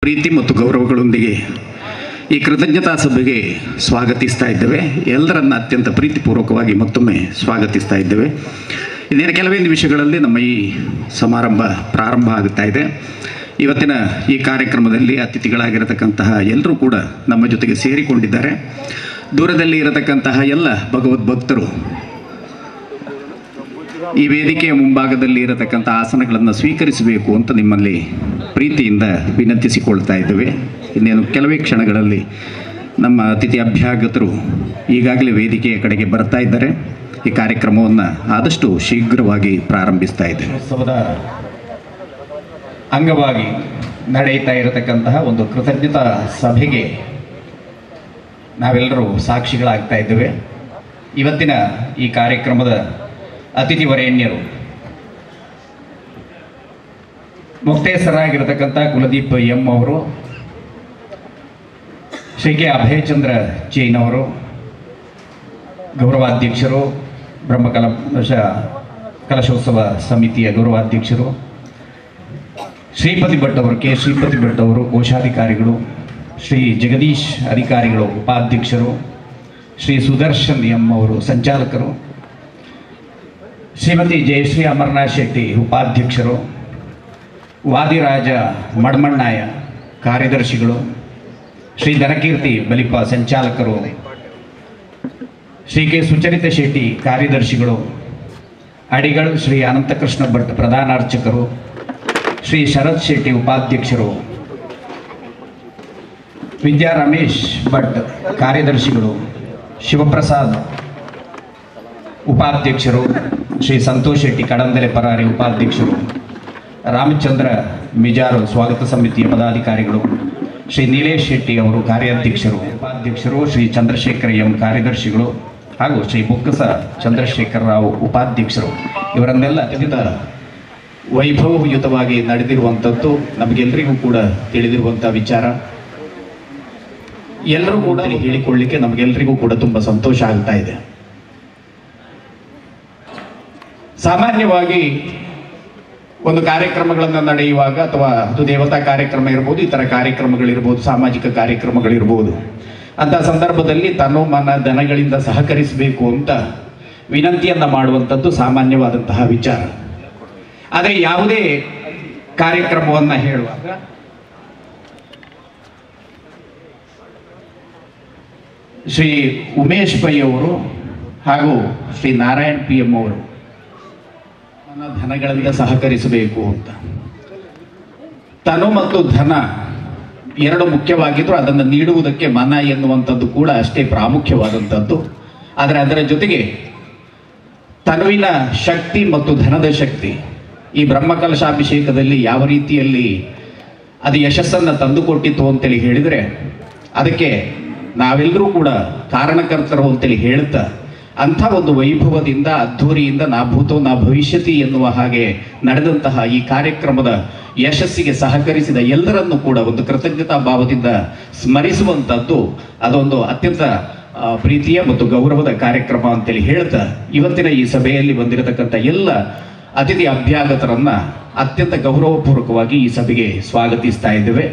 ಪ್ರೀತಿ ಮತ್ತು ಗೌರವಗಳೊಂದಿಗೆ ಈ ಕೃತಜ್ಞತಾ ಸಭೆಗೆ ಸ್ವಾಗತಿಸ್ತಾ ಇದ್ದೇವೆ. ಎಲ್ಲರನ್ನ ಅತ್ಯಂತ ಪ್ರೀತಿಪೂರ್ವಕವಾಗಿ ಮತ್ತೊಮ್ಮೆ ಸ್ವಾಗತಿಸ್ತಾ ಇದ್ದೇವೆ. ಇನ್ನೇನು ಕೆಲವೇ ನಿಮಿಷಗಳಲ್ಲಿ ನಮ್ಮ ಈ ಸಮಾರಂಭ ಪ್ರಾರಂಭ ಆಗುತ್ತಾ ಇದೆ. ಇವತ್ತಿನ ಈ ಕಾರ್ಯಕ್ರಮದಲ್ಲಿ ಅತಿಥಿಗಳಾಗಿರತಕ್ಕಂತಹ ಎಲ್ಲರೂ ಕೂಡ ನಮ್ಮ ಜೊತೆಗೆ ಸೇರಿಕೊಂಡಿದ್ದಾರೆ. ದೂರದಲ್ಲಿ ಇರತಕ್ಕಂತಹ ಎಲ್ಲ ಭಗವದ್ಭಕ್ತರು ಈ ವೇದಿಕೆಯ ಮುಂಭಾಗದಲ್ಲಿ ಇರತಕ್ಕಂಥ ಆಸನಗಳನ್ನು ಸ್ವೀಕರಿಸಬೇಕು ಅಂತ ನಿಮ್ಮಲ್ಲಿ ಪ್ರೀತಿಯಿಂದ ವಿನಂತಿಸಿಕೊಳ್ತಾ ಇದ್ದೇವೆ. ಇನ್ನೇನು ಕೆಲವೇ ಕ್ಷಣಗಳಲ್ಲಿ ನಮ್ಮ ಅತಿಥಿ ಅಭ್ಯಾಗತರು ಈಗಾಗಲೇ ವೇದಿಕೆಯ ಕಡೆಗೆ ಬರ್ತಾ ಇದ್ದಾರೆ. ಈ ಕಾರ್ಯಕ್ರಮವನ್ನು ಆದಷ್ಟು ಶೀಘ್ರವಾಗಿ ಪ್ರಾರಂಭಿಸ್ತಾ ಇದ್ದೇವೆ. ಉತ್ಸವದ ಅಂಗವಾಗಿ ನಡೆಯುತ್ತಾ ಇರತಕ್ಕಂತಹ ಒಂದು ಕೃತಜ್ಞತಾ ಸಭೆಗೆ ನಾವೆಲ್ಲರೂ ಸಾಕ್ಷಿಗಳಾಗ್ತಾ ಇದ್ದೇವೆ. ಇವತ್ತಿನ ಈ ಕಾರ್ಯಕ್ರಮದ ಅತಿಥಿ ವರೇಣ್ಯರು ಮುಕ್ತೇಸರಾಗಿರತಕ್ಕಂಥ ಕುಲದೀಪ್ ಎಂ ಅವರು, ಶ್ರೀ ಕೆ ಅಭಯಚಂದ್ರ ಜೈನ್ ಅವರು, ಗೌರವಾಧ್ಯಕ್ಷರು, ಕಲಶೋತ್ಸವ ಸಮಿತಿಯ ಗೌರವಾಧ್ಯಕ್ಷರು, ಶ್ರೀಪತಿ ಭಟ್ ಅವರು, ಕೆ ಶ್ರೀಪತಿ ಭಟ್ ಅವರು ಕೋಶಾಧಿಕಾರಿಗಳು, ಶ್ರೀ ಜಗದೀಶ್ ಅಧಿಕಾರಿಗಳು ಉಪಾಧ್ಯಕ್ಷರು, ಶ್ರೀ ಸುದರ್ಶನ್ ಎಂ ಅವರು ಸಂಚಾಲಕರು, ಶ್ರೀಮತಿ ಜಯಶ್ರೀ ಅಮರನಾಥ್ ಶೆಟ್ಟಿ ಉಪಾಧ್ಯಕ್ಷರು, ವಾದಿರಾಜ ಮಡ್ಮಣ್ಣಾಯ ಕಾರ್ಯದರ್ಶಿಗಳು, ಶ್ರೀ ಧನಕೀರ್ತಿ ಬಲಿಪ ಸಂಚಾಲಕರು, ಶ್ರೀ ಕೆ ಸುಚರಿತ ಶೆಟ್ಟಿ ಕಾರ್ಯದರ್ಶಿಗಳು, ಅಡಿಗಳು ಶ್ರೀ ಅನಂತಕೃಷ್ಣ ಭಟ್ ಪ್ರಧಾನಾರ್ಚಕರು, ಶ್ರೀ ಶರತ್ ಶೆಟ್ಟಿ ಉಪಾಧ್ಯಕ್ಷರು, ವಿದ್ಯಾ ರಮೇಶ್ ಭಟ್ ಕಾರ್ಯದರ್ಶಿಗಳು, ಶಿವಪ್ರಸಾದ್ ಉಪಾಧ್ಯಕ್ಷರು, ಶ್ರೀ ಸಂತೋಷ್ ಶೆಟ್ಟಿ ಕಡಂದಲೆ ಪರಾರಿ ಉಪಾಧ್ಯಕ್ಷರು, ರಾಮಚಂದ್ರ ಮಿಜಾರು ಸ್ವಾಗತ ಸಮಿತಿಯ ಪದಾಧಿಕಾರಿಗಳು, ಶ್ರೀ ನೀಲೇಶ್ ಶೆಟ್ಟಿ ಅವರು ಕಾರ್ಯಾಧ್ಯಕ್ಷರು, ಉಪಾಧ್ಯಕ್ಷರು, ಶ್ರೀ ಚಂದ್ರಶೇಖರ್ ಎಂ ಕಾರ್ಯದರ್ಶಿಗಳು ಹಾಗೂ ಶ್ರೀ ಬುಕ್ಕಸ ಚಂದ್ರಶೇಖರ್ ರಾವ್ ಉಪಾಧ್ಯಕ್ಷರು, ಇವರನ್ನೆಲ್ಲ ಅತ್ಯಂತ ವೈಭವಯುತವಾಗಿ ನಡೆದಿರುವಂಥದ್ದು ನಮಗೆಲ್ಲರಿಗೂ ಕೂಡ ತಿಳಿದಿರುವಂಥ ವಿಚಾರ. ಎಲ್ಲರೂ ಕೂಡ ಹೇಳಿಕೊಳ್ಳಲಿಕ್ಕೆ ನಮಗೆಲ್ಲರಿಗೂ ಕೂಡ ತುಂಬ ಸಂತೋಷ ಆಗ್ತಾ ಇದೆ. ಸಾಮಾನ್ಯವಾಗಿ ಒಂದು ಕಾರ್ಯಕ್ರಮಗಳನ್ನು ನಡೆಯುವಾಗ ಅಥವಾ ಅದು ದೇವತಾ ಕಾರ್ಯಕ್ರಮ ಇರ್ಬೋದು, ಇತರ ಕಾರ್ಯಕ್ರಮಗಳಿರ್ಬೋದು, ಸಾಮಾಜಿಕ ಕಾರ್ಯಕ್ರಮಗಳಿರ್ಬೋದು, ಅಂಥ ಸಂದರ್ಭದಲ್ಲಿ ತನ್ನೋ ಮನ ಧನಗಳಿಂದ ಸಹಕರಿಸಬೇಕು ಅಂತ ವಿನಂತಿಯನ್ನು ಮಾಡುವಂಥದ್ದು ಸಾಮಾನ್ಯವಾದಂತಹ ವಿಚಾರ. ಆದರೆ ಯಾವುದೇ ಕಾರ್ಯಕ್ರಮವನ್ನು ಹೇಳುವಾಗ ಶ್ರೀ ಉಮೇಶ್ ಪೈ ಅವರು ಹಾಗೂ ಶ್ರೀ ನಾರಾಯಣ್ ಪಿ ಎಂ ಅವರು ಧನಗಳಿಂದ ಸಹಕರಿಸಬೇಕು ಅಂತ, ತನು ಮತ್ತು ಧನ ಎರಡು ಮುಖ್ಯವಾಗಿದ್ರು, ಅದನ್ನು ನೀಡುವುದಕ್ಕೆ ಮನ ಎನ್ನುವಂಥದ್ದು ಕೂಡ ಅಷ್ಟೇ ಪ್ರಾಮುಖ್ಯವಾದಂಥದ್ದು. ಆದರೆ ಅದರ ಜೊತೆಗೆ ತನುವಿನ ಶಕ್ತಿ ಮತ್ತು ಧನದ ಶಕ್ತಿ ಈ ಬ್ರಹ್ಮಕಲಶಾಭಿಷೇಕದಲ್ಲಿ ಯಾವ ರೀತಿಯಲ್ಲಿ ಅದು ಯಶಸ್ಸನ್ನು ತಂದುಕೊಟ್ಟಿತ್ತು ಅಂತೇಳಿ ಹೇಳಿದರೆ ಅದಕ್ಕೆ ನಾವೆಲ್ಲರೂ ಕೂಡ ಕಾರಣಕರ್ತರು ಅಂತೇಳಿ ಹೇಳ್ತಾ ಅಂಥ ಒಂದು ವೈಭವದಿಂದ ಅದ್ಧೂರಿಯಿಂದ ನಾ ಭೂತೋ ನಾ ಭವಿಷ್ಯತಿ ಎನ್ನುವ ಹಾಗೆ ನಡೆದಂತಹ ಈ ಕಾರ್ಯಕ್ರಮದ ಯಶಸ್ಸಿಗೆ ಸಹಕರಿಸಿದ ಎಲ್ಲರನ್ನೂ ಕೂಡ ಒಂದು ಕೃತಜ್ಞತಾ ಭಾವದಿಂದ ಸ್ಮರಿಸುವಂಥದ್ದು ಅದೊಂದು ಅತ್ಯಂತ ಪ್ರೀತಿಯ ಮತ್ತು ಗೌರವದ ಕಾರ್ಯಕ್ರಮ ಅಂತೇಳಿ ಹೇಳ್ತಾ ಇವತ್ತಿನ ಈ ಸಭೆಯಲ್ಲಿ ಬಂದಿರತಕ್ಕಂಥ ಎಲ್ಲ ಅತಿಥಿ ಅಭ್ಯಾಗತರನ್ನ ಅತ್ಯಂತ ಗೌರವಪೂರ್ವಕವಾಗಿ ಈ ಸಭೆಗೆ ಸ್ವಾಗತಿಸ್ತಾ ಇದ್ದೇವೆ.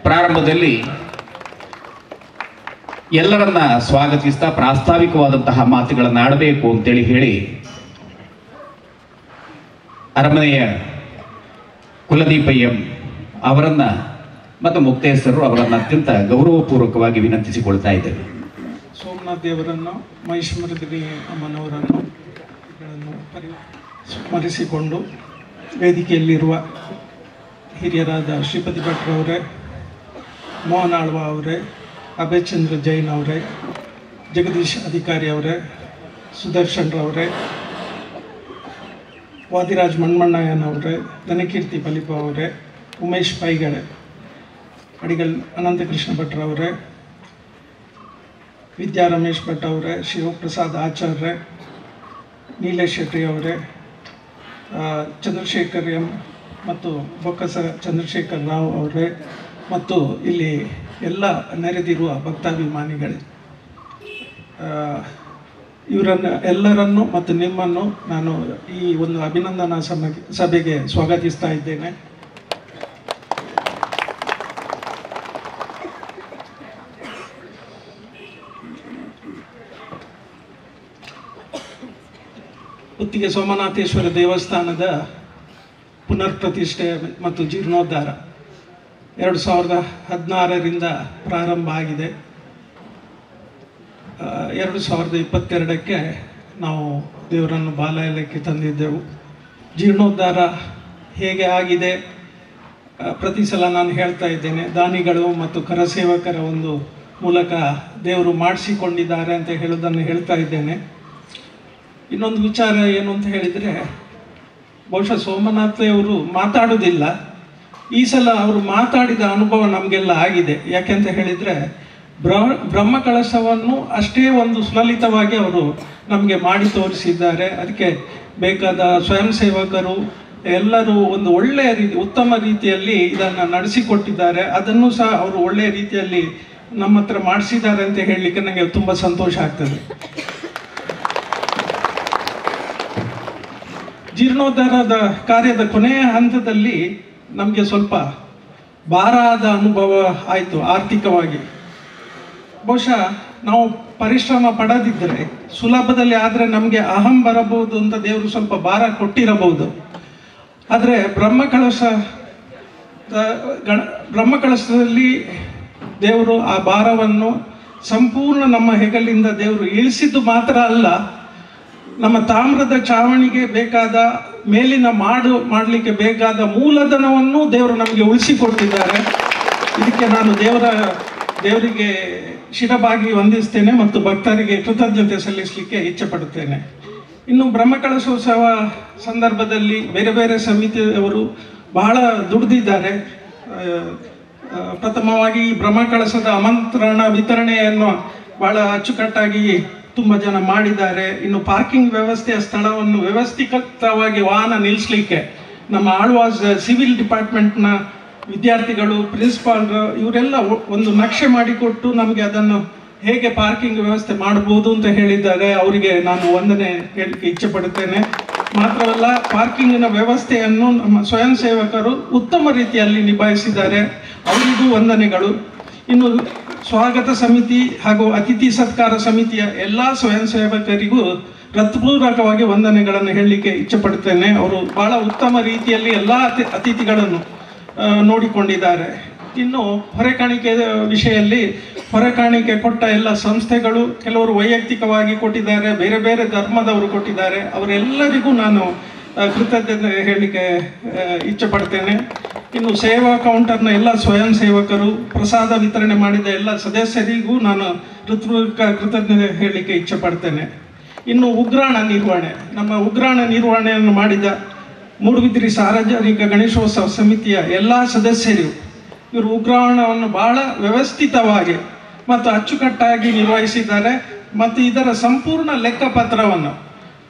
ಪ್ರಾರಂಭದಲ್ಲಿ ಎಲ್ಲರನ್ನ ಸ್ವಾಗತಿಸ್ತಾ ಪ್ರಾಸ್ತಾವಿಕವಾದಂತಹ ಮಾತುಗಳನ್ನು ಆಡಬೇಕು ಅಂತೇಳಿ ಹೇಳಿ ಅರಮನೆಯ ಕುಲದೀಪ ಎಂ ಅವರನ್ನ ಮತ್ತು ಮುಕ್ತೇಶ್ವರರು ಅವರನ್ನು ಅತ್ಯಂತ ಗೌರವಪೂರ್ವಕವಾಗಿ ವಿನಂತಿಸಿಕೊಳ್ತಾ ಇದ್ದೇವೆ. ಸೋಮನಾಥ್ ದೇವರನ್ನು, ಮಹಿಷಮರ್ದಿನಿ ಅಮ್ಮನವರನ್ನು ಸ್ಮರಿಸಿಕೊಂಡು ವೇದಿಕೆಯಲ್ಲಿರುವ ಹಿರಿಯರಾದ ಶ್ರೀಪತಿ ಭಟ್ರವರೇ, ಮೋಹನ್ ಆಳ್ವ ಅವರೇ, ಅಭಯಚಂದ್ರ ಜೈನ್ ಅವರೇ, ಜಗದೀಶ್ ಅಧಿಕಾರಿ ಅವರೇ, ಸುದರ್ಶನ್ ರವರೇ, ವಾದಿರಾಜ್ ಮಣ್ಮಣ್ಣಯ್ಯನ್ ಅವರೇ, ಧನಕೀರ್ತಿ ಬಲಿಪ ಅವರೇ, ಉಮೇಶ್ ಪೈಗಳೆ, ಅಡಿಗಲ್ ಅನಂತಕೃಷ್ಣ ಭಟ್ರವರೇ, ವಿದ್ಯಾ ರಮೇಶ್ ಭಟ್ ಅವರೇ, ಶಿವಪ್ರಸಾದ್ ಆಚಾರ್ಯ, ನೀಲೇಶ್ ಶೆಟ್ಟಿ ಅವರೇ, ಚಂದ್ರಶೇಖರ್ ಎಂ ಮತ್ತು ಬೊಕ್ಕಸ ಚಂದ್ರಶೇಖರ್ ರಾವ್ ಅವರೇ ಮತ್ತು ಇಲ್ಲಿ ಎಲ್ಲ ನೆರೆದಿರುವ ಭಕ್ತಾಭಿಮಾನಿಗಳೇ, ಇವರನ್ನು ಎಲ್ಲರನ್ನು ಮತ್ತು ನಿಮ್ಮನ್ನು ನಾನು ಈ ಒಂದು ಅಭಿನಂದನಾ ಸಭೆಗೆ ಸ್ವಾಗತಿಸ್ತಾ ಇದ್ದೇನೆ. ಉತ್ತಿಗೆ ಸೋಮನಾಥೇಶ್ವರ ದೇವಸ್ಥಾನದ ಪುನರ್ ಪ್ರತಿಷ್ಠೆ ಮತ್ತು ಜೀರ್ಣೋದ್ಧಾರ 2016ರಿಂದ ಪ್ರಾರಂಭ ಆಗಿದೆ. 2022ಕ್ಕೆ ನಾವು ದೇವರನ್ನು ಬಾಲಯಕ್ಕೆ ತಂದಿದ್ದೆವು. ಜೀರ್ಣೋದ್ಧಾರ ಹೇಗೆ ಆಗಿದೆ ಪ್ರತಿ ಸಲ ನಾನು ಹೇಳ್ತಾ ಇದ್ದೇನೆ. ದಾನಿಗಳು ಮತ್ತು ಕರಸೇವಕರ ಒಂದು ಮೂಲಕ ದೇವರು ಮಾಡಿಸಿಕೊಂಡಿದ್ದಾರೆ ಅಂತ ಹೇಳೋದನ್ನು ಹೇಳ್ತಾ ಇದ್ದೇನೆ. ಇನ್ನೊಂದು ವಿಚಾರ ಏನು ಅಂತ ಹೇಳಿದರೆ, ಬಹುಶಃ ಸೋಮನಾಥ್ರವರು ಮಾತಾಡೋದಿಲ್ಲ. ಈ ಸಲ ಅವರು ಮಾತಾಡಿದ ಅನುಭವ ನಮಗೆಲ್ಲ ಆಗಿದೆ. ಯಾಕೆಂತ ಹೇಳಿದರೆ ಬ್ರಹ್ಮಕಳಶವನ್ನು ಅಷ್ಟೇ ಒಂದು ಸುಲಲಿತವಾಗಿ ಅವರು ನಮಗೆ ಮಾಡಿ ತೋರಿಸಿದ್ದಾರೆ. ಅದಕ್ಕೆ ಬೇಕಾದ ಸ್ವಯಂ ಸೇವಕರು ಎಲ್ಲರೂ ಒಂದು ಒಳ್ಳೆಯ ಉತ್ತಮ ರೀತಿಯಲ್ಲಿ ಇದನ್ನು ನಡೆಸಿಕೊಟ್ಟಿದ್ದಾರೆ. ಅದನ್ನು ಸಹ ಅವರು ಒಳ್ಳೆಯ ರೀತಿಯಲ್ಲಿ ನಮ್ಮ ಹತ್ರ ಮಾಡಿಸಿದ್ದಾರೆ ಅಂತ ಹೇಳಲಿಕ್ಕೆ ನನಗೆ ತುಂಬ ಸಂತೋಷ ಆಗ್ತದೆ. ಜೀರ್ಣೋದ್ಧಾರದ ಕಾರ್ಯದ ಕೊನೆಯ ಹಂತದಲ್ಲಿ ನಮಗೆ ಸ್ವಲ್ಪ ಭಾರ ಆದ ಅನುಭವ ಆಯಿತು ಆರ್ಥಿಕವಾಗಿ. ಬಹುಶಃ ನಾವು ಪರಿಶ್ರಮ ಪಡದಿದ್ದರೆ ಸುಲಭದಲ್ಲಿ ಆದರೆ ನಮಗೆ ಅಹಂ ಬರಬಹುದು ಅಂತ ದೇವರು ಸ್ವಲ್ಪ ಭಾರ ಕೊಟ್ಟಿರಬಹುದು. ಆದರೆ ಬ್ರಹ್ಮಕಳಶದಲ್ಲಿ ದೇವರು ಆ ಭಾರವನ್ನು ಸಂಪೂರ್ಣ ನಮ್ಮ ಹೆಗಲಿಂದ ದೇವರು ಇಳಿಸಿದ್ದು ಮಾತ್ರ ಅಲ್ಲ, ನಮ್ಮ ತಾಮ್ರದ ಚಾವಣಿಗೆ ಬೇಕಾದ ಮೇಲಿನ ಮಾಡಲಿಕ್ಕೆ ಬೇಕಾದ ಮೂಲಧನವನ್ನು ದೇವರು ನಮಗೆ ಉಳಿಸಿಕೊಟ್ಟಿದ್ದಾರೆ. ಇದಕ್ಕೆ ನಾನು ದೇವರಿಗೆ ಶಿರಬಾಗಿ ವಂದಿಸ್ತೇನೆ ಮತ್ತು ಭಕ್ತರಿಗೆ ಕೃತಜ್ಞತೆ ಸಲ್ಲಿಸಲಿಕ್ಕೆ ಇಚ್ಛೆ ಪಡುತ್ತೇನೆ. ಇನ್ನು ಬ್ರಹ್ಮಕಳಶೋತ್ಸವ ಸಂದರ್ಭದಲ್ಲಿ ಬೇರೆ ಬೇರೆ ಸಮಿತಿಯವರು ಬಹಳ ದುಡಿದಿದ್ದಾರೆ. ಪ್ರಥಮವಾಗಿ ಬ್ರಹ್ಮಕಳಶದ ಆಮಂತ್ರಣ ವಿತರಣೆಯನ್ನು ಬಹಳ ಅಚ್ಚುಕಟ್ಟಾಗಿ ತುಂಬ ಜನ ಮಾಡಿದ್ದಾರೆ. ಇನ್ನು ಪಾರ್ಕಿಂಗ್ ವ್ಯವಸ್ಥೆಯ ಸ್ಥಳವನ್ನು ವ್ಯವಸ್ಥಿತವಾಗಿ ವಾಹನ ನಿಲ್ಲಿಸಲಿಕ್ಕೆ ನಮ್ಮ ಆಳ್ವಾಸ್ ಸಿವಿಲ್ ಡಿಪಾರ್ಟ್ಮೆಂಟ್ನ ವಿದ್ಯಾರ್ಥಿಗಳು, ಪ್ರಿನ್ಸಿಪಾಲ್ರು ಇವರೆಲ್ಲ ಒಂದು ನಕ್ಷೆ ಮಾಡಿಕೊಟ್ಟು ನಮಗೆ ಅದನ್ನು ಹೇಗೆ ಪಾರ್ಕಿಂಗ್ ವ್ಯವಸ್ಥೆ ಮಾಡ್ಬೋದು ಅಂತ ಹೇಳಿದ್ದಾರೆ. ಅವರಿಗೆ ನಾನು ವಂದನೆ ಹೇಳಲಿಕ್ಕೆ ಇಚ್ಛೆ ಪಡುತ್ತೇನೆ. ಮಾತ್ರವಲ್ಲ, ಪಾರ್ಕಿಂಗಿನ ವ್ಯವಸ್ಥೆಯನ್ನು ನಮ್ಮ ಸ್ವಯಂ ಸೇವಕರು ಉತ್ತಮ ರೀತಿಯಲ್ಲಿ ನಿಭಾಯಿಸಿದ್ದಾರೆ, ಅವರಿಗೂ ವಂದನೆಗಳು. ಇನ್ನು ಸ್ವಾಗತ ಸಮಿತಿ ಹಾಗೂ ಅತಿಥಿ ಸತ್ಕಾರ ಸಮಿತಿಯ ಎಲ್ಲ ಸ್ವಯಂ ಸೇವಕರಿಗೂ ಹೃತ್ಪೂರ್ವಕವಾಗಿ ವಂದನೆಗಳನ್ನು ಹೇಳಲಿಕ್ಕೆ ಇಚ್ಛೆ ಪಡುತ್ತೇನೆ. ಅವರು ಬಹಳ ಉತ್ತಮ ರೀತಿಯಲ್ಲಿ ಎಲ್ಲ ಅತಿಥಿಗಳನ್ನು ನೋಡಿಕೊಂಡಿದ್ದಾರೆ. ಇನ್ನು ಹೊರೆಕಾಣಿಕೆ ವಿಷಯದಲ್ಲಿ ಹೊರೆಕಾಣಿಕೆ ಕೊಟ್ಟ ಎಲ್ಲ ಸಂಸ್ಥೆಗಳು, ಕೆಲವರು ವೈಯಕ್ತಿಕವಾಗಿ ಕೊಟ್ಟಿದ್ದಾರೆ, ಬೇರೆ ಬೇರೆ ಧರ್ಮದವರು ಕೊಟ್ಟಿದ್ದಾರೆ. ಅವರೆಲ್ಲರಿಗೂ ನಾನು ಕೃತಜ್ಞತೆ ಹೇಳಲಿಕ್ಕೆ ಇಚ್ಛೆ ಪಡ್ತೇನೆ. ಇನ್ನು ಸೇವಾ ಕೌಂಟರ್ನ ಎಲ್ಲ ಸ್ವಯಂ ಸೇವಕರು, ಪ್ರಸಾದ ವಿತರಣೆ ಮಾಡಿದ ಎಲ್ಲ ಸದಸ್ಯರಿಗೂ ನಾನು ಹೃತ್ಪೂರ್ವಕ ಕೃತಜ್ಞತೆ ಹೇಳಲಿಕ್ಕೆ ಇಚ್ಛೆ ಪಡ್ತೇನೆ. ಇನ್ನು ಉಗ್ರಾಣ ನಿರ್ವಹಣೆ, ನಮ್ಮ ಉಗ್ರಾಣ ನಿರ್ವಹಣೆಯನ್ನು ಮಾಡಿದ ಮೂಡುಬಿದಿರೆ ಸಾರ್ವಜನಿಕ ಗಣೇಶೋತ್ಸವ ಸಮಿತಿಯ ಎಲ್ಲ ಸದಸ್ಯರು, ಇವರು ಉಗ್ರಾಣವನ್ನು ಬಹಳ ವ್ಯವಸ್ಥಿತವಾಗಿ ಮತ್ತು ಅಚ್ಚುಕಟ್ಟಾಗಿ ನಿರ್ವಹಿಸಿದ್ದಾರೆ. ಮತ್ತು ಇದರ ಸಂಪೂರ್ಣ ಲೆಕ್ಕಪತ್ರವನ್ನು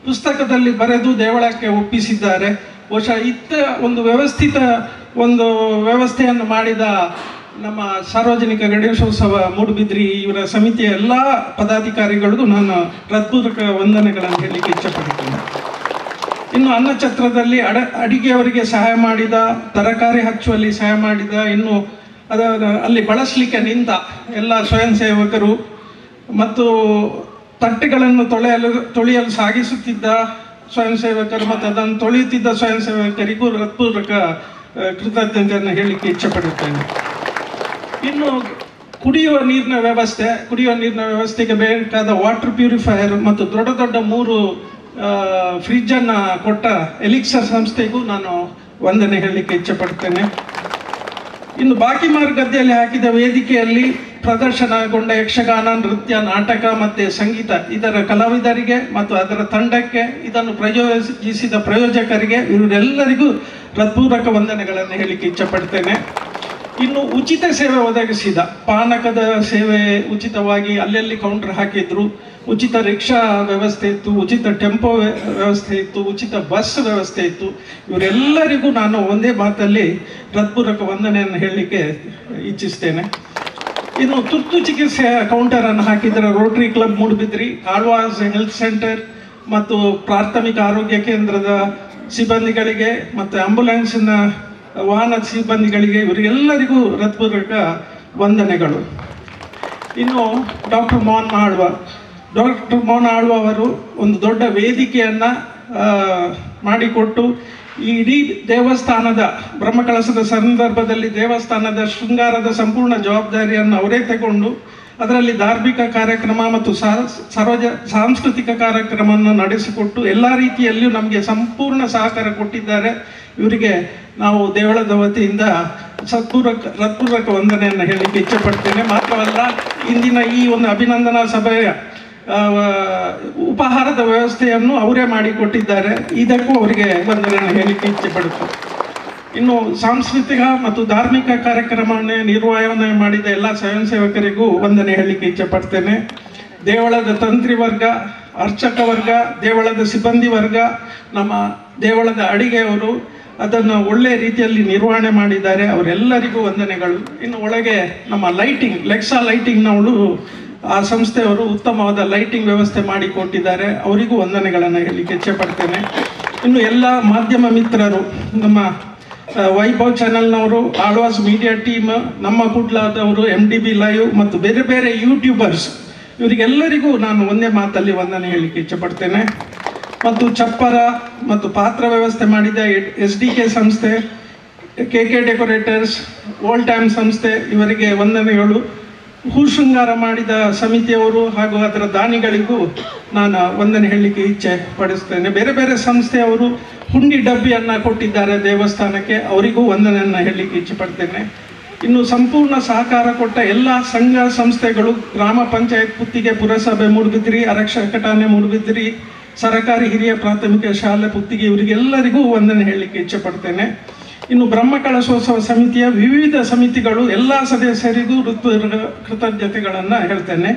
ಪುಸ್ತಕದಲ್ಲಿ ಬರೆದು ದೇವಳಕ್ಕೆ ಒಪ್ಪಿಸಿದ್ದಾರೆ. ಬಹುಶಃ ಒಂದು ವ್ಯವಸ್ಥಿತ ಒಂದು ವ್ಯವಸ್ಥೆಯನ್ನು ಮಾಡಿದ ನಮ್ಮ ಸಾರ್ವಜನಿಕ ಗಣೇಶೋತ್ಸವ ಮೂಡುಬಿದಿರೆ ಇವರ ಸಮಿತಿಯ ಎಲ್ಲ ಪದಾಧಿಕಾರಿಗಳಿಗೂ ನಾನು ಹೃತ್ಪೂರ್ವಕ ವಂದನೆಗಳನ್ನು ಹೇಳಲಿಕ್ಕೆ ಇಚ್ಛೆಪಡುತ್ತೇನೆ. ಇನ್ನು ಅನ್ನಛತ್ರದಲ್ಲಿ ಅಡಿಗೆಯವರಿಗೆ ಸಹಾಯ ಮಾಡಿದ, ತರಕಾರಿ ಹಚ್ಚುವಲ್ಲಿ ಸಹಾಯ ಮಾಡಿದ, ಇನ್ನು ಅಲ್ಲಿ ಬಳಸಲಿಕ್ಕೆ ನಿಂತ ಎಲ್ಲ ಸ್ವಯಂ ಸೇವಕರು ಮತ್ತು ತಟ್ಟೆಗಳನ್ನು ತೊಳೆಯಲು ಸಾಗಿಸುತ್ತಿದ್ದ ಸ್ವಯಂ ಸೇವಕರು ಮತ್ತು ಅದನ್ನು ತೊಳೆಯುತ್ತಿದ್ದ ಸ್ವಯಂ ಸೇವಕರಿಗೂ ಹೃತ್ಪೂರ್ವಕ ಕೃತಜ್ಞತೆಯನ್ನು ಹೇಳಲಿಕ್ಕೆ ಇಚ್ಛೆ ಪಡುತ್ತೇನೆ. ಇನ್ನು ಕುಡಿಯುವ ನೀರಿನ ವ್ಯವಸ್ಥೆಗೆ ಬೇಕಾದ ವಾಟರ್ ಪ್ಯೂರಿಫೈಯರ್ ಮತ್ತು ದೊಡ್ಡ ದೊಡ್ಡ 3 ಫ್ರಿಜ್ಜನ್ನು ಕೊಟ್ಟ ಎಲಿಕ್ಸರ್ ಸಂಸ್ಥೆಗೂ ನಾನು ವಂದನೆ ಹೇಳಲಿಕ್ಕೆ ಇಚ್ಛೆ ಪಡ್ತೇನೆ. ಇನ್ನು ಬಾಕಿಮಾರ್ ಗದ್ದೆಯಲ್ಲಿ ಹಾಕಿದ ವೇದಿಕೆಯಲ್ಲಿ ಪ್ರದರ್ಶನಗೊಂಡ ಯಕ್ಷಗಾನ, ನೃತ್ಯ, ನಾಟಕ ಮತ್ತು ಸಂಗೀತ ಇದರ ಕಲಾವಿದರಿಗೆ ಮತ್ತು ಅದರ ತಂಡಕ್ಕೆ, ಇದನ್ನು ಪ್ರಯೋಜಿಸಿದ ಪ್ರಯೋಜಕರಿಗೆ, ಇವರೆಲ್ಲರಿಗೂ ಹೃತ್ಪೂರ್ವಕ ವಂದನೆಗಳನ್ನು ಹೇಳಲಿಕ್ಕೆ ಇಚ್ಛೆ ಪಡ್ತೇನೆ. ಇನ್ನು ಉಚಿತ ಸೇವೆ ಒದಗಿಸಿದ, ಪಾನಕದ ಸೇವೆ ಉಚಿತವಾಗಿ ಅಲ್ಲಲ್ಲಿ ಕೌಂಟರ್ ಹಾಕಿದ್ರು, ಉಚಿತ ರಿಕ್ಷಾ ವ್ಯವಸ್ಥೆ ಇತ್ತು, ಉಚಿತ ಟೆಂಪೋ ವ್ಯವಸ್ಥೆ ಇತ್ತು, ಉಚಿತ ಬಸ್ ವ್ಯವಸ್ಥೆ ಇತ್ತು. ಇವರೆಲ್ಲರಿಗೂ ನಾನು ಒಂದೇ ಮಾತಲ್ಲಿ ಹೃತ್ಪೂರ್ವಕ ವಂದನೆಯನ್ನು ಹೇಳಲಿಕ್ಕೆ ಇಚ್ಛಿಸ್ತೇನೆ. ಇನ್ನು ತುರ್ತು ಚಿಕಿತ್ಸೆಯ ಕೌಂಟರನ್ನು ಹಾಕಿದರೆ rotary club Moodbidri, Alva's health centre ಮತ್ತು ಪ್ರಾಥಮಿಕ ಆರೋಗ್ಯ ಕೇಂದ್ರದ ಸಿಬ್ಬಂದಿಗಳಿಗೆ ಮತ್ತು ಆಂಬ್ಯುಲೆನ್ಸಿನ ವಾಹನ ಸಿಬ್ಬಂದಿಗಳಿಗೆ, ಇವರಿಗೆಲ್ಲರಿಗೂ ಹೃತ್ಪೂರ್ವಕ ವಂದನೆಗಳು. ಇನ್ನು ಡಾಕ್ಟರ್ ಮೋಹನ್ ಆಳ್ವ ಅವರು ಒಂದು ದೊಡ್ಡ ವೇದಿಕೆಯನ್ನು ಮಾಡಿಕೊಟ್ಟು ಈ ಇಡೀ ದೇವಸ್ಥಾನದ ಬ್ರಹ್ಮಕಲಶದ ಸಂದರ್ಭದಲ್ಲಿ ದೇವಸ್ಥಾನದ ಶೃಂಗಾರದ ಸಂಪೂರ್ಣ ಜವಾಬ್ದಾರಿಯನ್ನು ಅವರೇ ತಗೊಂಡು ಅದರಲ್ಲಿ ಧಾರ್ಮಿಕ ಕಾರ್ಯಕ್ರಮ ಮತ್ತು ಸಾಂಸ್ಕೃತಿಕ ಕಾರ್ಯಕ್ರಮವನ್ನು ನಡೆಸಿಕೊಟ್ಟು ಎಲ್ಲ ರೀತಿಯಲ್ಲಿಯೂ ನಮಗೆ ಸಂಪೂರ್ಣ ಸಹಕಾರ ಕೊಟ್ಟಿದ್ದಾರೆ. ಇವರಿಗೆ ನಾವು ದೇವಳದ ವತಿಯಿಂದ ಹೃತ್ಪೂರ್ವಕ ವಂದನೆಯನ್ನು ಹೇಳಲಿಕ್ಕೆ ಇಚ್ಛೆಪಡ್ತೇನೆ. ಮಾತ್ರವಲ್ಲ, ಇಂದಿನ ಈ ಒಂದು ಅಭಿನಂದನಾ ಸಭೆಯ ಉಪಹಾರದ ವ್ಯವಸ್ಥೆಯನ್ನು ಅವರೇ ಮಾಡಿಕೊಟ್ಟಿದ್ದಾರೆ. ಇದಕ್ಕೂ ಅವರಿಗೆ ವಂದನೆಯನ್ನು ಹೇಳಲಿಕ್ಕೆ ಇಚ್ಛೆಪಡುತ್ತೇನೆ. ಇನ್ನು ಸಾಂಸ್ಕೃತಿಕ ಮತ್ತು ಧಾರ್ಮಿಕ ಕಾರ್ಯಕ್ರಮವನ್ನು ನಿರ್ವಹಣೆ ಮಾಡಿದ ಎಲ್ಲ ಸ್ವಯಂ ಸೇವಕರಿಗೂ ವಂದನೆ ಹೇಳಲಿಕ್ಕೆ ಇಚ್ಛೆಪಡ್ತೇನೆ. ದೇವಳದ ತಂತ್ರಿ ವರ್ಗ, ಅರ್ಚಕ ವರ್ಗ, ದೇವಳದ ಸಿಬ್ಬಂದಿ ವರ್ಗ, ನಮ್ಮ ದೇವಳದ ಅಡಿಗೆಯವರು ಅದನ್ನು ಒಳ್ಳೆಯ ರೀತಿಯಲ್ಲಿ ನಿರ್ವಹಣೆ ಮಾಡಿದ್ದಾರೆ. ಅವರೆಲ್ಲರಿಗೂ ವಂದನೆಗಳು. ಇನ್ನು ಒಳಗೆ ನಮ್ಮ ಲೈಟಿಂಗ್, ಲೆಕ್ಸಾ ಲೈಟಿಂಗ್ನವಳು ಆ ಸಂಸ್ಥೆಯವರು ಉತ್ತಮವಾದ ಲೈಟಿಂಗ್ ವ್ಯವಸ್ಥೆ ಮಾಡಿಕೊಟ್ಟಿದ್ದಾರೆ. ಅವರಿಗೂ ವಂದನೆಗಳನ್ನು ಹೇಳಲಿಕ್ಕೆ ಇಚ್ಛೆಪಡ್ತೇನೆ. ಇನ್ನು ಎಲ್ಲ ಮಾಧ್ಯಮ ಮಿತ್ರರು, ನಮ್ಮ ವೈಭವ್ ಚಾನೆಲ್ನವರು, ಆಳ್ವಾಸ್ ಮೀಡಿಯಾ ಟೀಮ್, ನಮ್ಮ ಕುಡ್ಲಾದವರು, MDB ಲೈವ್ ಮತ್ತು ಬೇರೆ ಬೇರೆ ಯೂಟ್ಯೂಬರ್ಸ್, ಇವರಿಗೆಲ್ಲರಿಗೂ ನಾನು ಒಂದೇ ಮಾತಲ್ಲಿ ವಂದನೆ ಹೇಳಲಿಕ್ಕೆ ಇಚ್ಛೆಪಡ್ತೇನೆ. ಮತ್ತು ಚಪ್ಪರ ಮತ್ತು ಪಾತ್ರ ವ್ಯವಸ್ಥೆ ಮಾಡಿದ SDK ಸಂಸ್ಥೆ, KK ಡೆಕೋರೇಟರ್ಸ್, ಓಲ್ಡ್ ಟೈಮ್ ಸಂಸ್ಥೆ, ಇವರಿಗೆ ವಂದನೆಗಳು. ಹೂ ಶೃಂಗಾರ ಮಾಡಿದ ಸಮಿತಿಯವರು ಹಾಗೂ ಅದರ ದಾನಿಗಳಿಗೂ ನಾನು ವಂದನೆ ಹೇಳಲಿಕ್ಕೆ ಇಚ್ಛೆ ಪಡಿಸ್ತೇನೆ. ಬೇರೆ ಬೇರೆ ಸಂಸ್ಥೆಯವರು ಹುಂಡಿ ಡಬ್ಬಿಯನ್ನು ಕೊಟ್ಟಿದ್ದಾರೆ ದೇವಸ್ಥಾನಕ್ಕೆ, ಅವರಿಗೂ ವಂದನೆಯನ್ನು ಹೇಳಲಿಕ್ಕೆ ಇಚ್ಛೆ ಪಡ್ತೇನೆ. ಇನ್ನು ಸಂಪೂರ್ಣ ಸಹಕಾರ ಕೊಟ್ಟ ಎಲ್ಲ ಸಂಘ ಸಂಸ್ಥೆಗಳು, ಗ್ರಾಮ ಪಂಚಾಯತ್ ಪುತ್ತಿಗೆ, ಪುರಸಭೆ ಮೂಡುಬಿದಿರೆ, ಆರಕ್ಷಕ ಠಾಣೆ ಮೂಡುಬಿದಿರೆ, ಸರಕಾರಿ ಹಿರಿಯ ಪ್ರಾಥಮಿಕ ಶಾಲೆ ಪುತ್ತಿಗೆ, ಇವರಿಗೆಲ್ಲರಿಗೂ ವಂದನೆ ಹೇಳಲಿಕ್ಕೆ ಇಚ್ಛೆ ಪಡ್ತೇನೆ. ಇನ್ನು ಬ್ರಹ್ಮಕಲಶೋತ್ಸವ ಸಮಿತಿಯ ವಿವಿಧ ಸಮಿತಿಗಳು ಎಲ್ಲ ಸದಸ್ಯರಿಗೂ ಕೃತಜ್ಞತೆಗಳನ್ನು ಹೇಳ್ತೇನೆ.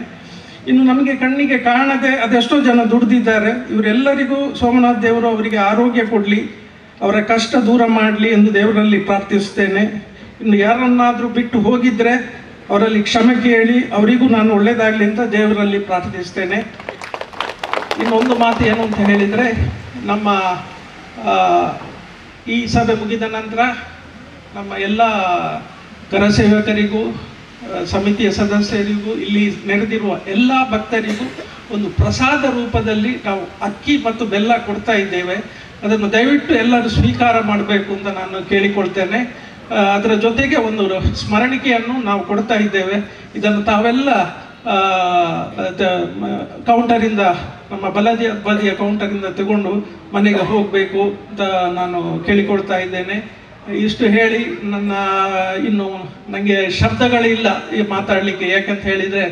ಇನ್ನು ನಮಗೆ ಕಣ್ಣಿಗೆ ಕಾಣದೆ ಅದೆಷ್ಟೋ ಜನ ದುಡಿದಿದ್ದಾರೆ. ಇವರೆಲ್ಲರಿಗೂ ಸೋಮನಾಥ ದೇವರು ಅವರಿಗೆ ಆರೋಗ್ಯ ಕೊಡಲಿ, ಅವರ ಕಷ್ಟ ದೂರ ಮಾಡಲಿ ಎಂದು ದೇವರಲ್ಲಿ ಪ್ರಾರ್ಥಿಸ್ತೇನೆ. ಇನ್ನು ಯಾರನ್ನಾದರೂ ಬಿಟ್ಟು ಹೋಗಿದ್ರೆ ಅವರಲ್ಲಿ ಕ್ಷಮೆ ಕೇಳಿ ಅವರಿಗೂ ನಾನು ಒಳ್ಳೆಯದಾಗಲಿ ಅಂತ ದೇವರಲ್ಲಿ ಪ್ರಾರ್ಥಿಸ್ತೇನೆ. ಇನ್ನೊಂದು ಮಾತು ಏನು ಅಂತ ಹೇಳಿದರೆ, ನಮ್ಮ ಈ ಸಭೆ ಮುಗಿದ ನಂತರ ನಮ್ಮ ಎಲ್ಲ ಕರಸೇವಕರಿಗೂ, ಸಮಿತಿಯ ಸದಸ್ಯರಿಗೂ, ಇಲ್ಲಿ ನೆರೆದಿರುವ ಎಲ್ಲ ಭಕ್ತರಿಗೂ ಒಂದು ಪ್ರಸಾದ ರೂಪದಲ್ಲಿ ನಾವು ಅಕ್ಕಿ ಮತ್ತು ಬೆಲ್ಲ ಕೊಡ್ತಾ ಇದ್ದೇವೆ. ಅದನ್ನು ದಯವಿಟ್ಟು ಎಲ್ಲರೂ ಸ್ವೀಕಾರ ಮಾಡಬೇಕು ಅಂತ ನಾನು ಕೇಳಿಕೊಳ್ತೇನೆ. ಅದರ ಜೊತೆಗೆ ಒಂದು ಸ್ಮರಣಿಕೆಯನ್ನು ನಾವು ಕೊಡ್ತಾ ಇದ್ದೇವೆ. ಇದನ್ನು ತಾವೆಲ್ಲ ಕೌಂಟರಿಂದ, ನಮ್ಮ ಬದಿಯ ಕೌಂಟರಿಂದ ತಗೊಂಡು ಮನೆಗೆ ಹೋಗಬೇಕು ಅಂತ ನಾನು ಕೇಳಿಕೊಳ್ತಾ ಇದ್ದೇನೆ. ಇಷ್ಟು ಹೇಳಿ ಇನ್ನು ನನಗೆ ಶಬ್ದಗಳಿಲ್ಲ ಮಾತಾಡಲಿಕ್ಕೆ. ಯಾಕಂತ ಹೇಳಿದರೆ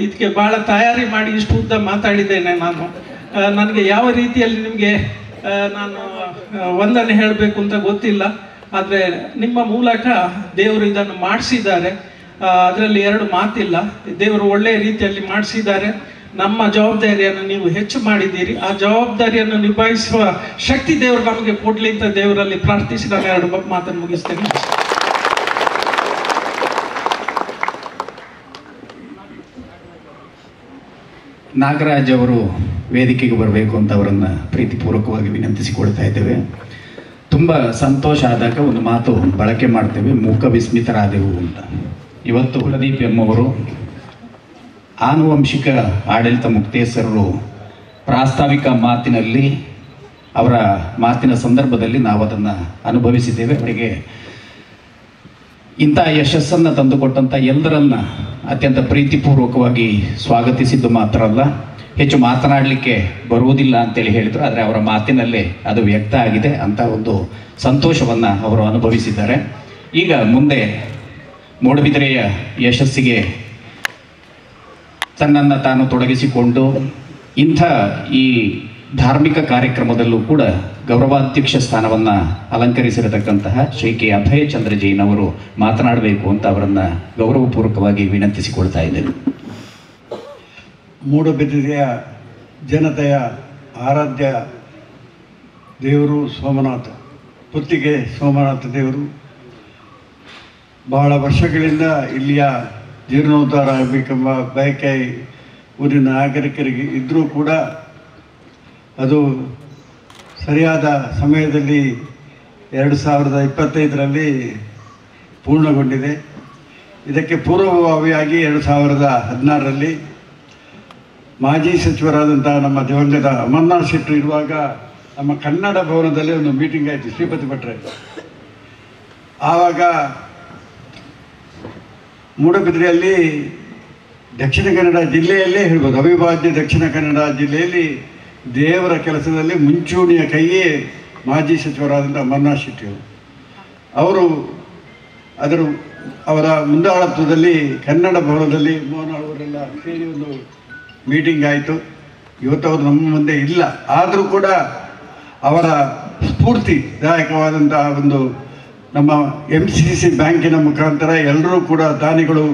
ಇದಕ್ಕೆ ಭಾಳ ತಯಾರಿ ಮಾಡಿ ಇಷ್ಟು ಉದ್ದ ಮಾತಾಡಿದ್ದೇನೆ ನಾನು. ನನಗೆ ಯಾವ ರೀತಿಯಲ್ಲಿ ನಿಮಗೆ ನಾನು ವಂದನೆ ಹೇಳಬೇಕು ಅಂತ ಗೊತ್ತಿಲ್ಲ. ಆದರೆ ನಿಮ್ಮ ಮೂಲಕ ದೇವರು ಇದನ್ನು ಮಾಡಿಸಿದ್ದಾರೆ, ಅದರಲ್ಲಿ ಎರಡು ಮಾತಿಲ್ಲ. ದೇವರು ಒಳ್ಳೆಯ ರೀತಿಯಲ್ಲಿ ಮಾಡಿಸಿದ್ದಾರೆ. ನಮ್ಮ ಜವಾಬ್ದಾರಿಯನ್ನು ನೀವು ಹೆಚ್ಚು ಮಾಡಿದ್ದೀರಿ. ಆ ಜವಾಬ್ದಾರಿಯನ್ನು ನಿಭಾಯಿಸುವ ಶಕ್ತಿ ದೇವರು ನಮಗೆ ಕೊಡಲಿ ಅಂತ ದೇವರಲ್ಲಿ ಪ್ರಾರ್ಥಿಸಿ ನಾನು ಎರಡು ಮಾತನ್ನು ಮುಗಿಸ್ತೇನೆ. ನಾಗರಾಜ್ ಅವರು ವೇದಿಕೆಗೆ ಬರಬೇಕು ಅಂತ ಅವರನ್ನು ಪ್ರೀತಿಪೂರ್ವಕವಾಗಿ ವಿನಂತಿಸಿಕೊಳ್ತಾ ಇದ್ದೇವೆ. ತುಂಬ ಸಂತೋಷ ಆದಾಗ ಒಂದು ಮಾತು ಬಳಕೆ ಮಾಡ್ತೇವೆ, ಮೂಕ ವಿಸ್ಮಿತರಾದೆವು ಅಂತ. ಇವತ್ತು ಪ್ರದೀಪ್ ಎಂಬವರು ಆನುವಂಶಿಕ ಆಡಳಿತ ಮುಕ್ತೇಶ್ವರರು ಪ್ರಾಸ್ತಾವಿಕ ಮಾತಿನಲ್ಲಿ, ಅವರ ಮಾತಿನ ಸಂದರ್ಭದಲ್ಲಿ ನಾವು ಅದನ್ನು ಅನುಭವಿಸಿದ್ದೇವೆ. ಅವರಿಗೆ ಇಂಥ ಯಶಸ್ಸನ್ನು ತಂದುಕೊಟ್ಟಂಥ ಎಲ್ಲರನ್ನ ಅತ್ಯಂತ ಪ್ರೀತಿಪೂರ್ವಕವಾಗಿ ಸ್ವಾಗತಿಸಿದ್ದು ಮಾತ್ರ ಅಲ್ಲ, ಹೆಚ್ಚು ಮಾತನಾಡಲಿಕ್ಕೆ ಬರುವುದಿಲ್ಲ ಅಂತೇಳಿ ಹೇಳಿದರು. ಆದರೆ ಅವರ ಮಾತಿನಲ್ಲೇ ಅದು ವ್ಯಕ್ತ ಆಗಿದೆ. ಅಂಥ ಒಂದು ಸಂತೋಷವನ್ನು ಅವರು ಅನುಭವಿಸಿದ್ದಾರೆ. ಈಗ ಮುಂದೆ ಮೂಡುಬಿದಿರೆಯ ಯಶಸ್ಸಿಗೆ ತನ್ನನ್ನು ತಾನು ತೊಡಗಿಸಿಕೊಂಡು ಇಂಥ ಈ ಧಾರ್ಮಿಕ ಕಾರ್ಯಕ್ರಮದಲ್ಲೂ ಕೂಡ ಗೌರವಾಧ್ಯಕ್ಷ ಸ್ಥಾನವನ್ನು ಅಲಂಕರಿಸಿರತಕ್ಕಂತಹ ಶ್ರೀ ಕೆ ಅಭಯಚಂದ್ರ ಜೈನ್ ಅವರು ಮಾತನಾಡಬೇಕು ಅಂತ ಅವರನ್ನು ಗೌರವಪೂರ್ವಕವಾಗಿ ವಿನಂತಿಸಿಕೊಳ್ತಾ ಇದ್ದೇನೆ. ಮೂಡುಬಿದಿರೆಯ ಜನತೆಯ ಆರಾಧ್ಯ ದೇವರು ಸೋಮನಾಥ, ಪುತ್ತಿಗೆ ಸೋಮನಾಥ ದೇವರು ಬಹಳ ವರ್ಷಗಳಿಂದ ಇಲ್ಲಿಯ ಜೀರ್ಣೋದ್ಧಾರ ಆಗಬೇಕೆಂಬ ಬಯಕೆ ಊರಿನ ನಾಗರಿಕರಿಗೆ ಇದ್ದರೂ ಕೂಡ ಅದು ಸರಿಯಾದ ಸಮಯದಲ್ಲಿ 2025ರಲ್ಲಿ ಪೂರ್ಣಗೊಂಡಿದೆ. ಇದಕ್ಕೆ ಪೂರ್ವಭಾವಿಯಾಗಿ 2016ರಲ್ಲಿ ಮಾಜಿ ಸಚಿವರಾದಂಥ ನಮ್ಮ ದಿವಂಗತ ಅಮರನಾಥ್ ಶೆಟ್ಟರು ಇರುವಾಗ ನಮ್ಮ ಕನ್ನಡ ಭವನದಲ್ಲಿ ಒಂದು ಮೀಟಿಂಗ್ ಆಯಿತು ಶ್ರೀಪತಿ ಭಟ್ರೆ. ಆವಾಗ ಮೂಡಬಿದ್ರೆಯಲ್ಲಿ ದಕ್ಷಿಣ ಕನ್ನಡ ಜಿಲ್ಲೆಯಲ್ಲೇ ಹೇಳ್ಬೋದು, ಅವಿಭಾಜ್ಯ ದಕ್ಷಿಣ ಕನ್ನಡ ಜಿಲ್ಲೆಯಲ್ಲಿ ದೇವರ ಕೆಲಸದಲ್ಲಿ ಮುಂಚೂಣಿಯ ಕೈಯೇ ಮಾಜಿ ಸಚಿವರಾದಂಥ ಅಮರನಾಥ್ ಶೆಟ್ಟಿಯವರು. ಅವರು ಅವರ ಮುಂದಾಳತ್ವದಲ್ಲಿ ಕನ್ನಡ ಭವನದಲ್ಲಿ ಮೋಹನ್ ಅವರೆಲ್ಲ ಸೇರಿ ಒಂದು ಮೀಟಿಂಗ್ ಆಯಿತು. ಇವತ್ತು ಅವರು ನಮ್ಮ ಮುಂದೆ ಇಲ್ಲ, ಆದರೂ ಕೂಡ ಅವರ ಸ್ಫೂರ್ತಿದಾಯಕವಾದಂಥ ಒಂದು ನಮ್ಮ MCC ಬ್ಯಾಂಕಿನ ಮುಖಾಂತರ ಎಲ್ಲರೂ ಕೂಡ ದಾನಿಗಳು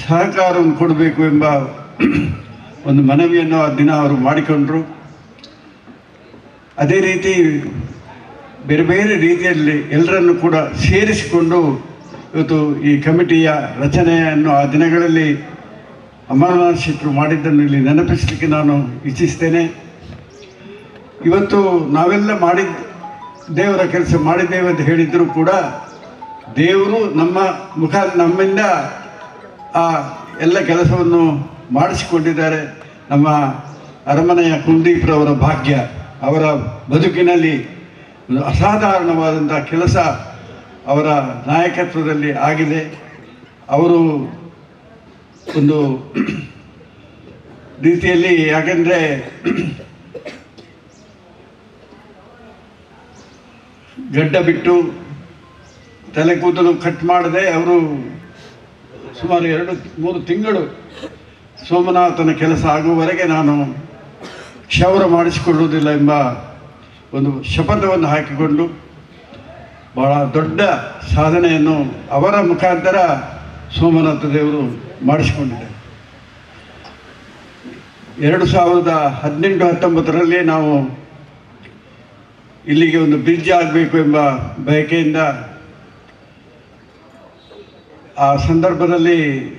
ಸಹಕಾರವನ್ನು ಕೊಡಬೇಕು ಎಂಬ ಒಂದು ಮನವಿಯನ್ನು ಆ ದಿನ ಅವರು ಮಾಡಿಕೊಂಡರು. ಅದೇ ರೀತಿ ಬೇರೆ ಬೇರೆ ರೀತಿಯಲ್ಲಿ ಎಲ್ಲರನ್ನು ಕೂಡ ಸೇರಿಸಿಕೊಂಡು ಇವತ್ತು ಈ ಕಮಿಟಿಯ ರಚನೆಯನ್ನು ಆ ದಿನಗಳಲ್ಲಿ ಅಮರನಾಥ್ ಶೆಟ್ಟರು ಮಾಡಿದ್ದನ್ನು ಇಲ್ಲಿ ನೆನಪಿಸಲಿಕ್ಕೆ ನಾನು ಇಚ್ಛಿಸ್ತೇನೆ. ಇವತ್ತು ನಾವೆಲ್ಲ ದೇವರ ಕೆಲಸ ಮಾಡಿದ್ದೇವೆ ಅಂತ ಹೇಳಿದರೂ ಕೂಡ ದೇವರು ನಮ್ಮಿಂದ ಆ ಎಲ್ಲ ಕೆಲಸವನ್ನು ಮಾಡಿಸಿಕೊಂಡಿದ್ದಾರೆ. ನಮ್ಮ ಅರಮನೆಯ ಕುಲದೀಪ್ರವರ ಭಾಗ್ಯ, ಅವರ ಬದುಕಿನಲ್ಲಿ ಒಂದು ಅಸಾಧಾರಣವಾದಂಥ ಕೆಲಸ ಅವರ ನಾಯಕತ್ವದಲ್ಲಿ ಆಗಿದೆ. ಅವರು ಒಂದು ರೀತಿಯಲ್ಲಿ, ಯಾಕೆಂದರೆ ಗಡ್ಡ ಬಿಟ್ಟು ತಲೆ ಕೂದಲು ಕಟ್ ಮಾಡದೆ ಅವರು ಸುಮಾರು 2-3 ತಿಂಗಳು ಸೋಮನಾಥನ ಕೆಲಸ ಆಗುವವರೆಗೆ ನಾನು ಕ್ಷೌರ ಮಾಡಿಸಿಕೊಳ್ಳುವುದಿಲ್ಲ ಎಂಬ ಒಂದು ಶಪಥವನ್ನು ಹಾಕಿಕೊಂಡು ಬಹಳ ದೊಡ್ಡ ಸಾಧನೆಯನ್ನು ಅವರ ಮುಖಾಂತರ ಸೋಮನಾಥ ದೇವರು ಮಾಡಿಸಿಕೊಂಡಿದ್ದಾರೆ. 2018-19 ನಾವು ಇಲ್ಲಿಗೆ ಒಂದು ಬ್ರಿಡ್ಜ್ ಆಗಬೇಕು ಎಂಬ ಬಯಕೆಯಿಂದ ಆ ಸಂದರ್ಭದಲ್ಲಿ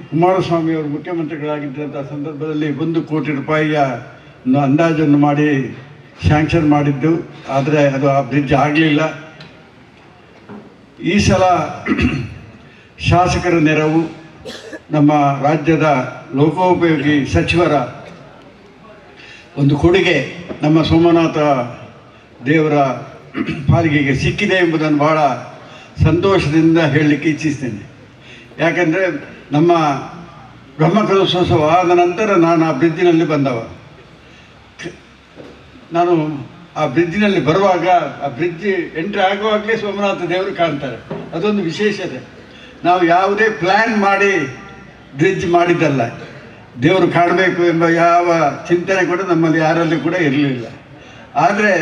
ಕುಮಾರಸ್ವಾಮಿಯವರು ಮುಖ್ಯಮಂತ್ರಿಗಳಾಗಿದ್ದಂಥ ಸಂದರ್ಭದಲ್ಲಿ 1 ಕೋಟಿ ರೂಪಾಯಿಯ ಒಂದು ಅಂದಾಜನ್ನು ಮಾಡಿ ಸ್ಯಾಂಕ್ಷನ್ ಮಾಡಿದ್ದು. ಆದರೆ ಅದು ಆ ಬ್ರಿಡ್ಜ್ ಆಗಲಿಲ್ಲ. ಈ ಸಲ ಶಾಸಕರ ನೆರವು, ನಮ್ಮ ರಾಜ್ಯದ ಲೋಕೋಪಯೋಗಿ ಸಚಿವರ ಒಂದು ಕೊಡುಗೆ ನಮ್ಮ ಸೋಮನಾಥ ದೇವರ ಪಾಲಿಗೆಗೆ ಸಿಕ್ಕಿದೆ ಎಂಬುದನ್ನು ಬಹಳ ಸಂತೋಷದಿಂದ ಹೇಳಲಿಕ್ಕೆ ಇಚ್ಛಿಸ್ತೇನೆ. ಯಾಕೆಂದರೆ ನಮ್ಮ ಬ್ರಹ್ಮಕಲಶೋತ್ಸವ ಆದ ನಂತರ ನಾನು ಆ ಬ್ರಿಡ್ಜಿನಲ್ಲಿ ಬಂದವ. ನಾನು ಆ ಬ್ರಿಡ್ಜಿನಲ್ಲಿ ಬರುವಾಗ ಆ ಬ್ರಿಡ್ಜ್ ಎಂಟ್ರಿ ಆಗುವಾಗಲೇ ಸೋಮನಾಥ ದೇವರು ಕಾಣ್ತಾರೆ. ಅದೊಂದು ವಿಶೇಷತೆ. ನಾವು ಯಾವುದೇ ಪ್ಲ್ಯಾನ್ ಮಾಡಿ ಬ್ರಿಡ್ಜ್ ಮಾಡಿದ್ದಲ್ಲ, ದೇವರು ಕಾಣಬೇಕು ಎಂಬ ಯಾವ ಚಿಂತನೆ ಕೂಡ ನಮ್ಮಲ್ಲಿ ಯಾರಲ್ಲಿ ಕೂಡ ಇರಲಿಲ್ಲ. ಆದರೆ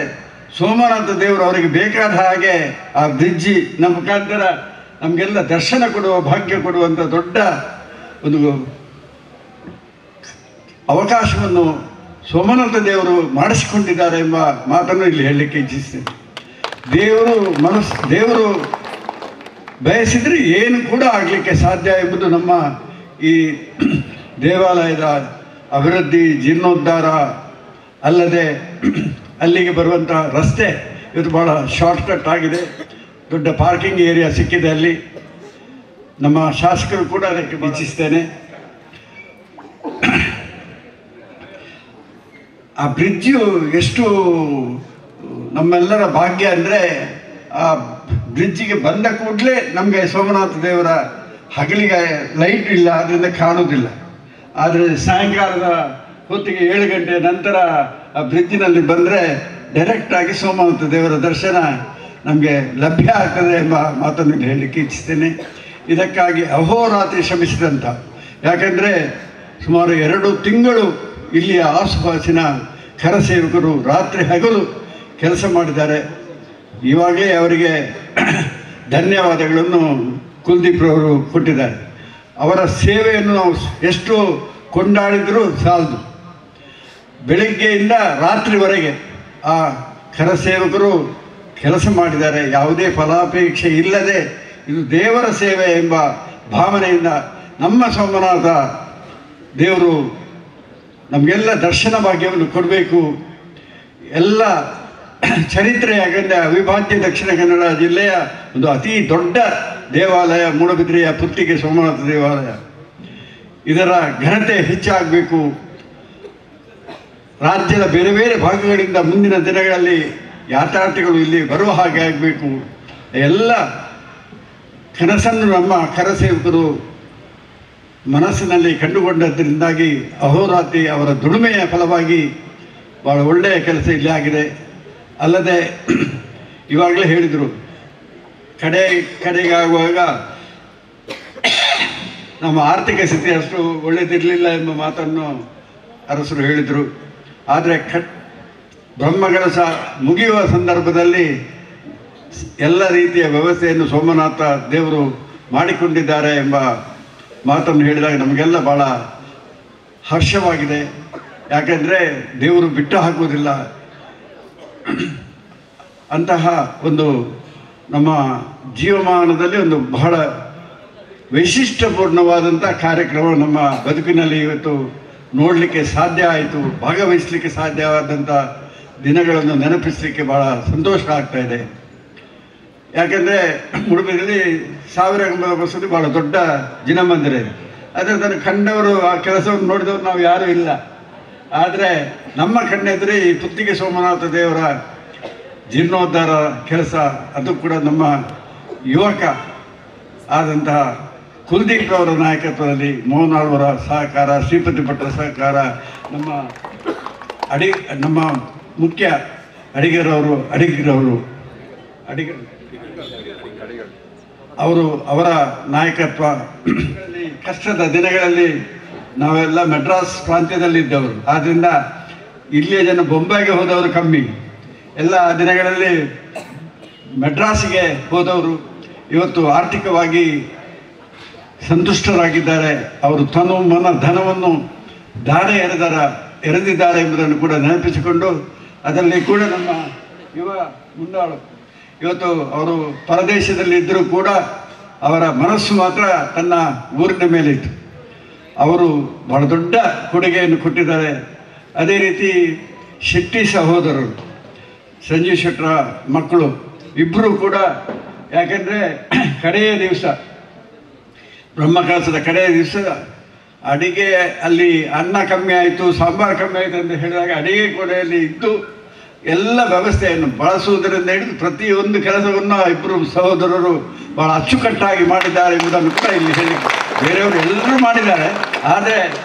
ಸೋಮನಾಥ ದೇವರು ಅವರಿಗೆ ಬೇಕಾದ ಹಾಗೆ ಆ ಬ್ರಿಡ್ಜ್ ನಮ್ಮ ಮುಖಾಂತರ ನಮಗೆಲ್ಲ ದರ್ಶನ ಕೊಡುವ ಭಾಗ್ಯ ಕೊಡುವಂಥ ದೊಡ್ಡ ಒಂದು ಅವಕಾಶವನ್ನು ಸೋಮನಾಥ ದೇವರು ಮಾಡಿಸಿಕೊಂಡಿದ್ದಾರೆ ಎಂಬ ಮಾತನ್ನು ಇಲ್ಲಿ ಹೇಳಲಿಕ್ಕೆ ಇಚ್ಛಿಸ್ತೇನೆ. ದೇವರು ಬಯಸಿದರೆ ಏನು ಕೂಡ ಆಗಲಿಕ್ಕೆ ಸಾಧ್ಯ ಎಂಬುದು ನಮ್ಮ ಈ ದೇವಾಲಯದ ಅಭಿವೃದ್ಧಿ, ಜೀರ್ಣೋದ್ಧಾರ ಅಲ್ಲದೆ ಅಲ್ಲಿಗೆ ಬರುವಂಥ ರಸ್ತೆ ಇವತ್ತು ಭಾಳ ಶಾರ್ಟ್ಕಟ್ ಆಗಿದೆ. ದೊಡ್ಡ ಪಾರ್ಕಿಂಗ್ ಏರಿಯಾ ಸಿಕ್ಕಿದೆ ಅಲ್ಲಿ. ನಮ್ಮ ಶಾಸಕರು ಕೂಡ ಅದಕ್ಕೆ ಇಚ್ಛಿಸ್ತೇನೆ. ಆ ಬ್ರಿಡ್ಜು ಎಷ್ಟು ನಮ್ಮೆಲ್ಲರ ಭಾಗ್ಯ ಅಂದರೆ, ಆ ಬ್ರಿಡ್ಜಿಗೆ ಬಂದ ಕೂಡಲೇ ನಮಗೆ ಸೋಮನಾಥ ದೇವರ ಹಗಲಿಗೆ ಲೈಟ್ ಇಲ್ಲ, ಅದರಿಂದ ಕಾಣುವುದಿಲ್ಲ. ಆದರೆ ಸಾಯಂಕಾಲದ ಹೊತ್ತಿಗೆ 7 ಗಂಟೆ ನಂತರ ಆ ಬ್ರಿಡ್ಜಿನಲ್ಲಿ ಬಂದರೆ ಡೈರೆಕ್ಟಾಗಿ ಸೋಮನಾಥ ದೇವರ ದರ್ಶನ ನಮಗೆ ಲಭ್ಯ ಆಗ್ತದೆ ಎಂಬ ಮಾತನ್ನು ಹೇಳಲಿಕ್ಕೆ ಇಚ್ಛಿಸ್ತೇನೆ. ಇದಕ್ಕಾಗಿ ಅಹೋರಾತ್ರಿ ಶ್ರಮಿಸಿದಂಥ, ಯಾಕೆಂದರೆ ಸುಮಾರು 2 ತಿಂಗಳು ಇಲ್ಲಿಯ ಆಸುಪಾಸಿನ ಕರಸೇವಕರು ರಾತ್ರಿ ಹಗಲು ಕೆಲಸ ಮಾಡಿದ್ದಾರೆ. ಇವಾಗಲೇ ಅವರಿಗೆ ಧನ್ಯವಾದಗಳನ್ನು ಕುಲದೀಪ್ರವರು ಕೊಟ್ಟಿದ್ದಾರೆ. ಅವರ ಸೇವೆಯನ್ನು ನಾವು ಎಷ್ಟು ಕೊಂಡಾಡಿದರೂ ಸಾಲದು. ಬೆಳಗ್ಗೆಯಿಂದ ರಾತ್ರಿವರೆಗೆ ಆ ಕರಸೇವಕರು ಕೆಲಸ ಮಾಡಿದ್ದಾರೆ. ಯಾವುದೇ ಫಲಾಪೇಕ್ಷೆ ಇಲ್ಲದೆ ಇದು ದೇವರ ಸೇವೆ ಎಂಬ ಭಾವನೆಯಿಂದ ನಮ್ಮ ಸೋಮನಾಥ ದೇವರು ನಮಗೆಲ್ಲ ದರ್ಶನ ಭಾಗ್ಯವನ್ನು ಕೊಡಬೇಕು. ಎಲ್ಲ ಚರಿತ್ರೆ, ಯಾಕಂದರೆ ಅವಿಭಾಜ್ಯ ದಕ್ಷಿಣ ಕನ್ನಡ ಜಿಲ್ಲೆಯ ಒಂದು ಅತಿ ದೊಡ್ಡ ದೇವಾಲಯ ಮೂಡಬಿದ್ರೆಯ ಪುತ್ತಿಗೆ ಸೋಮನಾಥ ದೇವಾಲಯ. ಇದರ ಘನತೆ ಹೆಚ್ಚಾಗಬೇಕು. ರಾಜ್ಯದ ಬೇರೆ ಬೇರೆ ಭಾಗಗಳಿಂದ ಮುಂದಿನ ದಿನಗಳಲ್ಲಿ ಯಾತ್ರಾರ್ಥಿಗಳು ಇಲ್ಲಿ ಬರುವ ಹಾಗೆ ಆಗಬೇಕು. ಎಲ್ಲ ಕನಸನ್ನು ನಮ್ಮ ಕರಸೇವಕರು ಮನಸ್ಸಿನಲ್ಲಿ ಕಂಡುಕೊಂಡದ್ದರಿಂದಾಗಿ ಅಹೋರಾತ್ರಿ ಅವರ ದುಡಿಮೆಯ ಫಲವಾಗಿ ಭಾಳ ಒಳ್ಳೆಯ ಕೆಲಸ ಇಲ್ಲಿ ಆಗಿದೆ. ಅಲ್ಲದೆ ಇವಾಗಲೇ ಹೇಳಿದರು, ಕಡೆಗಾಗುವಾಗ ನಮ್ಮ ಆರ್ಥಿಕ ಸ್ಥಿತಿ ಅಷ್ಟು ಒಳ್ಳೆಯದಿರಲಿಲ್ಲ ಎಂಬ ಮಾತನ್ನು ಅರಸರು ಹೇಳಿದರು. ಆದರೆ ಬ್ರಹ್ಮಕಲಶ ಮುಗಿಯುವ ಸಂದರ್ಭದಲ್ಲಿ ಎಲ್ಲ ರೀತಿಯ ವ್ಯವಸ್ಥೆಯನ್ನು ಸೋಮನಾಥ ದೇವರು ಮಾಡಿಕೊಂಡಿದ್ದಾರೆ ಎಂಬ ಮಾತನ್ನು ಹೇಳಿದಾಗ ನಮಗೆಲ್ಲ ಭಾಳ ಹರ್ಷವಾಗಿದೆ. ಯಾಕೆಂದರೆ ದೇವರು ಬಿಟ್ಟು ಹಾಕುವುದಿಲ್ಲ. ಅಂತಹ ಒಂದು ನಮ್ಮ ಜೀವಮಾನದಲ್ಲಿ ಒಂದು ಬಹಳ ವೈಶಿಷ್ಟ್ಯಪೂರ್ಣವಾದಂಥ ಕಾರ್ಯಕ್ರಮ ನಮ್ಮ ಬದುಕಿನಲ್ಲಿ ಇವತ್ತು ನೋಡಲಿಕ್ಕೆ ಸಾಧ್ಯ ಆಯಿತು. ಭಾಗವಹಿಸಲಿಕ್ಕೆ ಸಾಧ್ಯವಾದಂಥ ದಿನಗಳನ್ನು ನೆನಪಿಸಲಿಕ್ಕೆ ಭಾಳ ಸಂತೋಷ ಆಗ್ತಾ ಇದೆ. ಯಾಕೆಂದರೆ ಉಡುಪಿಯಲ್ಲಿ 1000 ಕಂಬದ ಬಸದಿ ಭಾಳ ದೊಡ್ಡ ಜಿನಮಂದಿರ ಇದೆ. ಆದರೆ ಅದನ್ನು ಕಂಡವರು, ಆ ಕೆಲಸವನ್ನು ನೋಡಿದವರು ನಾವು ಯಾರೂ ಇಲ್ಲ. ಆದರೆ ನಮ್ಮ ಕಣ್ಣೆದುರೇ ಈ ಪುತ್ತಿಗೆ ಸೋಮನಾಥ ದೇವರ ಜೀರ್ಣೋದ್ಧಾರ ಕೆಲಸ, ಅದು ಕೂಡ ನಮ್ಮ ಯುವಕ ಆದಂತಹ ಕುಲದೀಪ್ ಅವರ ನಾಯಕತ್ವದಲ್ಲಿ, ಮೋಹನ್ ಆಳ್ವರ ಸಹಕಾರ, ಶ್ರೀಪತಿ ಭಟ್ರ ಸಹಕಾರ, ನಮ್ಮ ಮುಖ್ಯ ಅಡಿಗರವರು ಅವರ ನಾಯಕತ್ವ. ಕಷ್ಟದ ದಿನಗಳಲ್ಲಿ ನಾವೆಲ್ಲ ಮೆಡ್ರಾಸ್ ಪ್ರಾಂತ್ಯದಲ್ಲಿದ್ದವರು, ಆದ್ದರಿಂದ ಇಲ್ಲಿಯ ಜನ ಬೊಂಬೈಗೆ ಹೋದವರು ಕಮ್ಮಿ. ಎಲ್ಲ ದಿನಗಳಲ್ಲಿ ಮೆಡ್ರಾಸಿಗೆ ಹೋದವರು ಇವತ್ತು ಆರ್ಥಿಕವಾಗಿ ಸಂತುಷ್ಟರಾಗಿದ್ದಾರೆ. ಅವರು ತನು ಮನ ಧನವನ್ನು ಧಾರೆ ಎರೆದಿದ್ದಾರೆ ಎಂಬುದನ್ನು ಕೂಡ ನೆನಪಿಸಿಕೊಂಡು, ಅದರಲ್ಲಿ ಕೂಡ ನಮ್ಮ ಯುವ ಮುಂದಾಳು ಇವತ್ತು ಅವರು ಪರದೇಶದಲ್ಲಿ ಇದ್ದರೂ ಕೂಡ ಅವರ ಮನಸ್ಸು ಮಾತ್ರ ತನ್ನ ಊರಿನ ಮೇಲೆ ಇತ್ತು. ಅವರು ಬಹಳ ದೊಡ್ಡ ಕೊಡುಗೆಯನ್ನು ಕೊಟ್ಟಿದ್ದಾರೆ. ಅದೇ ರೀತಿ ಶೆಟ್ಟಿ ಸಹೋದರರು, ಸಂಜೀವ್ ಶೆಟ್ಟರ ಮಕ್ಕಳು ಇಬ್ಬರು ಕೂಡ, ಯಾಕೆಂದರೆ ಕಡೆಯ ದಿವಸ ಬ್ರಹ್ಮಕಲಶದ ಕಡೆಯ ದಿವಸ ಅಡಿಗೆ ಅಲ್ಲಿ ಅನ್ನ ಕಮ್ಮಿ ಆಯಿತು, ಸಾಂಬಾರು ಕಮ್ಮಿ ಆಯಿತು ಅಂತ ಹೇಳಿದಾಗ ಅಡಿಗೆ ಕೋಣೆಯಲ್ಲಿ ಇದ್ದು ಎಲ್ಲ ವ್ಯವಸ್ಥೆಯನ್ನು ಬಳಸುವುದರಿಂದ ಹಿಡಿದು ಪ್ರತಿಯೊಂದು ಕೆಲಸವನ್ನು ಇಬ್ಬರು ಸಹೋದರರು ಭಾಳ ಅಚ್ಚುಕಟ್ಟಾಗಿ ಮಾಡಿದ್ದಾರೆ ಎಂಬುದನ್ನು ಕೂಡ ಇಲ್ಲಿ ಹೇಳಿ, ಬೇರೆಯವರು ಎಲ್ಲರೂ ಮಾಡಿದ್ದಾರೆ. ಆದರೆ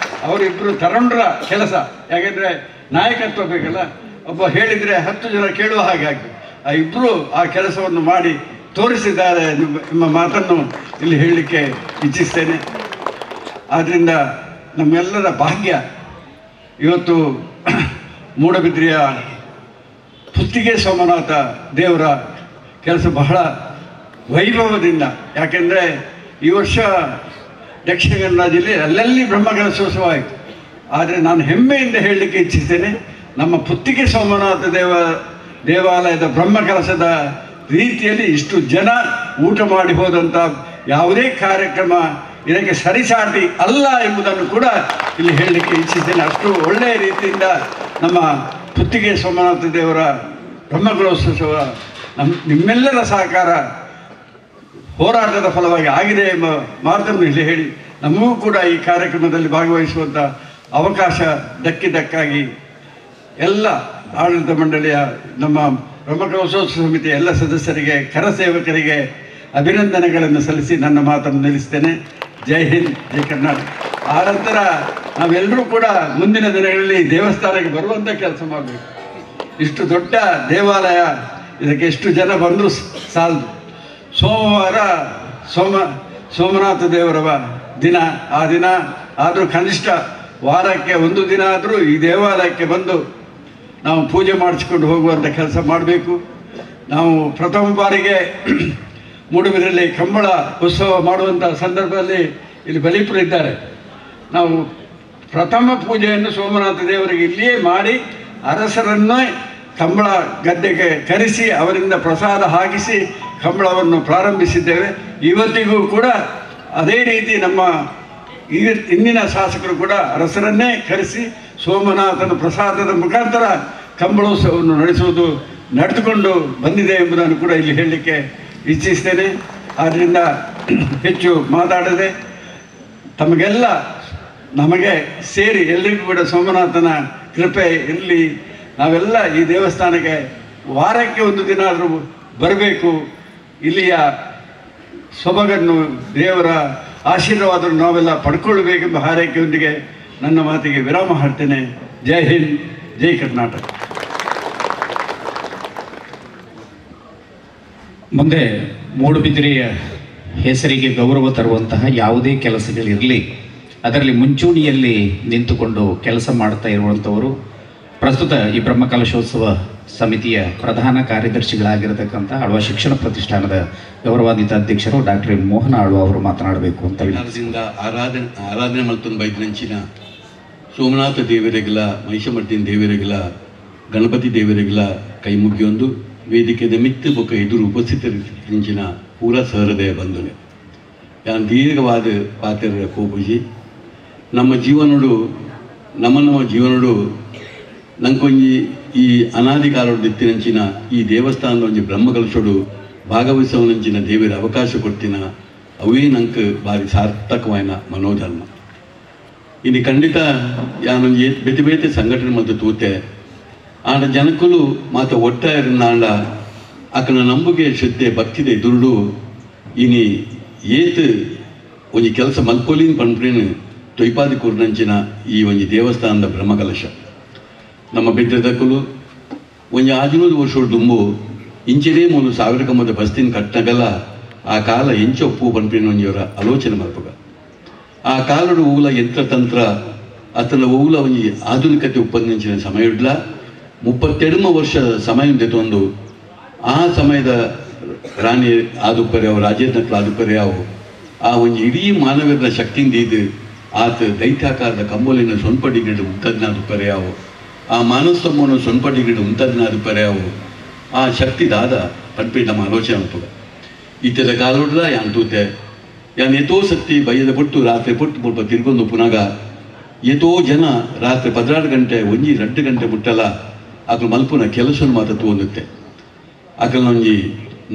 ಅವರಿಬ್ಬರು ತರುಣರ ಕೆಲಸ, ಯಾಕೆಂದರೆ ನಾಯಕತ್ವ ಬೇಕಲ್ಲ, ಒಬ್ಬ ಹೇಳಿದರೆ 10 ಜನ ಕೇಳುವ ಹಾಗೆ ಆಗಿ ಆ ಇಬ್ಬರು ಆ ಕೆಲಸವನ್ನು ಮಾಡಿ ತೋರಿಸಿದ್ದಾರೆ ಎಂಬ ಮಾತನ್ನು ಇಲ್ಲಿ ಹೇಳಲಿಕ್ಕೆ ಇಚ್ಛಿಸ್ತೇನೆ. ಆದ್ದರಿಂದ ನಮ್ಮೆಲ್ಲರ ಭಾಗ್ಯ ಇವತ್ತು ಮೂಡಬಿದ್ರೆಯ ಪುತ್ತಿಗೆ ಸೋಮನಾಥ ದೇವರ ಕೆಲಸ ಬಹಳ ವೈಭವದಿಂದ, ಯಾಕೆಂದರೆ ಈ ವರ್ಷ ದಕ್ಷಿಣ ಕನ್ನಡ ಜಿಲ್ಲೆ ಅಲ್ಲಲ್ಲಿ ಬ್ರಹ್ಮಕಲಶೋತ್ಸವ ಆಯಿತು. ಆದರೆ ನಾನು ಹೆಮ್ಮೆಯಿಂದ ಹೇಳಲಿಕ್ಕೆ ಇಚ್ಛಿಸ್ತೇನೆ, ನಮ್ಮ ಪುತ್ತಿಗೆ ಸೋಮನಾಥ ದೇವಾಲಯದ ಬ್ರಹ್ಮಕಲಶದ ರೀತಿಯಲ್ಲಿ ಇಷ್ಟು ಜನ ಊಟ ಮಾಡಿ ಹೋದಂಥ ಯಾವುದೇ ಕಾರ್ಯಕ್ರಮ ಇದಕ್ಕೆ ಸರಿಸಾಟಿ ಅಲ್ಲ ಎಂಬುದನ್ನು ಕೂಡ ಇಲ್ಲಿ ಹೇಳಲಿಕ್ಕೆ ಇಚ್ಛಿಸ್ತೇನೆ. ಅಷ್ಟು ಒಳ್ಳೆಯ ರೀತಿಯಿಂದ ನಮ್ಮ ಪುತ್ತಿಗೆ ಸೋಮನಾಥ ದೇವರ ಬ್ರಹ್ಮಕಲಶೋತ್ಸವ ನಿಮ್ಮೆಲ್ಲರ ಸಹಕಾರ ಹೋರಾಟದ ಫಲವಾಗಿ ಆಗಿದೆ ಎಂಬ ಮಾತನ್ನು ಇಲ್ಲಿ ಹೇಳಿ, ನಮಗೂ ಕೂಡ ಈ ಕಾರ್ಯಕ್ರಮದಲ್ಲಿ ಭಾಗವಹಿಸುವಂಥ ಅವಕಾಶ ದಕ್ಕಿದ್ದಕ್ಕಾಗಿ ಎಲ್ಲ ಆಡಳಿತ ಮಂಡಳಿಯ, ನಮ್ಮ ಬ್ರಹ್ಮಕಲಶೋತ್ಸವ ಸಮಿತಿಯ ಎಲ್ಲ ಸದಸ್ಯರಿಗೆ, ಕರಸೇವಕರಿಗೆ ಅಭಿನಂದನೆಗಳನ್ನು ಸಲ್ಲಿಸಿ ನನ್ನ ಮಾತನ್ನು ನಿಲ್ಲಿಸ್ತೇನೆ. ಜೈ ಹಿಂದ್, ಜೈ ಕರ್ನಾಟಕ. ಆ ನಂತರ ನಾವೆಲ್ಲರೂ ಕೂಡ ಮುಂದಿನ ದಿನಗಳಲ್ಲಿ ದೇವಸ್ಥಾನಕ್ಕೆ ಬರುವಂಥ ಕೆಲಸ ಮಾಡಬೇಕು. ಇಷ್ಟು ದೊಡ್ಡ ದೇವಾಲಯ, ಇದಕ್ಕೆ ಎಷ್ಟು ಜನ ಬಂದರೂ ಸಾಲದು. ಸೋಮವಾರ ಸೋಮನಾಥ ದೇವರ ದಿನ, ಆ ದಿನ ಆದರೂ ಕನಿಷ್ಠ ವಾರಕ್ಕೆ 1 ದಿನ ಆದರೂ ಈ ದೇವಾಲಯಕ್ಕೆ ಬಂದು ನಾವು ಪೂಜೆ ಮಾಡಿಸಿಕೊಂಡು ಹೋಗುವಂಥ ಕೆಲಸ ಮಾಡಬೇಕು. ನಾವು ಪ್ರಥಮ ಬಾರಿಗೆ ಮೂಡುಬಿದಿರೆಯಲ್ಲಿ ಕಂಬಳ ಉತ್ಸವ ಮಾಡುವಂಥ ಸಂದರ್ಭದಲ್ಲಿ ಇಲ್ಲಿ ಬಲಿಪುರ ಇದ್ದಾರೆ. ನಾವು ಪ್ರಥಮ ಪೂಜೆಯನ್ನು ಸೋಮನಾಥ ದೇವರಿಗೆ ಇಲ್ಲಿಯೇ ಮಾಡಿ ಅರಸರನ್ನೇ ಕಂಬಳ ಗದ್ದೆಗೆ ಕರೆಸಿ ಅವರಿಂದ ಪ್ರಸಾದ ಹಾಕಿಸಿ ಕಂಬಳವನ್ನು ಪ್ರಾರಂಭಿಸಿದ್ದೇವೆ. ಇವತ್ತಿಗೂ ಕೂಡ ಅದೇ ರೀತಿ ನಮ್ಮ ಇಂದಿನ ಶಾಸಕರು ಕೂಡ ಅರಸರನ್ನೇ ಕರೆಸಿ ಸೋಮನಾಥನ ಪ್ರಸಾದದ ಮುಖಾಂತರ ಕಂಬಳೋತ್ಸವವನ್ನು ನಡೆದುಕೊಂಡು ಬಂದಿದೆ ಎಂಬುದನ್ನು ಕೂಡ ಇಲ್ಲಿ ಹೇಳಲಿಕ್ಕೆ ಇಚ್ಛಿಸ್ತೇನೆ. ಆದ್ದರಿಂದ ಹೆಚ್ಚು ಮಾತಾಡದೆ ತಮಗೆಲ್ಲ ನಮಗೆ ಸೇರಿ ಎಲ್ರಿಗೂ ಕೂಡ ಸೋಮನಾಥನ ಕೃಪೆ ಇರಲಿ. ನಾವೆಲ್ಲ ಈ ದೇವಸ್ಥಾನಕ್ಕೆ ವಾರಕ್ಕೆ ಒಂದು ದಿನ ಆದರೂ ಬರಬೇಕು. ಇಲ್ಲಿಯ ಸೊಬಗನ್ನು, ದೇವರ ಆಶೀರ್ವಾದವನ್ನು ನಾವೆಲ್ಲ ಪಡ್ಕೊಳ್ಬೇಕೆಂಬ ಹಾರೈಕೆಯೊಂದಿಗೆ ನನ್ನ ಮಾತಿಗೆ ವಿರಾಮ ಹಾಡ್ತೇನೆ. ಜೈ ಹಿಂದ್, ಜೈ ಕರ್ನಾಟಕ. ಮುಂದೆ ಮೂಡುಬಿದಿರೆಯ ಹೆಸರಿಗೆ ಗೌರವ ತರುವಂತಹ ಯಾವುದೇ ಕೆಲಸಗಳಿರಲಿ, ಅದರಲ್ಲಿ ಮುಂಚೂಣಿಯಲ್ಲಿ ನಿಂತುಕೊಂಡು ಕೆಲಸ ಮಾಡ್ತಾ ಇರುವಂಥವರು ಪ್ರಸ್ತುತ ಈ ಬ್ರಹ್ಮಕಲಶೋತ್ಸವ ಸಮಿತಿಯ ಪ್ರಧಾನ ಕಾರ್ಯದರ್ಶಿಗಳಾಗಿರತಕ್ಕಂಥ ಆಳ್ವ ಶಿಕ್ಷಣ ಪ್ರತಿಷ್ಠಾನದ ಗೌರವಾನ್ವಿತ ಅಧ್ಯಕ್ಷರು ಡಾಕ್ಟರ್ ಮೋಹನ ಆಳ್ವ ಅವರು ಮಾತನಾಡಬೇಕು ಅಂತ ಕಾಲದಿಂದ ಆರಾಧನೆ ಮಲ್ತೊಂದು ಬೈದ್ನಂಚಿನ ಸೋಮನಾಥ ದೇವರಿಗಳ, ಮಹಿಷಮರ್ದಿನ ದೇವರಿಗಳ, ಗಣಪತಿ ದೇವರಿಗಳ ಕೈ ಮುಗಿಯೊಂದು ವೇದಿಕೆದ ಮಿತ್ತು ಬೊಕ್ಕ ಎದುರು ಉಪಸ್ಥಿತರಿಂಚಿನ ಪೂರ ಸಹೃದಯ ಬಂಧುನೆ. ಯಾನ್ ದೀರ್ಘವಾದ ಪಾತ್ರ ಕೋಪುಜಿ ನಮ್ಮ ಜೀವನಡು ನಂಕೊಂಜಿ ಈ ಅನಾದಿ ಕಾಲದಿತ್ತಿನಂಚಿನ ಈ ದೇವಸ್ಥಾನದ ಒಂಜಿ ಬ್ರಹ್ಮಕಲಶೋಡು ಭಾಗವಹಿಸುವನಂಚಿನ ದೇವರ ಅವಕಾಶ ಕೊಡ್ತಿನ ಅವೇ ನಂಗೆ ಭಾರಿ ಸಾರ್ಥಕವಾಯಿನ ಮನೋಧರ್ಮ. ಇನ್ನು ಖಂಡಿತ ಯಾನೊಂಜಿ ಬೇತೆ ಬೇತೆ ಸಂಘಟನೆ ಮತ್ತು ತೂತೆ ಆಂಡ ಜನಕ್ಕಲು ಮಾತ ಒಟ್ಟಾಯಿರಂದ ಅಕ್ಕನ ನಂಬಿಕೆ ಶ್ರದ್ಧೆ ಭಕ್ತಿದೆ ದುರುಡು ಇನಿ ಏತ್ ಒಂಜಿ ಕೆಲಸ ಮಲ್ಪೊಲಿನ ಪಂಪ್ರೇನು ತೊಯ್ಪಾದಿ ಕೂರ್ನಂಚಿನ ಈ ಒಂಜಿ ದೇವಸ್ಥಾನದ ಬ್ರಹ್ಮಕಲಶ ನಮ್ಮ ಬೆಟ್ಟದಕ್ಕಲು ಒಂಜಿ 15 ವರ್ಷದ ದುಂಬು ಇಂಚಿನೇ 3000 ಕಮ್ಮದ ಬಸ್ತಿನ ಕಟ್ಟಗಲ ಆ ಕಾಲ ಎಂಚೊಪ್ಪು ಪಂಪ್ರೇನು ಒಂಜಿಯವರ ಆಲೋಚನೆ ಮಲ್ಪಗ ಆ ಕಾಲಡು ಊಲ ಯಂತ್ರತಂತ್ರ ಅತನ ಊಲ ಒಂಜಿ ಆಧುನಿಕತೆ ಉಪನ್ನಿಂಚಿನ ಸಮಯಡ್ಲ 32 ವರ್ಷ ಸಮಯ ತೆತ್ತೊಂದು ಆ ಸಮಯದ ರಾಣಿ ಆದುಪರ್ಯಾವು, ರಾಜೇಂದ್ರಕ್ಲ ಆದುಪರ್ಯಾವು ಆ ಒಂಜಿ ಇಡೀ ಮಾನವರ ಶಕ್ತಿಯಿಂದ ಇದು ಆತ ದೈತ್ಯಾಕಾರದ ಕಂಬೋಲಿನ ಸೊನ್ಪಡಿಗಿಡ ಉಂಟದ್ನಾದುಪರ್ಯಾವು, ಆ ಮಾನಸ್ತಮ್ಮನ ಸೊನ್ಪಡಿಗಿಡ ಉಂಟದ್ನಾದುಪರ್ಯಾವು ಆ ಶಕ್ತಿ ದಾದ ಪನ್ಪೇಟ ನಮ್ಮ ಆಲೋಚನೆ ಅನ್ಪಗ ಇತ್ತದ ಕಾಲೋಡ್ಲ ಯಾನ್ ತೂತೆ ಯಾನ್ ಎತೋ ಸತ್ತಿ ಬಯ್ಯದ ಪುಟ್ಟು ರಾತ್ರಿ ಪುಟ್ಟು ಮುಲ್ಪ ತಿರ್ಗೊಂಡು ಪುನಗ ಎತೋ ಜನ ರಾತ್ರಿ 16 ಗಂಟೆ 1-2 ಗಂಟೆ ಮುಟ್ಟಲ್ಲ ಅಕಲು ಮಲ್ಪುನ ಕೆಲಸವನ್ನು ಮಾತ್ರ ತೋಂದುತ್ತೆ. ಅಕಲ್ ಒಂಜಿ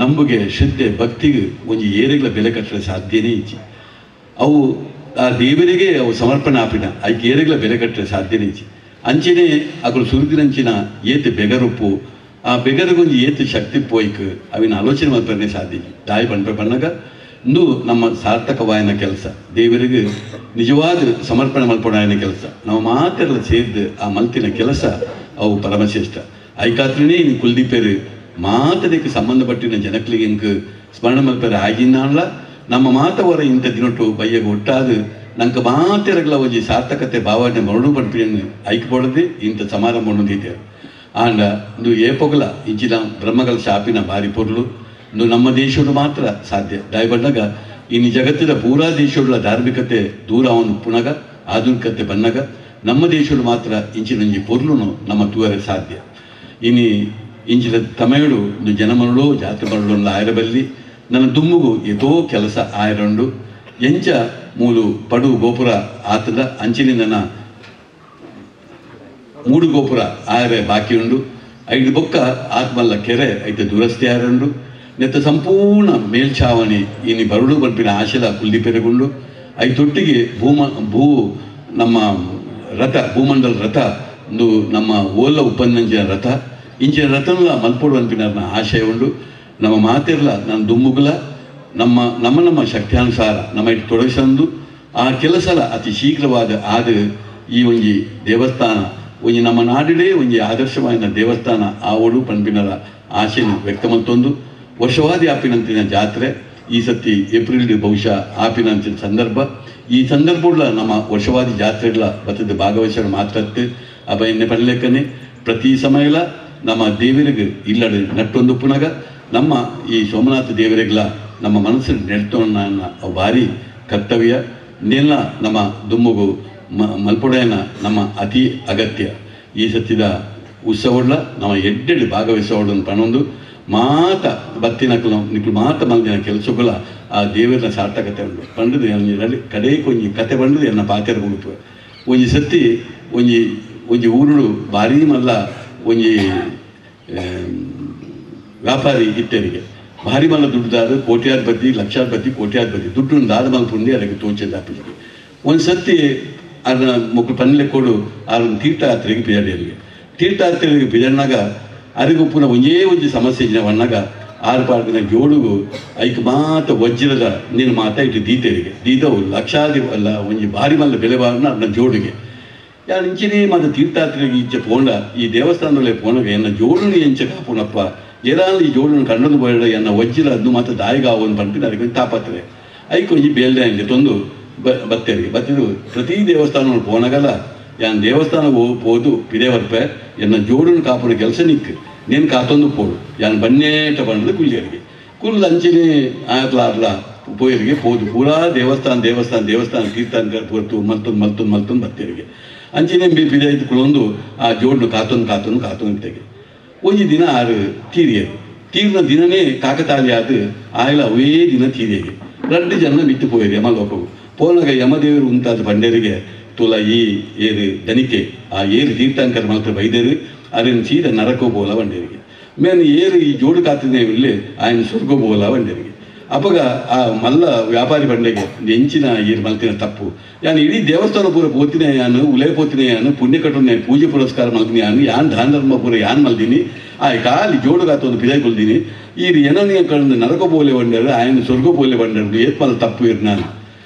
ನಂಬುಗೆ ಶ್ರದ್ಧೆ ಭಕ್ತಿಗೆ ಒಂಜಿ ಏರೆಗಳ ಬೆಲೆ ಕಟ್ಟಲು ಸಾಧ್ಯನೇ ಇಚ್ಚಿ ಅವು ಆ ದೇವರಿಗೆ ಅವು ಸಮರ್ಪಣೆ ಆಪಿನ ಐಕೆ ಏರೆಗಳ ಬೆಲೆ ಕಟ್ಟಲು ಸಾಧ್ಯನೇ ಇಚ್ಚಿ ಅಂಚೆನೆ ಅಕಲು ಸುರಿದಿನಂಚಿನ ಏತು ಬೆಗರುಪ್ಪು ಆ ಬೆಗರಿಗೊಂಜಿ ಏತು ಶಕ್ತಿ ಪೋಯ್ಕ್ ಅವಿನ ಆಲೋಚನೆ ಮಲ್ಪನೆ ಸಾಧ್ಯ ದಾಯಿ ಪಂಪೆ ಪಣ್ಣಗ ಇಂದು ನಮ್ಮ ಸಾರ್ಥಕವಾಯನ ಕೆಲಸ ದೇವರಿಗೆ ನಿಜವಾದ ಸಮರ್ಪಣೆ ಮಲ್ಪಡಾಯನ ಕೆಲಸ ನಾವು ಮಾತೆಲ್ಲ ಸೇರಿದ ಆ ಮಲ್ತಿನ ಕೆಲಸ ಅವು ಪರಮಶ್ರೇಷ್ಠ ಐಕಾತ್ರನೇ ಇನ್ನು ಕುಲ್ದೀಪೇರು ಮಾತದಕ್ಕೆ ಸಂಬಂಧಪಟ್ಟಿನ ಜನಕ್ಲಿಗೆ ಇಂಕ್ ಸ್ಮರಣ ಮಲ್ಪೇರು ಆಗಿನಾನ್ಲ ನಮ್ಮ ಮಾತವರ ಇಂಥ ದಿನೊಟ್ಟು ಬಯ್ಯಗ ಒಟ್ಟಾದ ನಂಗೆ ಮಾತೆರಗಳ ಒಂಜಿ ಸಾರ್ಥಕತೆ ಭಾವನೆ ಮರಡು ಪಡ್ಪಿಯನ್ನು ಐಕ್ಪಡದೆ ಇಂಥ ಸಮಾರಂಭ ಹೊಂದಿದ್ದೇವೆ ಆಂಡ ಇಂದು ಏಪೊಗಲ ಇಂಚಿನ ಬ್ರಹ್ಮಗಳ ಶಾಪಿನ ಭಾರಿ ಪೊರ್ಲು ಇಂದು ನಮ್ಮ ದೇಶಗಳು ಮಾತ್ರ ಸಾಧ್ಯ ದಾಯಿ ಬಂದಾಗ ಇನ್ನು ಜಗತ್ತಿನ ಪೂರಾ ದೇಶಗಳ ಧಾರ್ಮಿಕತೆ ದೂರ ಅವನು ಪುನಗ ಆಧುನಿಕತೆ ಬನ್ನಗ ನಮ್ಮ ದೇಶಗಳು ಮಾತ್ರ ಇಂಚಿನಂಜಿ ಪೊರ್ಲುನು ನಮ್ಮ ತೂವರೆ ಸಾಧ್ಯ. ಇನ್ನು ಇಂಚಿನ ತಮಿಳು ಇಂದು ಜನಮರಳು ಜಾತ್ರೆ ಮರಳು ಆಯರಬಲ್ಲಿ ನನ್ನ ದುಮ್ಮುಗು ಎದೋ ಕೆಲಸ ಆಯರಂಡು ಎಂಚ ಮೂಲು ಪಡು ಗೋಪುರ ಆತದ ಅಂಚಿನ ನನ್ನ 3 ಗೋಪುರ ಆಯರೆ ಬಾಕಿ ಉಂಡು 5 ಬೊಕ್ಕ ಆತ್ಮಲ್ಲ ಕೆರೆ ಐತೆ ದುರಸ್ತಿ ಆಯರಂಡು ನೆತ್ತ ಸಂಪೂರ್ಣ ಮೇಲ್ಛಾವಣಿ ಇನ್ನು ಬರಡು ಬಂಪಿನ ಆಶೆಲ ಕುಲ್ದಿಪೆರೆಗೊಂಡು ಐತೊಟ್ಟಿಗೆ ನಮ್ಮ ರಥ ಭೂಮಂಡಲ ರಥ ಒಂದು ನಮ್ಮ ಓಲ ಉಪನ್ನಂಚಿನ ರಥ ಇಂಚಿನ ರಥನ ಮಲ್ಪೋಡು ಅನ್ಪಿನ ಆಶಯ ಉಂಡು ನಮ್ಮ ಮಾತಿರ್ಲ ನನ್ನ ದುಮ್ಮುಗುಲ ನಮ್ಮ ಶಕ್ತಿಯಾನುಸಾರ ನಮ್ಮ ಇಟ್ಟು ತೊಡಗಿಸಂದು ಆ ಕೆಲಸಲ ಅತಿ ಶೀಘ್ರವಾದ ಆದ ಈ ಒಂಜಿ ದೇವಸ್ಥಾನ ಒಂಜಿ ನಮ್ಮ ನಾಡಿಡೇ ಒಂಜಿ ಆದರ್ಶವಾದ ದೇವಸ್ಥಾನ ಆ ಒಡು ಪಂಪಿನರ ಆಶೆಯನ್ನು ವ್ಯಕ್ತಮಂತೊಂದು ವರ್ಷವಾದಿ ಆಪಿನಂತಿನ ಜಾತ್ರೆ ಈ ಸತಿ ಏಪ್ರಿಲ್ ಬಹುಶಃ ಆಪಿನಂತಿನ ಸಂದರ್ಭ ಈ ಸಂದರ್ಭಗಳ ನಮ್ಮ ವರ್ಷವಾದಿ ಜಾತ್ರೆಗಳ ಬತ್ತದ ಭಾಗವಹಿಸಲು ಮಾತ್ರತ್ತೆ ಅಭಯನ್ನೇ ಪಡಲೇಕನೆ ಪ್ರತಿ ಸಮಯಲ ನಮ್ಮ ದೇವರಿಗೆ ಇಲ್ಲಡೆ ನಟ್ಟೊಂದು ಪುನಗ ನಮ್ಮ ಈ ಸೋಮನಾಥ ದೇವರಿಗಳ ನಮ್ಮ ಮನಸ್ಸಿನ ನೆಡ್ತೋಣ ಭಾರಿ ಕರ್ತವ್ಯ ನೆಲ್ಲ ನಮ್ಮ ದುಮ್ಮುಗು ಮಲ್ಪೊಡೆಯನ ನಮ್ಮ ಅತಿ ಅಗತ್ಯ ಈ ಸತ್ತಿದ ಉತ್ಸವಗಳ ನಮ್ಮ ಎಡ್ಡೆಡು ಭಾಗವಹಿಸೋಳನ್ನು ಪಣೊಂದು ಮಾತ ಬತ್ತಿನಕ್ಕಲು ನಿಕ್ಲು ಮಾತ ಮಲ್ದಿನ ಕೆಲಸಗಳ ಆ ದೇವರ ಸಾರ್ಥಕತೆ ಉಂಟು ಪಂಡದು ಕಡೆಗೆ ಒಂಜಿ ಕತೆ ಬಂಡದು ಎನ್ನ ಪಾತೆರ ಹೋಗುತ್ತವೆ ಒಂಜಿ ಸತಿ ಒಂಜಿ ಊರುಡು ಭಾರೀ ಮಲ್ಲ ಒಂಜಿ ವ್ಯಾಪಾರಿ ಇತ್ತರಿಗೆ ಭಾರಿ ಮಲ್ಲ ದುಡ್ಡುದಾದ ಕೋಟ್ಯಾಧಿಪತಿ ಲಕ್ಷಾಧಿಪತಿ ಕೋಟ್ಯಾಧಿಪತಿ ದುಡ್ಡು ದಾದ ಮಲ್ಪುಂಡಿ ಅದಕ್ಕೆ ತೋಚದ ಆಪಿಗೆ ಒಂದು ಸತಿ ಅದನ್ನ ಮುಖ ಪನ್ಲೆ ಕೊಡು ಅದನ್ನು ತೀರ್ಥಯಾತ್ರೆಗೆ ಬಿಜಾಡಿಯರಿಗೆ ತೀರ್ಥಯಾತ್ರೆಗೆ ಬಿಜಾಡಿನಾಗ ಅರಿಗೂ ಪುನಃ ಒಂಜೇ ಸಮಸ್ಯೆ ವನ್ನಾಗ ಆರ್ಪಾಡಿನ ಜೋಡುಗು ಐಕ್ ಮಾತ ವಜ್ರದ ನೀನು ಮಾತ ಇಟ್ಟು ದೀತೆರಿಗೆ ದೀದವು ಲಕ್ಷಾದಿ ಅಲ್ಲ ಒಂಜಿ ಭಾರಿ ಮಲ್ಲ ಬೆಲೆ ಬಾರನ ಅದನ್ನ ಜೋಡಿಗೆ ಯಾರು ಇಂಚಿನೇ ಮಾತ ತೀರ್ಥಯಾತ್ರೆಗೆ ಈಚೆ ಪೋಂಡ ಈ ದೇವಸ್ಥಾನದಲ್ಲೇ ಪೋನಾಗ ಎನ್ನ ಜೋಡುನಿ ಎಂಚ ಕಾಪುನಪ್ಪ ಏನಾದ್ರು ಈ ಜೋಡನ್ನು ಕಂಡದು ಬೇಡ ಎನ್ನ ವಜ್ರ ಅದು ಮಾತ್ರ ದಾಯಿಗಾವನ್ ಪಂಪಿನ ಅದಕ್ಕೆ ತಾಪತ್ರೆ ಐಕ್ ಒಂಜಿ ಬೇಲ್ದೆ ಹಂಗೆ ತಂದು ಬತ್ತೇರಿಗೆ ಬತ್ತಿದು ಪ್ರತಿ ದೇವಸ್ಥಾನ ಪೋನಾಗಲ್ಲ ಯಾನ್ ದೇವಸ್ಥಾನ ಹೋದು ಪಿದೆ ವರ್ಪೆ ಎನ್ನ ಜೋಡನ್ನು ಕಾಪುನ ಕೆಲಸ ನಿಕ್ಕು నేను కాతొందు పోడు యాన్ బన్నేట పండుగ కుల్లియರಿಗೆ కుల్ అంచిని ఆయత్లార్ల పోయిರಿಗೆ పోದು ಪೂರಾ ದೇವಸ್ಥಾನ ತೀರ್ಥಾಂಕರ ಪೂರ್ತು ಮಲ್ತೊಂದು ಬತ್ತೇರಿಗೆ ಅಂಚಿನ ಬಿದೈದು ಕುಳೊಂದು ಆ ಜೋಡ್ನು ಕಾತೊಂದು ತೆಗೆ ಒಂಜಿ ದಿನ ಆರು ತೀರಿನ ದಿನನೇ ಕಾಕತಾಳಿ ಆದ ಆಯ್ಲ ಅವೇ ದಿನ ತೀರಿಗೆ 2 ಜನ ಮಿತ್ತು ಪೋಯಿರಿ ಯಮಲೋಕವು ಪೋನಾಗ ಯಮದೇವರು ಉಂಟಾದ ಬಂಡೇರಿಗೆ ತುಲ ಈ ಏರು ದನಿಕೆ ಆ ಏರು ತೀರ್ಥಾಂಕರ ಮಾತ್ರ ಬೈದೇರು ಅದನ್ನು ಸೀದಾ ನರಕೋ ಬೋಲ ಬಂಡೇರಿಗೆ ಮೇನ್ ಏರು ಈ ಜೋಡು ಕಾತಿನೇ ಇಲ್ಲಿ ఆయన ಸ್ವರ್ಗೋ ಬೋಲ ಬಂಡೇರಿಗೆ ಅಪಗ ಆ ಮಲ್ಲ ವ್ಯಾಪಾರಿ ಬಂಡೆಗೆ ಎಂಚಿನ ಏರು ಮಲ್ತಿನ ತಪ್ಪು ಯಾನು ಇಡೀ ದೇವಸ್ಥಾನ ಪೂರ ಪೋತಿನೇ ಯಾನು ಉಲೇ ಪೋತಿನೇ ಯಾನು ಪುಣ್ಯ ಕಟ್ಟುನೆ ಪೂಜೆ ಪುರಸ್ಕಾರ ಮಲ್ತೀನಿ ಯಾನು ಯಾನ್ ದಾನ ಧರ್ಮ ಪೂರ ಯಾನ್ ಮಲ್ದಿನಿ ಆ ಕಾಲಿ ಜೋಡು ಕಾತೊಂದು ಪಿದಾಯ್ ಕೊಲ್ದಿನಿ ಈ ಏನನ್ನ ಕಳೆದು ನರಕೋ ಬೋಲೆ ಬಂಡರು ఆయన ಸ್ವರ್ಗೋ ಬೋಲೆ ಬಂಡರು ಏತ್ ಮಲ್ಲ ತಪ್ಪು ಇರು ನಾನು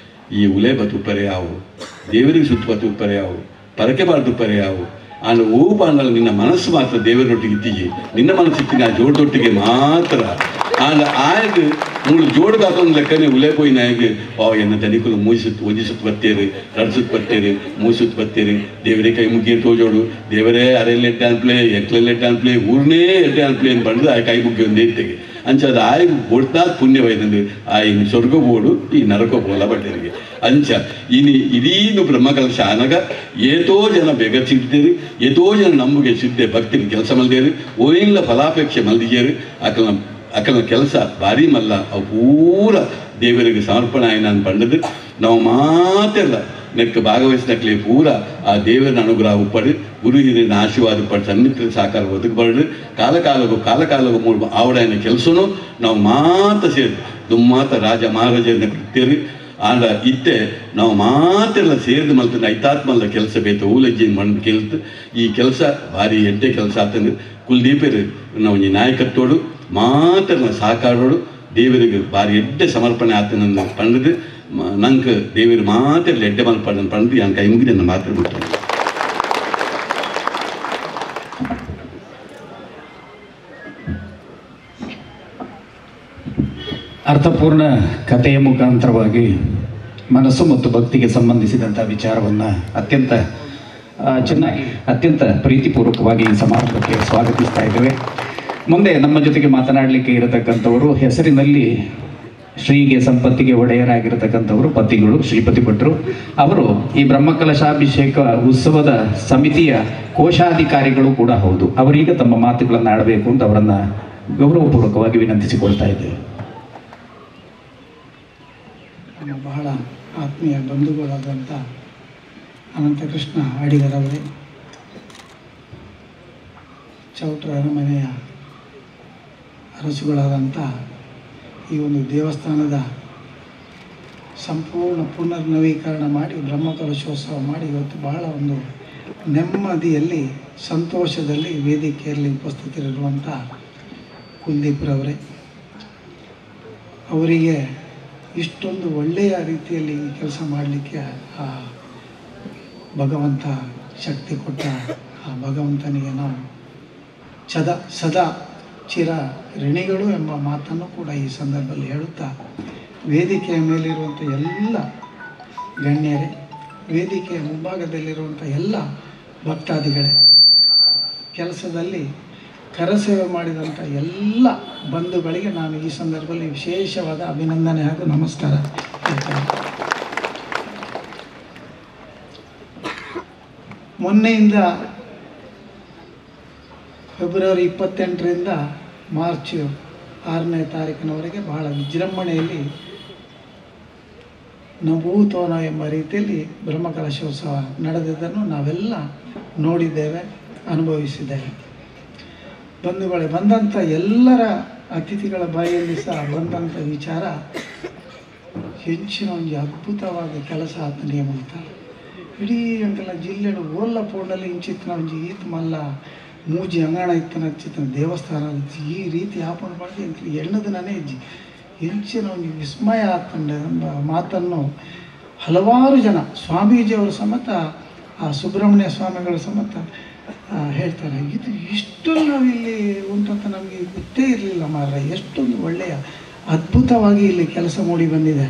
ಈ ಉಲೇ ಬತುಪ್ಪರೆ ಯಾವು ದೇವರಿಗೆ ಸುತ್ತ ಬತುಪ್ಪರೆ ಯಾವು ಪರಕೆ ಬಾರ್ದುಪ್ಪರೆ ಯಾವು ಆಂಡ ಊಪಾಂಡಲ್ಲಿ ನಿನ್ನ ಮನಸ್ಸು ಮಾತ್ರ ದೇವರೊಟ್ಟಿಗೆ ಇತ್ತೀಗಿ ನಿನ್ನ ಮನಸ್ಸಿತ್ತಿನ ಆ ಜೋಡೊಟ್ಟಿಗೆ ಮಾತ್ರ ಆಂಡ ಆಯ್ದು ಮೂಳು ಜೋಡು ಕಾಕೊಂದು ಲೆಕ್ಕನೆ ಉಲೇ ಪೋಯಿ ನಾಯಿಗೆ ಎನ್ನ ದನಿಕಲು ಒಜಿಸುತ್ತ ಬರ್ತೇರು ರಡ್ಸುತ್ತ ಬರ್ತೇರು ಮೂಸುತ್ತ ಬರ್ತೇರು ದೇವರೇ ಕೈ ಮುಗ್ಗಿ ತೋಜೋಡು ದೇವರೇ ಅರೆಯಲ್ಲಿ ಎಡ್ಡೆ ಅನ್ಪ್ಲೇ ಎಕ್ಲೆಲ್ಲಿ ಎಡ್ಡೆ ಅನ್ಪ್ಲೇ ಊರ್ನೇ ಎಡ್ಡೆ ಅನ್ಪ್ಲೇ ಅಂತ ಬಂದು ಆ ಕೈ ಮುಗ್ಗಿ ಒಂದು ಎತ್ತೆಗೆ ಅಂಚದ ಆಯ್ಗೆ ಒಡ್ತಾದ ಪುಣ್ಯವೈದಂದು ಆಯ್ನ ಸ್ವರ್ಗ ಬೋಡು ಈ ನರಕ ಬೋಲ ಬಟ್ಟೆರಿಗೆ ಅಂಚ ಇದೀನು ಬ್ರಹ್ಮಕಲಶ ಅನಗ ಏತೋ ಜನ ಬೆಗಚಿಡ್ತೇರಿ ಏತೋ ಜನ ನಮಗೆ ಸಿದ್ದೆ ಭಕ್ತಿಗೆ ಕೆಲಸ ಮಲ್ದೇರು ಓಯಿಲ್ಲ ಫಲಾಪೇಕ್ಷೆ ಮಲ್ದಿಜೇರು ಅಕಲ್ನ ಕೆಲಸ ಭಾರಿ ಮಲ್ಲ ಅವು ಪೂರ ದೇವರಿಗೆ ಸಮರ್ಪಣೆ ಆಯ್ನ ಅಂತ ಪಂಡದು ನಾವು ಮಾತೆಲ್ಲ ನೆಕ್ಕ ಭಾಗವಹಿಸಿನಕ್ಲೆ ಪೂರ ಆ ದೇವರ ಅನುಗ್ರಹ ಉಪ್ಪಡು ಗುರು ಹಿರಿಯನ ಆಶೀರ್ವಾದ ಪಟ್ಟು ಸನ್ನಿತ್ರ ಸಾಕಾರ ಒದಗಬಾರ್ದು ಕಾಲಕಾಲಗೂ ಮೂರು ಆವಡಾಯನ ಕೆಲಸನೂ ನಾವು ಮಾತ ಸೇರಿ ದುಮ್ಮಾತ ರಾಜ ಮಹಾರಾಜರನ್ನ ಕೃತ್ಯರು ಆಂಡ ಇತ್ತೆ ನಾವು ಮಾತೆಲ್ಲ ಸೇರಿದು ಮಲ್ತಂದು ಐತಾತ್ಮಲ್ಲ ಕೆಲಸ ಬೇಕು ಊಲಜ್ಜಿನ ಮಣ್ಣು ಕೇಳ್ತು ಈ ಕೆಲಸ ಭಾರಿ ಎಡ್ಡೆ ಕೆಲಸ ಆತಂದು ಕುಲ್ದೀಪರು ನಾವು ಈ ನಾಯಕತ್ವೋಡು ಮಾತೆಲ್ಲ ಸಾಕಾಡೋಡು ದೇವರಿಗೆ ಭಾರಿ ಎಡ್ಡೆ ಸಮರ್ಪಣೆ ಆತನನ್ನು ಪಂಡದು ನಂಗೆ ದೇವರು ಮಾತೆಲ್ಲ ಎಡ್ಡೆ ಮಲ್ಪಡನ್ನು ಪಂಡು ಯಾನ್ ಕೈ ಮುಗಿದು ನನ್ನ ಮಾತ್ರ ಬಿಟ್ಟು ಅರ್ಥಪೂರ್ಣ ಕಥೆಯ ಮುಖಾಂತರವಾಗಿ ಮನಸ್ಸು ಮತ್ತು ಭಕ್ತಿಗೆ ಸಂಬಂಧಿಸಿದಂಥ ವಿಚಾರವನ್ನು ಅತ್ಯಂತ ಚೆನ್ನಾಗಿ ಅತ್ಯಂತ ಪ್ರೀತಿಪೂರ್ವಕವಾಗಿ ಈ ಸಮಾರಂಭಕ್ಕೆ ಸ್ವಾಗತಿಸ್ತಾ ಇದ್ದೇವೆ. ಮುಂದೆ ನಮ್ಮ ಜೊತೆಗೆ ಮಾತನಾಡಲಿಕ್ಕೆ ಇರತಕ್ಕಂಥವರು ಹೆಸರಿನಲ್ಲಿ ಶ್ರೀಗೆ ಸಂಪತ್ತಿಗೆ ಒಡೆಯರಾಗಿರತಕ್ಕಂಥವರು ಪತಿಗಳು ಶ್ರೀಪತಿ ಭಟ್ರು. ಅವರು ಈ ಬ್ರಹ್ಮಕಲಶಾಭಿಷೇಕ ಉತ್ಸವದ ಸಮಿತಿಯ ಕೋಶಾಧಿಕಾರಿಗಳು ಕೂಡ ಹೌದು. ಅವರೀಗ ತಮ್ಮ ಮಾತುಗಳನ್ನು ಆಡಬೇಕು ಅಂತ ಅವರನ್ನು ಗೌರವಪೂರ್ವಕವಾಗಿ ವಿನಂತಿಸಿಕೊಳ್ತಾ ಇದ್ದೇವೆ. ಬಹಳ ಆತ್ಮೀಯ ಬಂಧುಗಳಾದಂಥ ಅನಂತಕೃಷ್ಣ ಅಡಿಗರವರೇ, ಚೌಟ್ರ ಅರಮನೆಯ ಅರಸುಗಳಾದಂಥ ಈ ಒಂದು ದೇವಸ್ಥಾನದ ಸಂಪೂರ್ಣ ಪುನರ್ನವೀಕರಣ ಮಾಡಿ ಬ್ರಹ್ಮಕಲಶೋತ್ಸವ ಮಾಡಿ ಇವತ್ತು ಬಹಳ ಒಂದು ನೆಮ್ಮದಿಯಲ್ಲಿ ಸಂತೋಷದಲ್ಲಿ ವೇದಿಕೆಯಲ್ಲಿ ಉಪಸ್ಥಿತರಿರುವಂಥ ಕುಲ್ದೀಪ್ರವರೇ, ಅವರಿಗೆ ಇಷ್ಟೊಂದು ಒಳ್ಳೆಯ ರೀತಿಯಲ್ಲಿ ಈ ಕೆಲಸ ಮಾಡಲಿಕ್ಕೆ ಆ ಭಗವಂತ ಶಕ್ತಿ ಕೊಟ್ಟ ಆ ಭಗವಂತನಿಗೆ ನಾವು ಸದಾ ಚಿರ ಋಣಿಗಳು ಎಂಬ ಮಾತನ್ನು ಕೂಡ ಈ ಸಂದರ್ಭದಲ್ಲಿ ಹೇಳುತ್ತಾ, ವೇದಿಕೆಯ ಮೇಲಿರುವಂಥ ಎಲ್ಲ ಗಣ್ಯರೇ, ವೇದಿಕೆಯ ಮುಂಭಾಗದಲ್ಲಿರುವಂಥ ಎಲ್ಲ ಭಕ್ತಾದಿಗಳೇ, ಕೆಲಸದಲ್ಲಿ ಕರಸೇವೆ ಮಾಡಿದಂಥ ಎಲ್ಲ ಬಂಧುಗಳಿಗೆ ನಾನು ಈ ಸಂದರ್ಭದಲ್ಲಿ ವಿಶೇಷವಾದ ಅಭಿನಂದನೆ ಹಾಗೂ ನಮಸ್ಕಾರ ಹೇಳ್ತೇನೆ. ಮೊನ್ನೆಯಿಂದ ಫೆಬ್ರವರಿ 28ರಿಂದ ಮಾರ್ಚ್ 6ನೇ ತಾರೀಕಿನವರೆಗೆ ಬಹಳ ವಿಜೃಂಭಣೆಯಲ್ಲಿ ನಭೂತೋನ ಎಂಬ ರೀತಿಯಲ್ಲಿ ಬ್ರಹ್ಮಕಲಶೋತ್ಸವ ನಡೆದಿದ್ದನ್ನು ನಾವೆಲ್ಲ ನೋಡಿದ್ದೇವೆ, ಅನುಭವಿಸಿದ್ದೇವೆ. ಬಂಧುಗಳೇ, ಬಂದಂಥ ಎಲ್ಲರ ಅತಿಥಿಗಳ ಬಾಯಲ್ಲಿ ಸಹ ಬಂದಂಥ ವಿಚಾರ ಹೆಚ್ಚಿನ ಒಂದು ಅದ್ಭುತವಾದ ಕೆಲಸ ಆತನಿಗೆ ಮಾಡ್ತಾರೆ. ಇಡೀ ಅಂಕಲ ಜಿಲ್ಲೆಡು ಓಲ್ಲ ಪೋಂಡಲ್ಲಿ ಇಂಚಿತ್ತಿನ ಒಂಜಿ ಈತ್ ಮಲ್ಲ ಮೂಜಿ ಅಂಗಣ ಇತ್ತನ ಹಚ್ಚಿತ್ತಿನ ದೇವಸ್ಥಾನ ಈ ರೀತಿ ಆಪಣೆ ಮಾಡಿ ಅಂತ ಎಣ್ಣದ ನಾನೇ ಇಜ್ಜಿ ಹೆಂಚಿನ ಒಂದು ವಿಸ್ಮಯ ಆಗ್ತಂಡೆ ಎಂಬ ಮಾತನ್ನು ಹಲವಾರು ಜನ ಸ್ವಾಮೀಜಿಯವರು ಸಮೇತ ಆ ಸುಬ್ರಹ್ಮಣ್ಯ ಸ್ವಾಮಿಗಳು ಸಮೇತ ಹೇಳ್ತಾರೆ. ಇದು ಇಷ್ಟು ನಾವಿಲ್ಲಿ ಉಂಟಂತ ನಮಗೆ ಗೊತ್ತೇ ಇರಲಿಲ್ಲ ಮಾರ್ರೆ, ಎಷ್ಟೊಂದು ಒಳ್ಳೆಯ ಅದ್ಭುತವಾಗಿ ಇಲ್ಲಿ ಕೆಲಸ ಮೂಡಿ ಬಂದಿದೆ.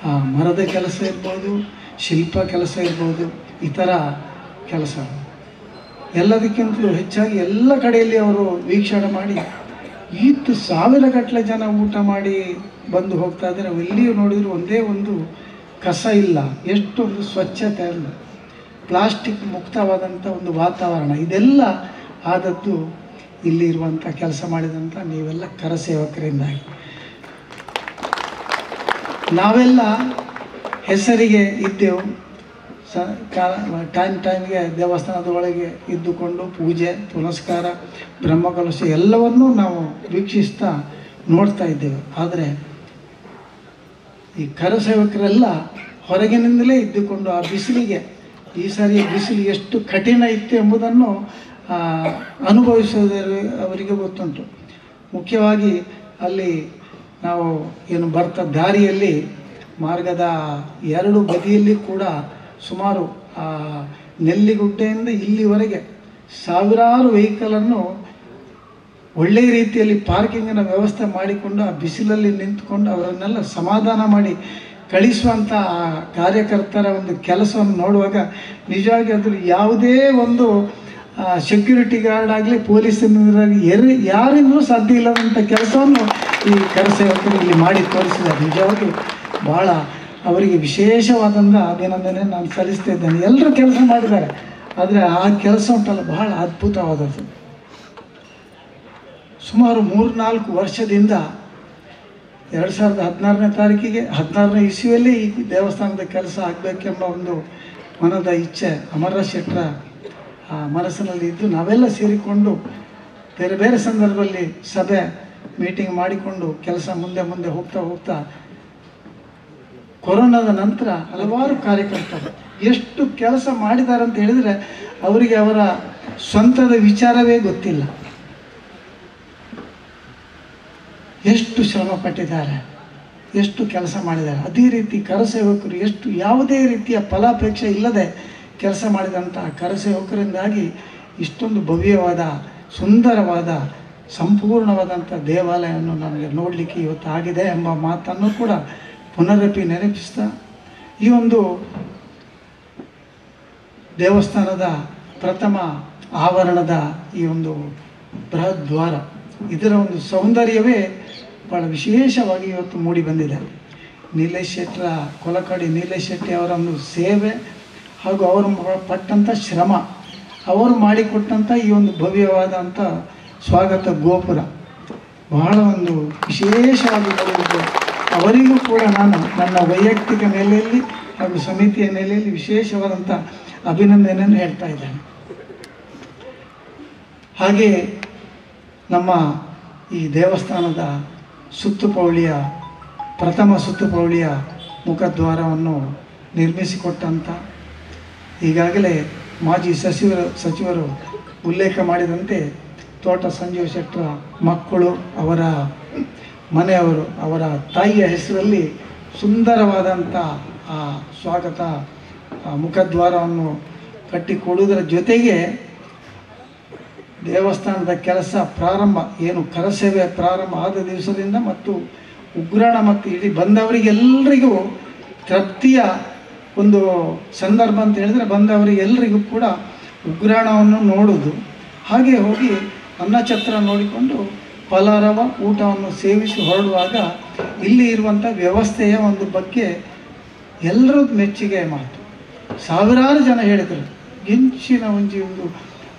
ಆ ಮರದ ಕೆಲಸ ಇರ್ಬೋದು, ಶಿಲ್ಪ ಕೆಲಸ ಇರ್ಬೋದು, ಇತರ ಕೆಲಸ ಎಲ್ಲದಕ್ಕಿಂತಲೂ ಹೆಚ್ಚಾಗಿ ಎಲ್ಲ ಕಡೆಯಲ್ಲಿ ಅವರು ವೀಕ್ಷಣೆ ಮಾಡಿ ಇತ್ತು 1000 ಗಟ್ಟಲೆ ಜನ ಊಟ ಮಾಡಿ ಬಂದು ಹೋಗ್ತಾ ಇದ್ದಾರೆ. ಎಲ್ಲಿಯೂ ನೋಡಿದ್ರು ಒಂದೇ ಒಂದು ಕಸ ಇಲ್ಲ, ಎಷ್ಟೊಂದು ಸ್ವಚ್ಛತೆ ಅಲ್ಲ, ಪ್ಲಾಸ್ಟಿಕ್ ಮುಕ್ತವಾದಂಥ ಒಂದು ವಾತಾವರಣ, ಇದೆಲ್ಲ ಆದದ್ದು ಇಲ್ಲಿ ಇರುವಂಥ ಕೆಲಸ ಮಾಡಿದಂಥ ನೀವೆಲ್ಲ ಕರಸೇವಕರಿಂದಾಗಿ. ನಾವೆಲ್ಲ ಹೆಸರಿಗೆ ಇದ್ದೆವು, ಟೈಮ್ಗೆ ದೇವಸ್ಥಾನದ ಒಳಗೆ ಇದ್ದುಕೊಂಡು ಪೂಜೆ ಪುನಸ್ಕಾರ ಬ್ರಹ್ಮಕಲಶ ಎಲ್ಲವನ್ನೂ ನಾವು ವೀಕ್ಷಿಸ್ತಾ ನೋಡ್ತಾ ಇದ್ದೇವೆ. ಆದರೆ ಈ ಕರಸೇವಕರೆಲ್ಲ ಹೊರಗಿನಿಂದಲೇ ಇದ್ದುಕೊಂಡು ಆ ಬಿಸಿಲಿಗೆ, ಈ ಸಾರಿಯ ಬಿಸಿಲು ಎಷ್ಟು ಕಠಿಣ ಇತ್ತು ಎಂಬುದನ್ನು ಅನುಭವಿಸೋದು ಅವರಿಗೆ ಗೊತ್ತುಂಟು. ಮುಖ್ಯವಾಗಿ ಅಲ್ಲಿ ನಾವು ಏನು ಬರ್ತಾ ದಾರಿಯಲ್ಲಿ ಮಾರ್ಗದ 2 ಬದಿಯಲ್ಲಿ ಕೂಡ ಸುಮಾರು ನೆಲ್ಲಿಗುಡ್ಡೆಯಿಂದ ಇಲ್ಲಿವರೆಗೆ ಸಾವಿರಾರು ವೆಹಿಕಲನ್ನು ಒಳ್ಳೆಯ ರೀತಿಯಲ್ಲಿ ಪಾರ್ಕಿಂಗಿನ ವ್ಯವಸ್ಥೆ ಮಾಡಿಕೊಂಡು ಆ ಬಿಸಿಲಲ್ಲಿ ನಿಂತುಕೊಂಡು ಅವರನ್ನೆಲ್ಲ ಸಮಾಧಾನ ಮಾಡಿ ಕಳಿಸುವಂಥ ಆ ಕಾರ್ಯಕರ್ತರ ಒಂದು ಕೆಲಸವನ್ನು ನೋಡುವಾಗ ನಿಜವಾಗಿ ಅದು ಯಾವುದೇ ಒಂದು ಸೆಕ್ಯೂರಿಟಿ ಗಾರ್ಡ್ ಆಗಲಿ ಪೊಲೀಸರಾಗಲಿ ಯಾರಿಂದಲೂ ಸಾಧ್ಯ ಇಲ್ಲದಂಥ ಕೆಲಸವನ್ನು ಈ ಕರಸೇವಕರು ಇಲ್ಲಿ ಮಾಡಿ ತೋರಿಸಿದ್ದಾರೆ. ನಿಜವಾಗಿ ಭಾಳ ಅವರಿಗೆ ವಿಶೇಷವಾದಂಥ ಅಭಿನಂದನೆ ನಾನು ಸಲ್ಲಿಸ್ತಾ ಇದ್ದೇನೆ. ಎಲ್ಲರೂ ಕೆಲಸ ಮಾಡಿದ್ದಾರೆ, ಆದರೆ ಆ ಕೆಲಸ ಉಂಟಲ್ಲ ಬಹಳ ಅದ್ಭುತವಾದದ್ದು. ಸುಮಾರು 3-4 ವರ್ಷದಿಂದ 2016ನೇ ತಾರೀಕಿಗೆ 16ನೇ ಇಸ್ವಿಯಲ್ಲಿ ಈ ದೇವಸ್ಥಾನದ ಕೆಲಸ ಆಗಬೇಕೆಂಬ ಒಂದು ಮನದ ಇಚ್ಛೆ ಅಮರ ಶೆಟ್ಟರ ಮನಸ್ಸಿನಲ್ಲಿ ಇದ್ದು ನಾವೆಲ್ಲ ಸೇರಿಕೊಂಡು ಬೇರೆ ಬೇರೆ ಸಂದರ್ಭದಲ್ಲಿ ಸಭೆ ಮೀಟಿಂಗ್ ಮಾಡಿಕೊಂಡು ಕೆಲಸ ಮುಂದೆ ಹೋಗ್ತಾ ಕೊರೋನಾದ ನಂತರ ಹಲವಾರು ಕಾರ್ಯಕರ್ತರು ಎಷ್ಟು ಕೆಲಸ ಮಾಡಿದ್ದಾರೆ ಅಂತ ಹೇಳಿದರೆ ಅವರಿಗೆ ಅವರ ಸ್ವಂತದ ವಿಚಾರವೇ ಗೊತ್ತಿಲ್ಲ. ಎಷ್ಟು ಶ್ರಮ ಪಟ್ಟಿದ್ದಾರೆ, ಎಷ್ಟು ಕೆಲಸ ಮಾಡಿದ್ದಾರೆ. ಅದೇ ರೀತಿ ಕರಸೇವಕರು ಎಷ್ಟು ಯಾವುದೇ ರೀತಿಯ ಫಲಾಪೇಕ್ಷೆ ಇಲ್ಲದೆ ಕೆಲಸ ಮಾಡಿದಂಥ ಕರಸೇವಕರಿಂದಾಗಿ ಇಷ್ಟೊಂದು ಭವ್ಯವಾದ ಸುಂದರವಾದ ಸಂಪೂರ್ಣವಾದಂಥ ದೇವಾಲಯವನ್ನು ನಮಗೆ ನೋಡಲಿಕ್ಕೆ ಇವತ್ತು ಆಗಿದೆ ಎಂಬ ಮಾತನ್ನು ಕೂಡ ಪುನರಪಿ ನೆನಪಿಸ್ತಾ ಈ ಒಂದು ದೇವಸ್ಥಾನದ ಪ್ರಥಮ ಆವರಣದ ಈ ಒಂದು ಬೃಹತ್ ದ್ವಾರ, ಇದರ ಒಂದು ಸೌಂದರ್ಯವೇ ಭಾಳ ವಿಶೇಷವಾಗಿ ಇವತ್ತು ಮೂಡಿ ಬಂದಿದೆ. ನೀಲೇಶ್ ಶೆಟ್ಟರ ಕೊಲಕಡಿ ನೀಲೇಶ್ ಶೆಟ್ಟಿ ಅವರ ಒಂದು ಸೇವೆ ಹಾಗೂ ಅವರು ಪಟ್ಟಂಥ ಶ್ರಮ, ಅವರು ಮಾಡಿಕೊಟ್ಟಂಥ ಈ ಒಂದು ಭವ್ಯವಾದಂಥ ಸ್ವಾಗತ ಗೋಪುರ ಬಹಳ ಒಂದು ವಿಶೇಷವಾಗಿ ಬರೆದಿದೆ. ಅವರಿಗೂ ಕೂಡ ನಾನು ನನ್ನ ವೈಯಕ್ತಿಕ ನೆಲೆಯಲ್ಲಿ ಹಾಗೂ ಸಮಿತಿಯ ನೆಲೆಯಲ್ಲಿ ವಿಶೇಷವಾದಂಥ ಅಭಿನಂದನೆಯನ್ನು ಹೇಳ್ತಾ ಇದ್ದೇನೆ. ಹಾಗೆ ನಮ್ಮ ಈ ದೇವಸ್ಥಾನದ ಸುತ್ತುಪೌಳಿಯ ಪ್ರಥಮ ಸುತ್ತುಪೌಳಿಯ ಮುಖದ್ವಾರವನ್ನು ನಿರ್ಮಿಸಿಕೊಟ್ಟಂಥ ಈಗಾಗಲೇ ಮಾಜಿ ಸಚಿವರು ಉಲ್ಲೇಖ ಮಾಡಿದಂತೆ ತೋಟ ಸಂಜೀವ್ ಶೆಟ್ಟರ ಮಕ್ಕಳು, ಅವರ ಮನೆಯವರು, ಅವರ ತಾಯಿಯ ಹೆಸರಲ್ಲಿ ಸುಂದರವಾದಂಥ ಆ ಸ್ವಾಗತ ಮುಖದ್ವಾರವನ್ನು ಕಟ್ಟಿಕೊಡುವುದರ ಜೊತೆಗೆ ದೇವಸ್ಥಾನದ ಕೆಲಸ ಪ್ರಾರಂಭ ಏನು ಕರಸೇವೆ ಪ್ರಾರಂಭ ಆದ ದಿವಸದಿಂದ ಮತ್ತು ಉಗ್ರಾಣ ಮತ್ತು ಇಡೀ ಬಂದವರಿಗೆಲ್ಲರಿಗೂ ತೃಪ್ತಿಯ ಒಂದು ಸಂದರ್ಭ ಅಂತ ಹೇಳಿದರೆ ಬಂದವರಿಗೆಲ್ಲರಿಗೂ ಕೂಡ ಉಗ್ರಾಣವನ್ನು ನೋಡೋದು, ಹಾಗೆ ಹೋಗಿ ಅನ್ನಛತ್ರ ನೋಡಿಕೊಂಡು ಫಲಾರವ ಊಟವನ್ನು ಸೇವಿಸಿ ಹೊರಡುವಾಗ ಇಲ್ಲಿ ಇರುವಂಥ ವ್ಯವಸ್ಥೆಯ ಒಂದು ಬಗ್ಗೆ ಎಲ್ಲರೂ ಮೆಚ್ಚುಗೆ ಮಾತು. ಸಾವಿರಾರು ಜನ ಹೇಳಿದರು ಹೆಂಚಿನ ಒಂದು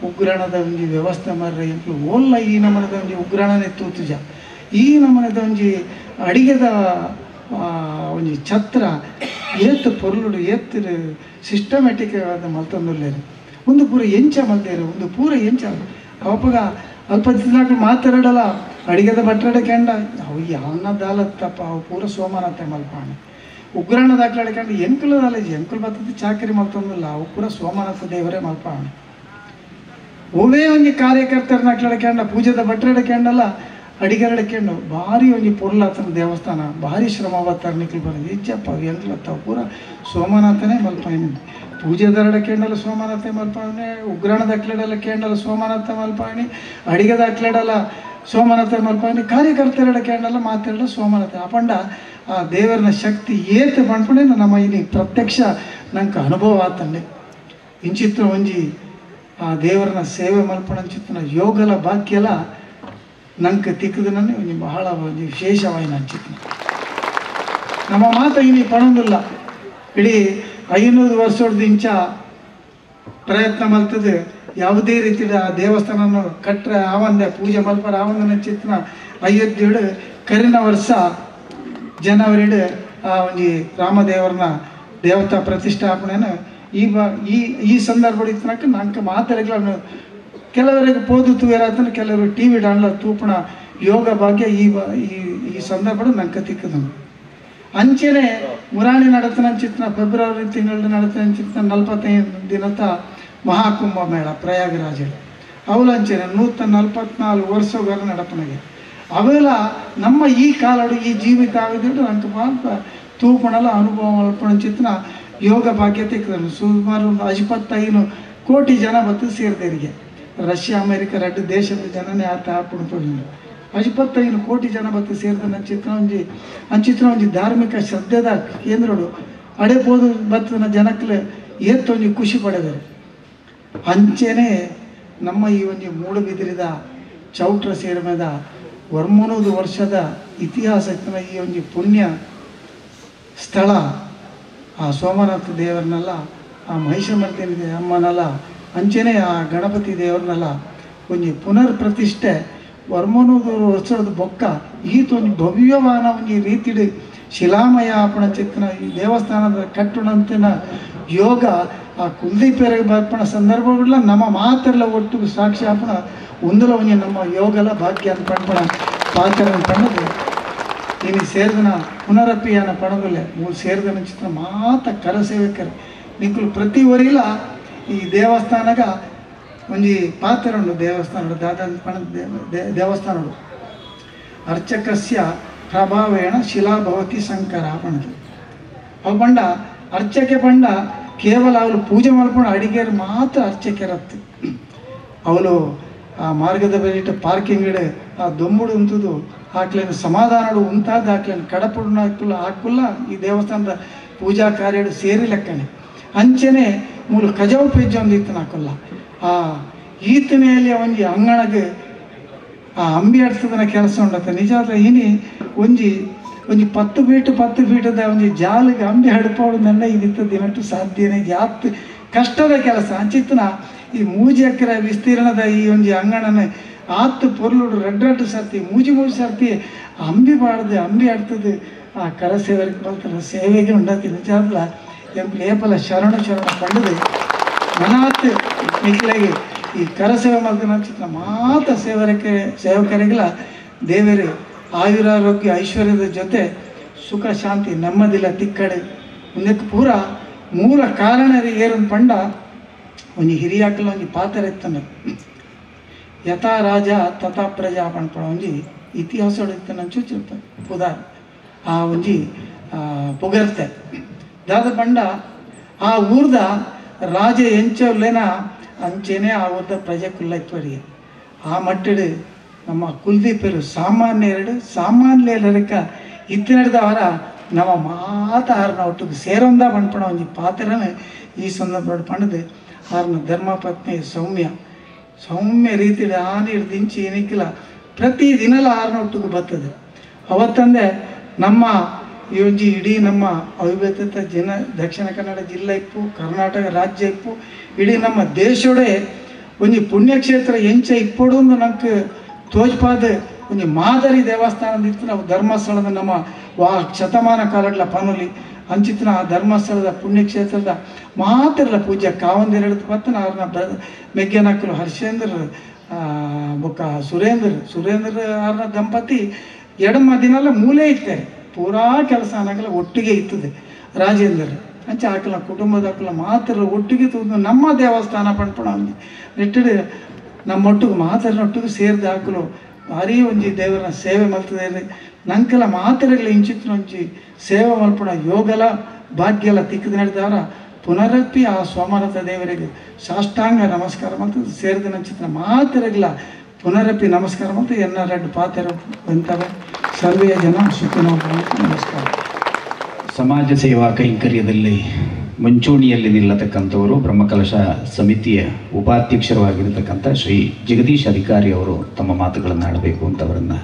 ಉಗ್ರಾಣದ ಒಂಜಿ ವ್ಯವಸ್ಥೆ ಮಾರ್ರೆ ಎಂಕ್ಲು ಓಲ್ಲ ಈ ನಮನದ ಒಂಜಿ ಉಗ್ರಾಣನೇ ತೂತುಜ ಈ ನಮನದ ಒಂಜಿ ಅಡಿಗೆದ ಒಂಜಿ ಛತ್ರ ಏತ್ ಪೊರ್ಲುಡು ಏತ್ ಸಿಸ್ಟಮ್ಯಾಟಿಕ್ ಆದ ಮಲ್ತಂದುಲ್ಲೇರು ಒಂದು ಪೂರ ಎಂಚ ಮಲ್ದೇರು ಒಂದು ಪೂರ ಎಂಚ ಅವಪ್ಪಗ ಅಲ್ಪ ದಿನಾಕ ಮಾತಾಡಲ್ಲ ಅಡಿಗೆದ ಬಟ್ಟಡೆ ಕೆಂಡ ಅವು ಯಾವನ್ನ ದಾಲತ್ತಪ್ಪ ಅವು ಪೂರ ಸೋಮನಾಥ ಮಲ್ಪಾಣೆ ಉಗ್ರಾಣ ದಾಖಲೆ ಹಿಡ್ಕೊಂಡು ಎಂಕುಲದಲ್ಲ ಎಂಕುಲ್ ಬರ್ತದೆ ಚಾಕರಿ ಮಲ್ತೊಂದಿಲ್ಲ ಅವು ಪೂರ ಸೋಮನಾಥ ದೇವರೇ ಮಲ್ಪಾಣ ಒವೇ ಒಂಜಿ ಕಾರ್ಯಕರ್ತರ ದಾಖಲೆ ಹಿಡ್ಕೊಂಡ ಪೂಜೆದ ಭಟ್ರ ಹಿಡ್ಕೊಂಡಲ್ಲ ಅಡಿಗೆರ ಹಿಡ್ಕೊಂಡು ಭಾರಿ ಒಂಜಿ ಪೊರ್ಲಾತನ ದೇವಸ್ಥಾನ ಭಾರಿ ಶ್ರಮ ಬರ್ತಾರೆ ನಿಖಿಲ್ ಬರೋದು ಇಜ್ಜಪ್ಪ ಎಂಕ್ಲತ್ತಾವ ಪೂರ ಸೋಮನಾಥನೇ ಮಲ್ಪಾಯಿನಿ ಪೂಜೆದಾರ ಹಿಡ್ಕೊಂಡಲ್ಲ ಸೋಮನಾಥ ಮಲ್ಪಾಣೆ ಉಗ್ರಾಣ ದಾಖಲೆಡಲ್ಲ ಕೇಂಡಲ್ಲ ಸೋಮನಾಥ ಮಲ್ಪಾಯಿನಿ ಅಡಿಗೆ ದಾಖಲೆಡಲ್ಲ ಸೋಮನಾಥ ಮಲ್ಪಾಯಿನಿ ಕಾರ್ಯಕರ್ತರ ಹಿಡ್ಕೊಂಡಲ್ಲ ಮಾತಾಡಲ್ಲ ಸೋಮನಾಥ ಅಪಂಡ ಆ ದೇವರನ ಶಕ್ತಿ ಏತ್ ಮಾಡ್ಕೊಂಡೆ ನಮ್ಮ ಇಲ್ಲಿ ಪ್ರತ್ಯಕ್ಷ ನಂಗೆ ಅನುಭವ ಆತಂಡೆ ಇಂಚಿತ್ರ ಒಂಜಿ ಆ ದೇವರನ ಸೇವೆ ಮಲ್ಪಣ ಅಂಚಿತ್ತನ ಯೋಗಲ ಭಾಗ್ಯಲ ನಂಗೆ ತಿಕ್ಕದನೇ ಒಂಜಿ ಬಹಳ ಒಂಜಿ ವಿಶೇಷವಾಯಿನ ಅಂಚಿತ್ತನ ನಮ್ಮ ಮಾತ ಇನಿ ಪಣೊಂದಿಲ್ಲ ಇಡೀ 500 ವರ್ಷದ ಇಂಚ ಪ್ರಯತ್ನ ಮಲ್ತದೆ ಯಾವುದೇ ರೀತಿಯ ಆ ದೇವಸ್ಥಾನ ಕಟ್ಟರೆ ಆವಂದೆ ಪೂಜೆ ಮಲ್ಪರ ಆವಂದನ ಚಿತ್ತನ ಅಯೋಧ್ಯೆಡು ಕರಿನ ವರ್ಷ ಜನವರಿ ಆ ಒಂಜಿ ರಾಮದೇವರನ ದೇವತಾ ಪ್ರತಿಷ್ಠಾಪನೆಯನ್ನು ಈ ಸಂದರ್ಭ ಇತ್ತನಕ್ಕೆ ನಂಗೆ ಮಾತಾಡಗಳನ್ನು ಕೆಲವರಿಗೆ ಪೋದು ತೂವೇರಾತನ ಕೆಲವರು ಟಿ ವಿ ಡಾನ್ಲ ತೂಪಣ ಯೋಗ ಭಾಗ್ಯ ಈ ಸಂದರ್ಭ ನಂಗೆ ತಿಕ್ಕದನು ಅಂಚೆನೆ ಮುರಾಣಿ ನಡತನ ಚಿತ್ತನ ಫೆಬ್ರವರಿ ತಿಂಗಳ ನಡತನ ಚಿತ್ತನ 45 ದಿನದ ಮಹಾಕುಂಭ ಮೇಳ ಪ್ರಯಾಗರಾಜ ಅವಲಂಚನೆ 144 ವರ್ಷಗಳ ನಡಪನೆಗೆ ಅವೆಲ್ಲ ನಮ್ಮ ಈ ಕಾಲಡು ಈ ಜೀವಿತ ಆಗಿದ್ದು ನಂಗೆ ಮಾತ್ರ ತೂಪಣಲ ಅನುಭವ ಮಲ್ಪಣ ಚಿತ್ತನ ಯೋಗ ಭಾಗ್ಯ ತೆಗೆದನು ಸುಮಾರು 25 ಕೋಟಿ ಜನ ಬತ್ತು ಸೇರಿದರಿಗೆ ರಷ್ಯಾ ಅಮೇರಿಕ 2 ದೇಶದ ಜನನೇ ಆತ ಹಾಕೊಂಡು 25 ಕೋಟಿ ಜನ ಬತ್ತು ಸೇರಿದ ಅಂಚಿತ್ರ ಒಂಜಿ ಧಾರ್ಮಿಕ ಶ್ರದ್ಧೆದ ಕೇಂದ್ರಗಳು ಅಡೆಬೋದು ಬತ್ತನ ಜನಕ್ಕೆ ಏತ್ತೊಂಜಿ ಖುಷಿ ಪಡೆದರು ಅಂಚೆನೆ ನಮ್ಮ ಈ ಒಂಜಿ ಮೂಡುಬಿದಿರಿದ ಚೌಟ್ರ ಸೇರ್ಮೆದ 100 ವರ್ಷದ ಇತಿಹಾಸ ಇತ್ತನ ಈ ಒಂಜಿ ಪುಣ್ಯ ಸ್ಥಳ ಆ ಸೋಮನಾಥ ದೇವರನ್ನೆಲ್ಲ ಆ ಮಹಿಷಮರ್ದಿನಿ ಅಮ್ಮನೆಲ್ಲ ಅಂಚೆನೆ ಆ ಗಣಪತಿ ದೇವರನ್ನೆಲ್ಲ ಒಂಜಿ ಪುನರ್ ಪ್ರತಿಷ್ಠೆ 100 ವರ್ಷದ ಬೊಕ್ಕ ಈತೊಂದು ಭವ್ಯವಾನ ಒಂಜಿ ರೀತಿಡ್ ಶಿಲಾಮಯ ಆಪಣ ಚಿತ್ತನ ಈ ದೇವಸ್ಥಾನದ ಕಟ್ಟುಣಂತಿನ ಯೋಗ ಆ ಕುಲ್ದೀಪೆರೆಗೆ ಬರ್ಪಣ ಸಂದರ್ಭಗಳ ನಮ್ಮ ಮಾತೆಲ್ಲ ಒಟ್ಟು ಸಾಕ್ಷಿ ಆಪಣ ಒಂದಲ ಒಂಜಿ ನಮ್ಮ ಯೋಗಲ ಭಾಗ್ಯ ಅಂತ ಪಣ್ಪಣ ಪಾತ್ರ ಪಣ್ಣದು ಇನ್ನು ಸೇರಿದನ ಪುನರಪಿಯನ ಪಣದಲ್ಲೇ ಮೂರು ಸೇರಿದನ ಚಿತ್ರ ಮಾತ ಕರಸೇವಕರು ನಿಂಕಲು ಪ್ರತಿ ವರಿಲ ಈ ದೇವಸ್ಥಾನಗ ಒಂಜಿ ಪಾತ್ರ ಉಂಡು ದೇವಸ್ಥಾನ ದಾದ ಪಣ ದೇವಸ್ಥಾನ ಅರ್ಚಕಸ್ಯ ಪ್ರಭಾವೇಣ ಶಿಲಾಭವತಿ ಶಂಕರ ಪಣದು ಅವು ಪಂಡ ಅರ್ಚಕೆ ಪಂಡ ಕೇವಲ ಅವಳು ಪೂಜೆ ಮಾಡ್ಕೊಂಡು ಅಡಿಗೆರು ಮಾತ್ರ ಅರ್ಚಕೆರತ್ತು ಅವಳು ಆ ಮಾರ್ಗದ ಬೆಲಿಟ್ಟು ಪಾರ್ಕಿಂಗ್ ಇಡೆ ಆ ದೊಂಬುಡು ಉಂತದು ಹಾಕ್ಲೇನು ಸಮಾಧಾನಡು ಉಂತಾದ ಹಾಕ್ಲೇನು ಕಡಪುಡು ಹಾಕುಲ್ಲ ಈ ದೇವಸ್ಥಾನದ ಪೂಜಾ ಕಾರ್ಯ ಸೇರಿ ಲೆಕ್ಕನೆ ಅಂಚೆನೆ ಮೂರು ಕಜವು ಪೆಜ್ಜೆ ಒಂದು ಇತ್ತು ನಾಕಲ್ಲ ಆ ಈತನೆಯಲ್ಲಿ ಒಂಜಿ ಅಂಗಣಗೆ ಆ ಅಂಬಿ ಆಡ್ಸದನ ಕೆಲಸ ಉಂಡತ್ತ ನಿಜ ಆದ್ರೆ ಇನಿ ಒಂಜಿ 10 ಫೀಟದ ಒಂಜಿ ಜಾಲಿಗೆ ಅಂಬಿ ಹಡ್ಪೋಡು ನನ್ನ ಇದಿತ್ತ ದಿನಟ್ಟು ಸಾಧ್ಯನೇ ಜಾತ್ ಕಷ್ಟದ ಕೆಲಸ ಅಂಚಿತ್ತನ ಈ 3 ಎಕರೆ ವಿಸ್ತೀರ್ಣದ ಈ ಒಂಜಿ ಅಂಗಣನ ಆತ್ತು ಪೊರ್ಲುಡು ರೆಡ್ ಸರ್ತಿ ಮೂಜಿ ಸರ್ತಿ ಅಂಬಿ ಬಾಡ್ದು ಅಂಬಿ ಆಡ್ತದೆ ಆ ಕರಸೇವರಿಗೆ ಬರ್ತಾರೆ ಸೇವೆಗೆ ಉಂಡತಿ ನಿಜ ಆದ್ಲ ಏಪಲ ಶರಣ ಕಂಡದು ಮನಾತ್ ನಿಖಿಲೆಗೆ ಈ ಕರಸೇವೆ ಮಾಡ್ತಾನೆ ಚಿತ್ರ ಮಾತ ಸೇವಕರಿಗೆಲ್ಲ ದೇವರೇ ಆಯುರಾರೋಗ್ಯ ಐಶ್ವರ್ಯದ ಜೊತೆ ಸುಖ ಶಾಂತಿ ನೆಮ್ಮದಿಲ್ಲ ತಿಕ್ಕಡೆ ಮುಂದಕ್ಕೆ ಪೂರ ಮೂಲ ಕಾರಣ ಏರೊಂದು ಪಂಡ ಒಂಜಿ ಹಿರಿಯಾಕಲ ಒಂಜಿ ಪಾತ್ರ ಇತ್ತಾನೆ ಯಥಾ ರಾಜ ತಥಾ ಪ್ರಜಾ ಪಂಡ ಒಂಜಿ ಇತಿಹಾಸ ಇತ್ತಾನೆ ಚೂಚಿರ್ತ ಪುದಾರ್ ಆ ಒಂಜಿ ಪೊಗರ್ತೆ ದಾದ ಪಂಡ ಆ ಊರ್ದ ರಾಜ ಎಂಚಲೇನ ಅಂಚೆನೆ ಆ ಊರ್ದ ಪ್ರಜೆ ಕುಲ್ಲ ಇತ್ತವರಿಗೆ ಆ ಮಟ್ಟಡು ನಮ್ಮ ಕುಲ್ದೀಪರು ಸಾಮಾನ್ಯರಕ ಇತ್ತಿನಡ್ದವರ ನಮ್ಮ ಮಾತಾರನ ಒಟ್ಟಿಗೆ ಸೇರೊಂದ ಪಂಪಣ ಒಂಜಿ ಪಾತ್ರನ ಈ ಸಂದರ್ಭ ಪಂಡದು ಆರ್ನ ಧರ್ಮಪತ್ನಿ ಸೌಮ್ಯ ರೀತಿ ಆನೆ ಹಿಡ್ದಿಂಚಿ ಏನಿಕ್ಕಿಲ್ಲ ಪ್ರತಿ ದಿನಲ ಆರ್ನ ಒಟ್ಟಿಗೆ ಬರ್ತದೆ ಅವತ್ತಂದೆ ನಮ್ಮ ಈ ಒಂಜಿ ಇಡೀ ನಮ್ಮ ಅವಿಭಜಿತ ದಕ್ಷಿಣ ಕನ್ನಡ ಜಿಲ್ಲೆ ಇಪ್ಪು ಕರ್ನಾಟಕ ರಾಜ್ಯ ಇಪ್ಪು ಇಡೀ ನಮ್ಮ ದೇಶೋಡೆ ಒಂಜಿ ಪುಣ್ಯಕ್ಷೇತ್ರ ಎಂಚ ಇಪ್ಪಡು ನಂಗೆ ತೋಜ್ಪಾದ ಒಂಜಿ ಮಾದರಿ ದೇವಸ್ಥಾನದ ಇತ್ತು ನಾವು ಧರ್ಮಸ್ಥಳದ ನಮ್ಮ ಶತಮಾನ ಕಾಲಡ್ಲ ಪನುಲಿ ಅಂಚಿತ್ತಿನ ಆ ಧರ್ಮಸ್ಥಳದ ಪುಣ್ಯಕ್ಷೇತ್ರದ ಮಾತಿರಲ್ಲ ಪೂಜೆ ಕಾವಂದಿರ ಪತ್ತನ ಅವ್ರನ್ನ ಮೆಗ್ಗೆನಕ್ಕಲು ಹರ್ಷೇಂದ್ರ ಬೊಕ್ಕ ಸುರೇಂದ್ರ ಅವ್ರನ್ನ ದಂಪತಿ ಎಡಮ ದಿನೆಲ್ಲ ಮೂಲೆ ಇರ್ತಾರೆ ಪೂರಾ ಕೆಲಸ ಅನ್ನಗಲ್ಲ ಒಟ್ಟಿಗೆ ಇರ್ತದೆ ರಾಜೇಂದ್ರ ಅಂಚ ಹಾಕಲ ಕುಟುಂಬದ ಹಾಕಲ ಮಾತ್ರ ಒಟ್ಟಿಗೆ ತಂದು ನಮ್ಮ ದೇವಸ್ಥಾನ ಪಂಪಣ ನೆಟ್ಟಿಡು ನಮ್ಮೊಟ್ಟಿಗೆ ಮಾತರನೊಟ್ಟಿಗೆ ಸೇರಿದ ಹಾಕಲು ಭಾರಿ ಒಂಜಿ ದೇವರ ಸೇವೆ ಮಲ್ತದೆ ನಂಕಲ ಮಾತರೆಲ್ಲ ಇಂಚಿತ್ತಿನ ಒಂಜಿ ಸೇವೆ ಮಲ್ಪಣ ಯೋಗಲ ಭಾಗ್ಯಲ ತಿಕ್ಕದ ನಡೆದವರ ಪುನರಪ್ಪಿ ಆ ಸೋಮನಾಥ ದೇವರಿಗೆ ಸಾಷ್ಟಾಂಗ ನಮಸ್ಕಾರ ಮಾಡ್ತದೆ ಸೇರಿದ ನಂಚಿತ್ತಿನ ಮಾತರೆಲ್ಲ ಪುನರಪ್ಪಿ ನಮಸ್ಕಾರ ಮಾಡ್ತದೆ ಎನ್ನ ಎರಡು ಪಾತ್ರ ಬಂತವೆ ಸರ್ವೇ ಜನ ಸುಖಿನೋ ಭವಂತು. ನಮಸ್ಕಾರ. ಸಮಾಜ ಸೇವಾ ಕೈಂಕರ್ಯದಲ್ಲಿ ಮುಂಚೂಣಿಯಲ್ಲಿ ನಿಲ್ಲತಕ್ಕಂಥವರು ಬ್ರಹ್ಮಕಲಶ ಸಮಿತಿಯ ಉಪಾಧ್ಯಕ್ಷರಾಗಿರತಕ್ಕಂಥ ಶ್ರೀ ಜಗದೀಶ್ ಅಧಿಕಾರಿ ಅವರು ತಮ್ಮ ಮಾತುಗಳನ್ನು ಆಡಬೇಕು ಅಂತ ಅವರನ್ನು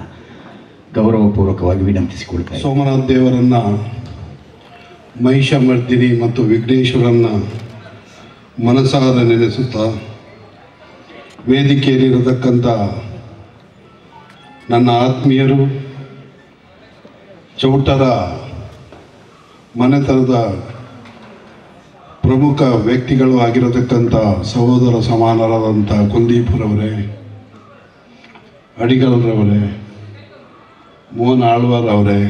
ಗೌರವಪೂರ್ವಕವಾಗಿ ವಿನಂತಿಸಿಕೊಳ್ತಾರೆ. ಸೋಮನಾಥ ದೇವರನ್ನ, ಮಹಿಷಮರ್ದಿನಿ ಮತ್ತು ವಿಘ್ನೇಶ್ವರನ್ನ ಮನಸಾರ ನೆನೆಸುತ್ತಾ ವೇದಿಕೆಯಲ್ಲಿರತಕ್ಕಂಥ ನನ್ನ ಆತ್ಮೀಯರು, ಚೌಟರ ಮನೆತನದ ಪ್ರಮುಖ ವ್ಯಕ್ತಿಗಳು ಆಗಿರತಕ್ಕಂಥ ಸಹೋದರ ಸಮಾನರಾದಂಥ ಕುಲ್ದೀಪ್ರವರೇ, ಅಡಿಗಲ್ರವರೇ, ಮೋಹನ್ ಆಳ್ವಾರ್ ಅವರೇ,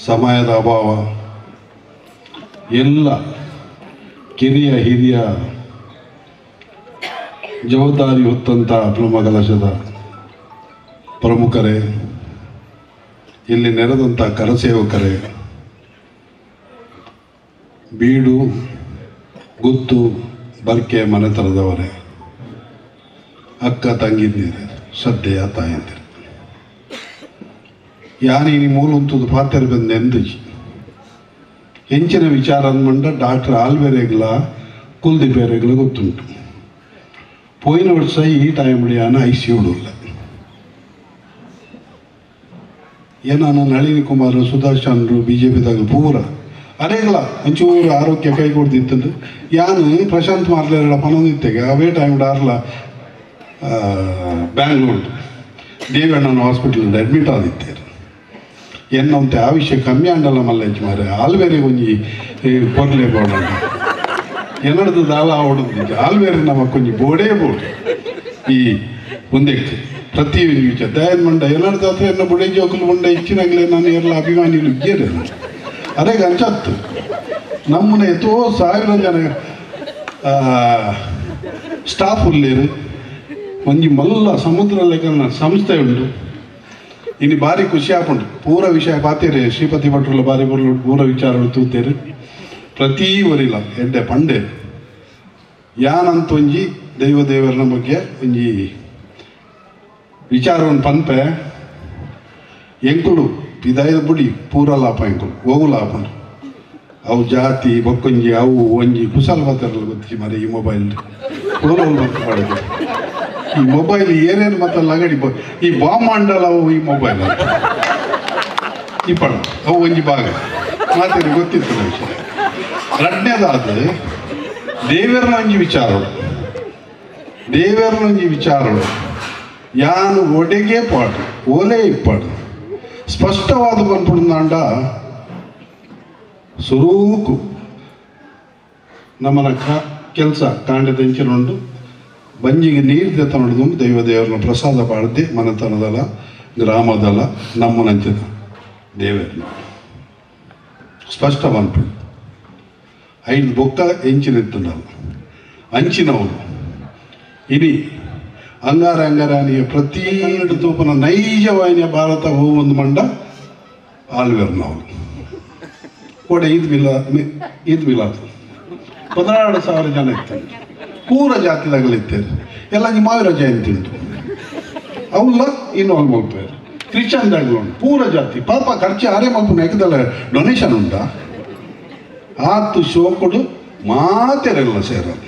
ಸಮಯದ ಅಭಾವ, ಎಲ್ಲ ಕಿರಿಯ ಹಿರಿಯ ಜವಾಬ್ದಾರಿ ಹೊತ್ತಂಥ ಬ್ರಹ್ಮಕಲಶದ ಪ್ರಮುಖರೇ, ಇಲ್ಲಿ ನೆರೆದಂಥ ಕರಸೇವಕರೇ, ಬೀಡು ಗುತ್ತು ಬರ್ಕೆ ಮನೆತನದವರೇ, ಅಕ್ಕ ತಂಗಿದ್ದೀರಿ, ಶ್ರದ್ಧೆಯ ತಾಯಂದಿರು, ಯಾನಿ ಮೂಲಂತದ್ದು ಪಾತ್ರ ಬಂದು ಎಂದಜಿ ಹೆಂಚಿನ ವಿಚಾರ ಅಂದ್ಮಂಡ ಡಾಕ್ಟರ್ ಆಲ್ವೇರೆಗ್ಲ ಕುಲ್ದೀಪೇರೆಗ್ಲ ಗೊತ್ತುಂಟು. ಪೋಯಿನ ವರ್ಷ ಈ ಟೈಮ್ಲಿ ಯಾನ ಐಸಿಯುಡುಲ್ಲ ಏನಾನ ನಳಿನಿ ಕುಮಾರ್, ಸುಧಾಶ್ ಚಂದ್ರು, BJP ಪೂರ ಅರೇಗ್ಲ ಒಂಚೂರು ಆರೋಗ್ಯ ಕೈ ಕೊಡ್ತಿತ್ತಂದು ಯಾನು ಪ್ರಶಾಂತ್ ಮಾರ್ಲೆಲ್ಲ ಪನೊಂದಿತ್ತೆಗೆ ಅವೇ time dollar Bangalore ದೇವಣ್ಣನ hospital admit ಆದಿತ್ತೇರು ಎನ್ನಂತೆ ಆ ವಿಷಯ ಕಮ್ಮಿ ಅಂಡಲ್ಲ ಮಲ್ಲೆಂಚು ಮಾರೆ ಆಲ್ವೇರೆ ಒಂಜಿ ಪೊರ್ಲೆ ಬೋಡ ಎನ್ನಡದು ದಾಲ ಆವಡದಿದ್ದ ಆಲ್ವೇರೆ ನಮ್ಮ ಕೊಂಚಿ ಬೋಡೇ ಬೋಡು ಈ ಮುಂದಕ್ಕೆ ಪ್ರತಿ ವಿಚಾರ ದಯನ್ ಮಂಡ ಎನ್ನಡದ ಹತ್ರ ಎನ್ನ ಬುಡೆ ಜೋಕಲು ಮುಂಡ ಇಚ್ಚಿನಾಗಲೇ ನಾನು ಎಲ್ಲ ಅಭಿಮಾನಿಗಳು ಇದ್ದೇನೆ ಅದೇ ಅಂಚತ್ತು ನಮ್ಮನ್ನ ಎಷ್ಟೋ ಸಾವಿರ ಜನ ಸ್ಟಾಫ್ ಉಳ್ಳೇರು ಒಂಜಿ ಮಲ್ಲ ಸಮುದ್ರ ಲೆಕ್ಕನ ಸಂಸ್ಥೆ ಉಂಟು. ಇನ್ನು ಭಾರಿ ಖುಷಿ ಆಪುಂಡು ಪೂರ ವಿಷಯ ಪಾತೇರಿ ಶ್ರೀಪತಿ ಭಟ್ರುಲ ಭಾರಿ ಬರಲು ಪೂರ ವಿಚಾರಗಳು ತೂತೇರು ಪ್ರತಿ ಒರಿಲ ಎಡ್ಡೆ ಪಂಡೆ ಯಾನಂತ ಒಂಜಿ ದೇವರನ ಬಗ್ಗೆ ಒಂಜಿ ವಿಚಾರವನ್ನು ಪಂಪೆ ಎಂಕುಲು ಇದಾಯ್ದ ಬುಡಿ ಪೂರ ಲಾಪ ಎಂಕುಲು ಓವು ಲಾಪುಂಡು ಅವು ಜಾತಿ ಬೊಕ್ಕೊಂಜಿ ಅವು ಒಂಜಿ ಕುಸಲ್ ಮಾತಾಡಲು ಗೊತ್ತಿ ಮರೆ ಈ ಮೊಬೈಲ್ ಪೂರ ಮಾಡೋದು ಈ ಮೊಬೈಲ್ ಏನೇನು ಮತ್ತೆ ಲಗಡಿ ಈ ಬಾಂಬ್ ಮಂಡಲ ಅವು ಈ ಮೊಬೈಲ್ ಅಂತ ಈ ಪಡ ಅವು ಒಂಜಿ ಭಾಗ ಮಾತಾಡಿ ಗೊತ್ತಿತ್ತು ವಿಷಯ. ಎರಡನೇದಾದ ದೇವರನ ಒಂಜಿ ವಿಚಾರಗಳು ಯಾನು ಒಡೆಗೆ ಪಾಡು ಓಲೆ ಇಪ್ಪಾಡು ಸ್ಪಷ್ಟವಾದ ಬಂದ್ಬಿಡ್ದಾಂಡ ಸುರೂಕು ನಮ್ಮನ ಕೆಲಸ ಕಾಂಡದಂಚಿನುಂಡು ಬಂಜಿಗೆ ನೀರು ತೆತ್ತ ನೋಡಿದು ದೇವರನ್ನ ಪ್ರಸಾದ ಪಾಡ್ದೆ ಮನೆತನದಲ್ಲ ಗ್ರಾಮದಲ್ಲ ನಮ್ಮನಂಚಿನ ದೇವರನ್ನ ಸ್ಪಷ್ಟ ಬಂದ್ಬಿಡು 5 ಬೊಕ್ಕ ಎಂಚಿನಿತ್ತನಲ್ಲ ಅಂಚಿನವನು ಇಡೀ ಅಂಗಾರಾನಿಯ ಪ್ರತಿ ತೂಪನ ನೈಜವಾಹಿನಿಯ ಭಾರತ ಒಂದು ಮಂಡ ಆಲ್ವೇರ್ನವನು ಕೂಡ ಈದ್ ಮಿಲಾದ್ 16,000 ಜನ ಇರ್ತಾರೆ ಪೂರ ಜಾತಿದಾಗಲಿತ್ತೇರು ಎಲ್ಲ ಮಾವಿರ ಜಯಂತಿ ಉಂಟು ಅವಲ್ಲ ಇನ್ವಾಲ್ವ್ ಮಾಡ್ತಾರೆ ಕ್ರಿಶ್ಚಿಯನ್ದಾಗಲು ಉಂಟು ಪೂರ ಜಾತಿ ಪಾಪ ಖರ್ಚು ಆರೇ ಮಲ್ಪನ ಯಾಕದಲ್ಲ ಡೊನೇಷನ್ ಉಂಟಾ ಆತು ಶೋಕುಡು ಮಾತೆರೆಲ್ಲ ಸೇರಲ್ಲ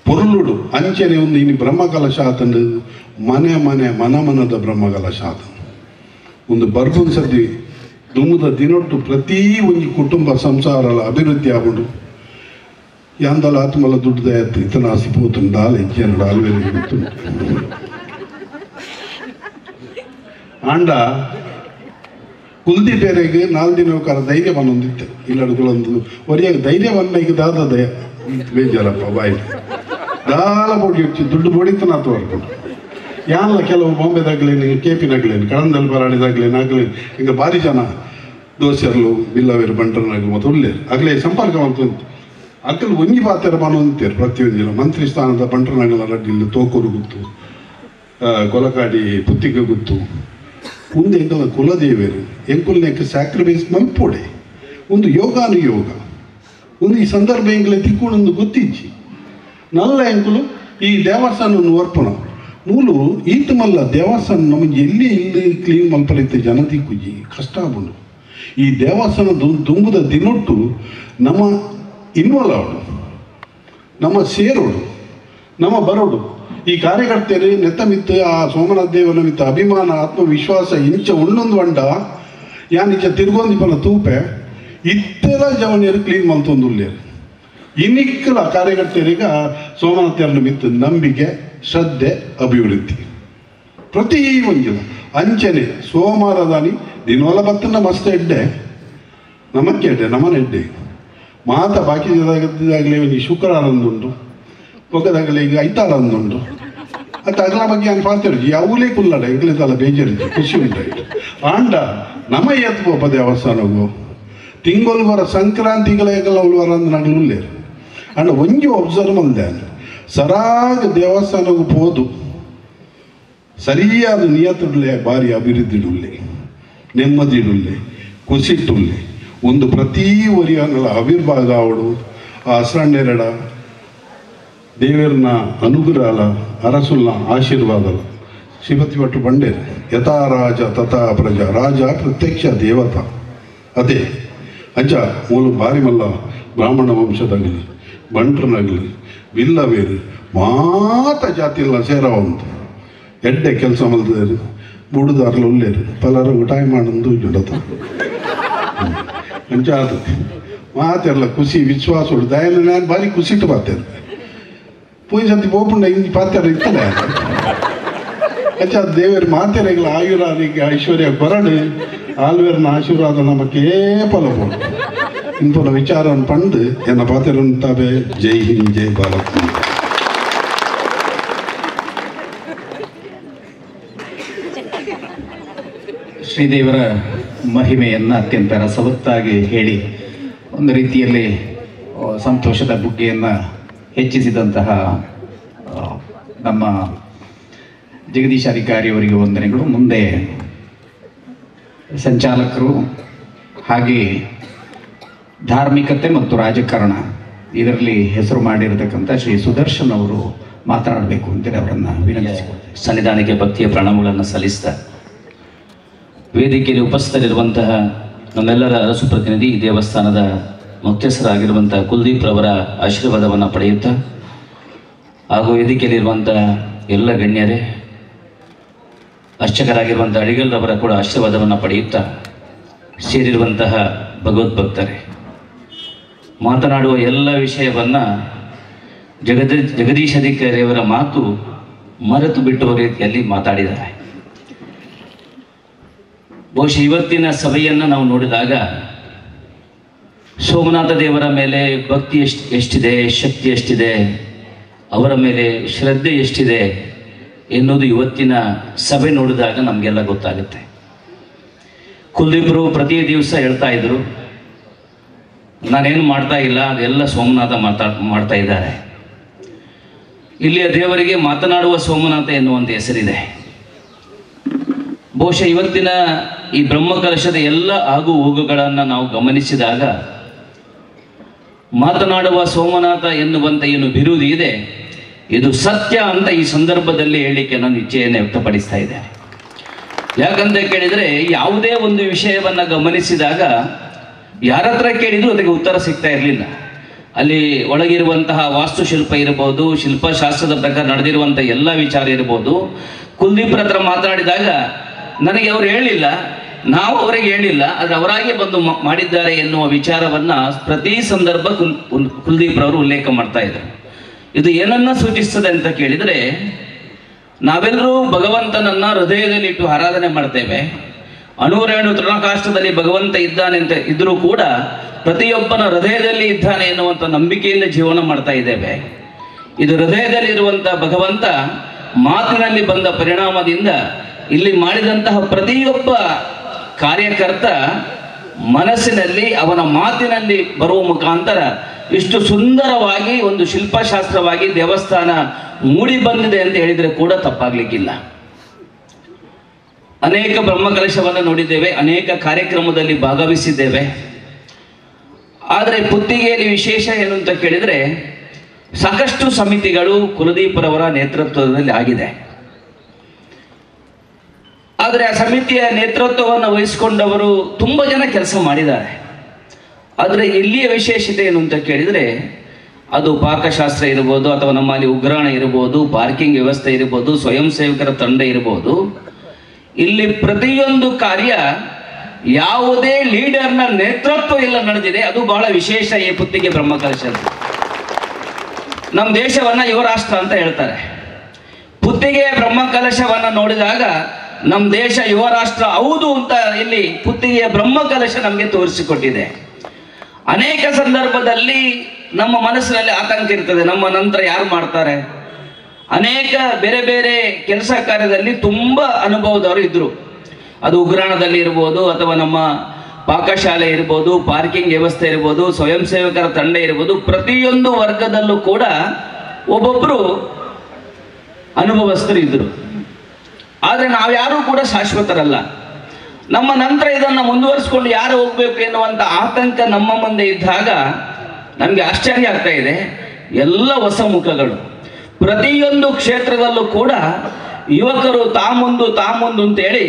ಪೊರ್ಲುಡು ಅಂಚನೆ ಒಂದು ಇನ್ನು ಬ್ರಹ್ಮಕಲಶ ಆತಂಡು ಮನೆ ಮನದ ಬ್ರಹ್ಮಕಲಶ ಆತ ಒಂದು ಬರ್ಬನ್ ಸದ್ದಿ ದುಮ್ಮದ ದಿನೊಟ್ಟು ಪ್ರತಿ ಒಂದು ಕುಟುಂಬ ಸಂಸಾರ ಅಭಿವೃದ್ಧಿ ಆಗ್ಬಿಡು ಯಾಂದಲ ಆತ್ಮಲ ದುಡ್ಡು ದಯತ್ತು ಇತನ ಹಸಿಪೋತುಂಡು ಹಾಲು ಹೆಜ್ಜೆನಡು ಆಲ್ವೇರಿಗೆ ಗೊತ್ತುಂಟು ಆಂಡ ಕುಲ್ದೀಪೇರೆಗೆ 4 ದಿನಕ್ಕಾರ ಧೈರ್ಯ ಬಂದೊಂದಿತ್ತೆ ಇಲ್ಲಡುಗಳೊಂದು ಒರಿಯಾಗ ಧೈರ್ಯ ಬಂದಾಗ ದಾದ ಬೇಜಾರಪ್ಪ ಬಾಯಿ ದಾಲ ಬೋಡಿ ಹಚ್ಚಿ ದುಡ್ಡು ಬೋಡಿತನ ತೋರ್ಕೊಂಡು ಯಾನಲ್ಲ ಕೆಲವು ಬಾಂಬೆದಾಗ್ಲೇನು KP ನಾಗ್ಲೇನು ಕಳಂದಲ್ಲಿ ಬರಾಡಿದಾಗ್ಲೇನು ಆಗ್ಲೇನು ಹಿಂಗೆ ಭಾರಿ ಜನ ದೋಸೆರ್ಲು ಬಿಲ್ಲವೇರು ಬಂಟರ್ನಾಗಲು ಮತ್ತು ಉಳ್ಳೇರು ಆಗಲೇ ಸಂಪರ್ಕ ಅಂತ ಅಕ್ಕಲು ಒಂಜಿ ಪಾತ್ರ ಬಾನಂತೇರು ಪ್ರತಿಯೊಂದಿನ ಮಂತ್ರಿ ಸ್ಥಾನದ ಬಂಟರ್ನಾಗಲ ರಡ್ಡಿಲ್ಲ ತೋಕೂರು ಗುತ್ತು ಕೊಲಕಾಡಿ ಪುತ್ತಿಗೆ ಗುತ್ತು ಮುಂದೆ ಎಂಕಲ ಕುಲದೇವೇರು ಎಂಕುಲ್ನೆಕ್ ಸ್ಯಾಕ್ರಿಫೈಸ್ ಮಲ್ಪೋಡೆ ಒಂದು ಯೋಗಾನುಯೋಗ ಒಂದು ಈ ಸಂದರ್ಭ ಎಂಕಲೆ ತಿಕ್ಕೊಂಡೊಂದು ಗೊತ್ತಿಜ್ಜಿ ನಲ್ಲ ಎಂಕುಲು ಈ ದೇವಸ್ಥಾನವನ್ನು ಅರ್ಪಣ ಮೂಲು ಈತ ಮಲ್ಲ ದೇವಸ್ಥಾನ ನಮಗೆ ಎಲ್ಲಿ ಇಲ್ಲಿ ಕ್ಲೀನ್ ಮಲ್ಪರೈತೆ ಜನ ತಿಕ್ಕುಜಿ ಕಷ್ಟ ಆಗ್ಬೋದು ಈ ದೇವಸ್ಥಾನ ತುಂಬುದ ದಿನೊಟ್ಟು ನಮ್ಮ ಇನ್ವಾಲ್ವ್ ಆವಡು ನಮ್ಮ ಸೇರೋಡು ನಮ್ಮ ಬರೋಡು ಈ ಕಾರ್ಯಕರ್ತರು ನೆತ್ತ ಮಿತ್ತು ಆ ಸೋಮನಾಥ ದೇವನ ಮಿತ್ತ ಅಭಿಮಾನ ಆತ್ಮವಿಶ್ವಾಸ ಇಂಚ ಒಂದೊಂದು ಅಂಡ ಯಾನಿಚ ತಿರ್ಗೊಂದಿಪ್ಪನ ತೂಪೆ ಇತ್ತೆಲ್ಲ ಜವನಿಯರು ಕ್ಲೀನ್ ಮಲ್ತೊಂದುಲ್ಲೇರು ಇನ್ನಿಕ್ಕಲ ಕಾರ್ಯಕರ್ತರಿಗೆ ಸೋಮನಾಥ ದೇವನ ಮಿತ್ತು ನಂಬಿಕೆ ಶ್ರದ್ಧೆ ಅಭಿವೃದ್ಧಿ ಪ್ರತಿ ಒಂಜಿನ ಅಂಚನೆ ಸೋಮವಾರದಾನಿ ದಿನವಲ್ಲ ಬತ್ತನ ಮಸ್ತ್ ಎಡ್ಡೆ ನಮಕ್ಕೆ ಎಡ್ಡೆ ನಮ್ಮನ ಎಡ್ಡೆ ಮಾತ ಬಾಕಿ ಜದಾಗಲೇ ಒಂದು ಶುಕ್ರವಾರ ಅಂದುಂಟು ಒಗ್ಗದಾಗಲೇ ಈಗ ಐತಾಳ ಅಂದುಂಟು ಅದು ಅಗಲ ಬಗ್ಗೆ ನಾನು ಪಾತ್ರೆ ಯಾವಲೇ ಕುಲ್ಲಡ ಎಂಗ್ಲಿದಲ್ಲ ಬೇಜಾರಿದ್ದು ಖುಷಿ ಉಂಟಾಯ್ತು ಆಂಡ ನಮ್ಮ ಎತ್ತು ಪದೇ ಅವಸ್ಥಾನಗು ತಿಂಗೊಲ್ವರ ಸಂಕ್ರಾಂತಿಗಳೆಲ್ಲ ಉಳ್ವರ ಅಂದು ನಗಲು ಉಳ್ಳೇರು ಅಂಡ ಒಂಜಿ ಒಬ್ಸರ್ವ್ ಮಲ್ದೆ ಸರಾಗ ದೇವಸ್ಥಾನಗೂ ಹೋದು ಸರಿಯಾದ ನಿಯತುಳ್ಳೆ ಭಾರಿ ಅಭಿವೃದ್ಧಿಡುಳ್ಳೆ ನೆಮ್ಮದಿಡುಳ್ಳೆ ಕುಸಿಟ್ಟುಳ್ಳೆ ಒಂದು ಪ್ರತಿ ವರಿಯನ್ನೆಲ್ಲ ಆವಿರ್ಭಾಗ ಅವಡು ಆ ಹಸ್ರಣ್ಣೆರಡ ದೇವರನ ಅನುಗ್ರಹ ಅರಸುಲ್ಲ ಆಶೀರ್ವಾದ ಶ್ರೀಪತಿ ಭಟ್ರು ಬಂಡೇರು ಯಥಾ ರಾಜ ತಥಾ ಪ್ರಜಾ ರಾಜ ಪ್ರತ್ಯಕ್ಷ ದೇವತಾ ಅದೇ ಅಜ್ಜ ಮೂಲ ಭಾರಿ ಮಲ್ಲ ಬ್ರಾಹ್ಮಣ ವಂಶದಾಗಲಿ ಬಂಟ್ರನಾಗಲಿ ಬಿಲ್ಲವೇರು ಮಾತ ಜಾತಿಲ್ಲ ಸೇರವಂತು ಎಡ್ಡೆ ಕೆಲಸ ಮಲ್ದರು ಬುಡುದಾರ್ಲು ಉಳ್ಳೇರು ಪಲರು ಊಟಾಯ ಮಾಡಂದು ಜುಡತ ಅಂಚ ಅದು ಮಾತೆಲ್ಲ ಖುಷಿ ವಿಶ್ವಾಸ ಉಂಟು ದಯನ ನಾನು ಭಾರಿ ಖುಷಿಟ್ಟು ಬರ್ತೇನೆ ಪೂಜೆ ಸಂತಿ ಹೋಗ್ಬಿಂಡ ಇಂಜಿ ಪಾತ್ರೆ ಇರ್ತದೆ ಅಂಚ ಅದು ದೇವರ ಮಾತೆರೆಗಳ ಆಯುರಾದಿಗೆ ಐಶ್ವರ್ಯ ಕೊರಡು ಆಲ್ವೇರ್ನ ಆಶೀರ್ವಾದ ನಮಗೆ ಫಲ ಬೋದು ಇಂಪನ ವಿಚಾರವನ್ನು ಪಂಡು ಎನ್ನ ಪಾತ್ರೆ ಉಂಟಾವೆ ಜೈ ಹಿಂದ್ ಜೈ ಭಾರತ್. ಶ್ರೀದೇವರ ಮಹಿಮೆಯನ್ನು ಅತ್ಯಂತ ರಸವತ್ತಾಗಿ ಹೇಳಿ ಒಂದು ರೀತಿಯಲ್ಲಿ ಸಂತೋಷದ ಬುಗ್ಗೆಯನ್ನು ಹೆಚ್ಚಿಸಿದಂತಹ ನಮ್ಮ ಜಗದೀಶಾಧಿಕಾರಿಯವರಿಗೆ ವಂದನೆಗಳು. ಮುಂದೆ ಸಂಚಾಲಕರು ಹಾಗೆ ಧಾರ್ಮಿಕತೆ ಮತ್ತು ರಾಜಕಾರಣ ಇದರಲ್ಲಿ ಹೆಸರು ಮಾಡಿರತಕ್ಕಂಥ ಶ್ರೀ ಸುದರ್ಶನ್ ಅವರು ಮಾತನಾಡಬೇಕು ಅಂತೇಳಿ ಅವರನ್ನು ವಿನಂತಿಸಿಕೊಳ್ತೇವೆ. ಸನ್ನಿಧಾನಕ್ಕೆ ಭಕ್ತಿಯ ಪ್ರಣಾಮಗಳನ್ನು ಸಲ್ಲಿಸ್ತಾ ವೇದಿಕೆಯಲ್ಲಿ ಉಪಸ್ಥಿತರಿರುವಂತಹ ನಮ್ಮೆಲ್ಲರ ಅರಸು ಪ್ರತಿನಿಧಿ ದೇವಸ್ಥಾನದ ಮುಖ್ಯಸ್ಥರಾಗಿರುವಂತಹ ಕುಲ್ದೀಪ್ ರವರ ಆಶೀರ್ವಾದವನ್ನು ಪಡೆಯುತ್ತಾ ಹಾಗೂ ವೇದಿಕೆಯಲ್ಲಿರುವಂತಹ ಎಲ್ಲ ಗಣ್ಯರೇ ಅರ್ಚಕರಾಗಿರುವಂಥ ಅಡಿಗಲ್ರವರ ಕೂಡ ಆಶೀರ್ವಾದವನ್ನು ಪಡೆಯುತ್ತಾ ಸೇರಿರುವಂತಹ ಭಗವದ್ಭಕ್ತರೇ, ಮಾತನಾಡುವ ಎಲ್ಲ ವಿಷಯವನ್ನು ಜಗದೀಶಾಧಿಕಾರಿಯವರ ಮಾತು ಮರೆತು ಬಿಟ್ಟುವ ರೀತಿಯಲ್ಲಿ ಮಾತಾಡಿದ್ದಾರೆ. ಬಹುಶಃ ಇವತ್ತಿನ ಸಭೆಯನ್ನು ನಾವು ನೋಡಿದಾಗ ಸೋಮನಾಥ ದೇವರ ಮೇಲೆ ಭಕ್ತಿ ಎಷ್ಟಿದೆ, ಶಕ್ತಿ ಎಷ್ಟಿದೆ, ಅವರ ಮೇಲೆ ಶ್ರದ್ಧೆ ಎಷ್ಟಿದೆ ಎನ್ನುವುದು ಇವತ್ತಿನ ಸಭೆ ನೋಡಿದಾಗ ನಮಗೆಲ್ಲ ಗೊತ್ತಾಗುತ್ತೆ. ಕುಲ್ದೀಪರು ಪ್ರತಿ ದಿವಸ ಹೇಳ್ತಾ ಇದ್ರು, ನಾನೇನು ಮಾಡ್ತಾ ಇಲ್ಲ, ಅದೆಲ್ಲ ಸೋಮನಾಥ ಮಾಡ್ತಾ ಇದ್ದಾರೆ. ಇಲ್ಲಿಯ ದೇವರಿಗೆ ಮಾತನಾಡುವ ಸೋಮನಾಥ ಎನ್ನುವಂಥ ಹೆಸರಿದೆ. ಬಹುಶಃ ಇವತ್ತಿನ ಈ ಬ್ರಹ್ಮಕಲಶದ ಎಲ್ಲ ಆಗು ಹೋಗುಗಳನ್ನು ನಾವು ಗಮನಿಸಿದಾಗ ಮಾತನಾಡುವ ಸೋಮನಾಥ ಎನ್ನುವಂಥ ಏನು ಬಿರುದು ಇದೆ, ಇದು ಸತ್ಯ ಅಂತ ಈ ಸಂದರ್ಭದಲ್ಲಿ ಹೇಳಲಿಕ್ಕೆ ನಾನು ಇಚ್ಛೆಯನ್ನು ವ್ಯಕ್ತಪಡಿಸ್ತಾ ಇದ್ದೇನೆ. ಯಾಕಂತ ಕೇಳಿದರೆ, ಯಾವುದೇ ಒಂದು ವಿಷಯವನ್ನು ಗಮನಿಸಿದಾಗ ಯಾರ ಹತ್ರ ಕೇಳಿದ್ರು ಅದಕ್ಕೆ ಉತ್ತರ ಸಿಗ್ತಾ ಇರಲಿಲ್ಲ. ಅಲ್ಲಿ ಒಳಗಿರುವಂತಹ ವಾಸ್ತುಶಿಲ್ಪ ಇರ್ಬೋದು, ಶಿಲ್ಪಶಾಸ್ತ್ರದ ಪ್ರಕಾರ ನಡೆದಿರುವಂಥ ಎಲ್ಲ ವಿಚಾರ ಇರ್ಬೋದು, ಕುಲ್ದೀಪರ ಹತ್ರ ಮಾತಾಡಿದಾಗ ನನಗೆ ಅವರು ಹೇಳಿಲ್ಲ, ನಾವು ಅವರಿಗೆ ಹೇಳಿಲ್ಲ, ಆದರೆ ಅವರಾಗೆ ಬಂದು ಮಾಡಿದ್ದಾರೆ ಎನ್ನುವ ವಿಚಾರವನ್ನು ಪ್ರತಿ ಸಂದರ್ಭ ಕುಲ್ದೀಪ್ರವರು ಉಲ್ಲೇಖ ಮಾಡ್ತಾ ಇದ್ರು. ಇದು ಏನನ್ನ ಸೂಚಿಸ್ತದೆ ಅಂತ ಕೇಳಿದರೆ, ನಾವೆಲ್ಲರೂ ಭಗವಂತನನ್ನ ಹೃದಯದಲ್ಲಿ ಇಟ್ಟು ಆರಾಧನೆ ಮಾಡ್ತೇವೆ. ಅಣುರೇಣು ತೃಣಕಾಷ್ಟದಲ್ಲಿ ಭಗವಂತ ಇದ್ದಾನೆ ಅಂತ ಇದ್ರೂ ಕೂಡ ಪ್ರತಿಯೊಬ್ಬನ ಹೃದಯದಲ್ಲಿ ಇದ್ದಾನೆ ಎನ್ನುವಂಥ ನಂಬಿಕೆಯಿಂದ ಜೀವನ ಮಾಡ್ತಾ ಇದ್ದೇವೆ. ಇದು ಹೃದಯದಲ್ಲಿರುವಂಥ ಭಗವಂತ ಮಾತಿನಲ್ಲಿ ಬಂದ ಪರಿಣಾಮದಿಂದ ಇಲ್ಲಿ ಮಾಡಿದಂತಹ ಪ್ರತಿಯೊಬ್ಬ ಕಾರ್ಯಕರ್ತ ಮನಸ್ಸಿನಲ್ಲಿ ಅವನ ಮಾತಿನಲ್ಲಿ ಬರುವ ಮುಖಾಂತರ ಇಷ್ಟು ಸುಂದರವಾಗಿ ಒಂದು ಶಿಲ್ಪಶಾಸ್ತ್ರವಾಗಿ ದೇವಸ್ಥಾನ ಮೂಡಿ ಬಂದಿದೆ ಅಂತ ಹೇಳಿದರೆ ಕೂಡ ತಪ್ಪಾಗ್ಲಿಕ್ಕಿಲ್ಲ. ಅನೇಕ ಬ್ರಹ್ಮಕಲಶವನ್ನು ನೋಡಿದ್ದೇವೆ, ಅನೇಕ ಕಾರ್ಯಕ್ರಮದಲ್ಲಿ ಭಾಗವಹಿಸಿದ್ದೇವೆ. ಆದರೆ ಪುತ್ತಿಗೆಯಲ್ಲಿ ವಿಶೇಷ ಏನು ಅಂತ ಕೇಳಿದರೆ ಸಾಕಷ್ಟು ಸಮಿತಿಗಳು ಕುಲದೀಪರವರ ನೇತೃತ್ವದಲ್ಲಿ ಆಗಿದೆ. ಆದರೆ ಆ ಸಮಿತಿಯ ನೇತೃತ್ವವನ್ನು ವಹಿಸಿಕೊಂಡವರು ತುಂಬ ಜನ ಕೆಲಸ ಮಾಡಿದ್ದಾರೆ. ಆದರೆ ಇಲ್ಲಿಯ ವಿಶೇಷತೆ ಏನು ಅಂತ ಕೇಳಿದರೆ ಅದು ಪಾಕಶಾಸ್ತ್ರ ಇರ್ಬೋದು, ಅಥವಾ ನಮ್ಮಲ್ಲಿ ಉಗ್ರಾಣ ಇರ್ಬೋದು, ಪಾರ್ಕಿಂಗ್ ವ್ಯವಸ್ಥೆ ಇರ್ಬೋದು, ಸ್ವಯಂ ಸೇವಕರ ತಂಡ ಇರ್ಬೋದು. ಇಲ್ಲಿ ಪ್ರತಿಯೊಂದು ಕಾರ್ಯ ಯಾವುದೇ ಲೀಡರ್ನ ನೇತೃತ್ವ ಇಲ್ಲ ನಡೆದಿದೆ. ಅದು ಬಹಳ ವಿಶೇಷ ಈ ಪುತ್ತಿಗೆ ಬ್ರಹ್ಮಕಲಶ. ನಮ್ಮ ದೇಶವನ್ನ ಯುವ ರಾಷ್ಟ್ರ ಅಂತ ಹೇಳ್ತಾರೆ. ಪುತ್ತಿಗೆ ಬ್ರಹ್ಮಕಲಶವನ್ನ ನೋಡಿದಾಗ ನಮ್ಮ ದೇಶ ಯುವ ರಾಷ್ಟ್ರ ಹೌದು ಅಂತ ಇಲ್ಲಿ ಪುತ್ತಿಗೆಯ ಬ್ರಹ್ಮಕಲಶ ನಮಗೆ ತೋರಿಸಿಕೊಟ್ಟಿದೆ. ಅನೇಕ ಸಂದರ್ಭದಲ್ಲಿ ನಮ್ಮ ಮನಸ್ಸಿನಲ್ಲಿ ಆತಂಕ ಇರ್ತದೆ, ನಮ್ಮ ನಂತರ ಯಾರು ಮಾಡ್ತಾರೆ. ಅನೇಕ ಬೇರೆ ಬೇರೆ ಕೆಲಸ ಕಾರ್ಯದಲ್ಲಿ ತುಂಬ ಅನುಭವದವರು ಇದ್ರು. ಅದು ಉಗ್ರಾಣದಲ್ಲಿ ಇರ್ಬೋದು, ಅಥವಾ ನಮ್ಮ ಪಾಕಶಾಲೆ ಇರ್ಬೋದು, ಪಾರ್ಕಿಂಗ್ ವ್ಯವಸ್ಥೆ ಇರ್ಬೋದು, ಸ್ವಯಂ ಸೇವಕರ ತಂಡ ಇರ್ಬೋದು. ಪ್ರತಿಯೊಂದು ವರ್ಗದಲ್ಲೂ ಕೂಡ ಒಬ್ಬೊಬ್ಬರು ಅನುಭವಸ್ಥರು ಇದ್ರು. ಆದರೆ ನಾವ್ಯಾರೂ ಕೂಡ ಶಾಶ್ವತರಲ್ಲ. ನಮ್ಮ ನಂತರ ಇದನ್ನು ಮುಂದುವರಿಸಿಕೊಂಡು ಯಾರು ಹೋಗ್ಬೇಕು ಎನ್ನುವಂಥ ಆತಂಕ ನಮ್ಮ ಮುಂದೆ ಇದ್ದಾಗ ನಮಗೆ ಆಶ್ಚರ್ಯ ಆಗ್ತಾ ಇದೆ. ಎಲ್ಲ ಹೊಸ ಮುಖಗಳು ಪ್ರತಿಯೊಂದು ಕ್ಷೇತ್ರದಲ್ಲೂ ಕೂಡ ಯುವಕರು ತಾಮುಂದು ಅಂತೇಳಿ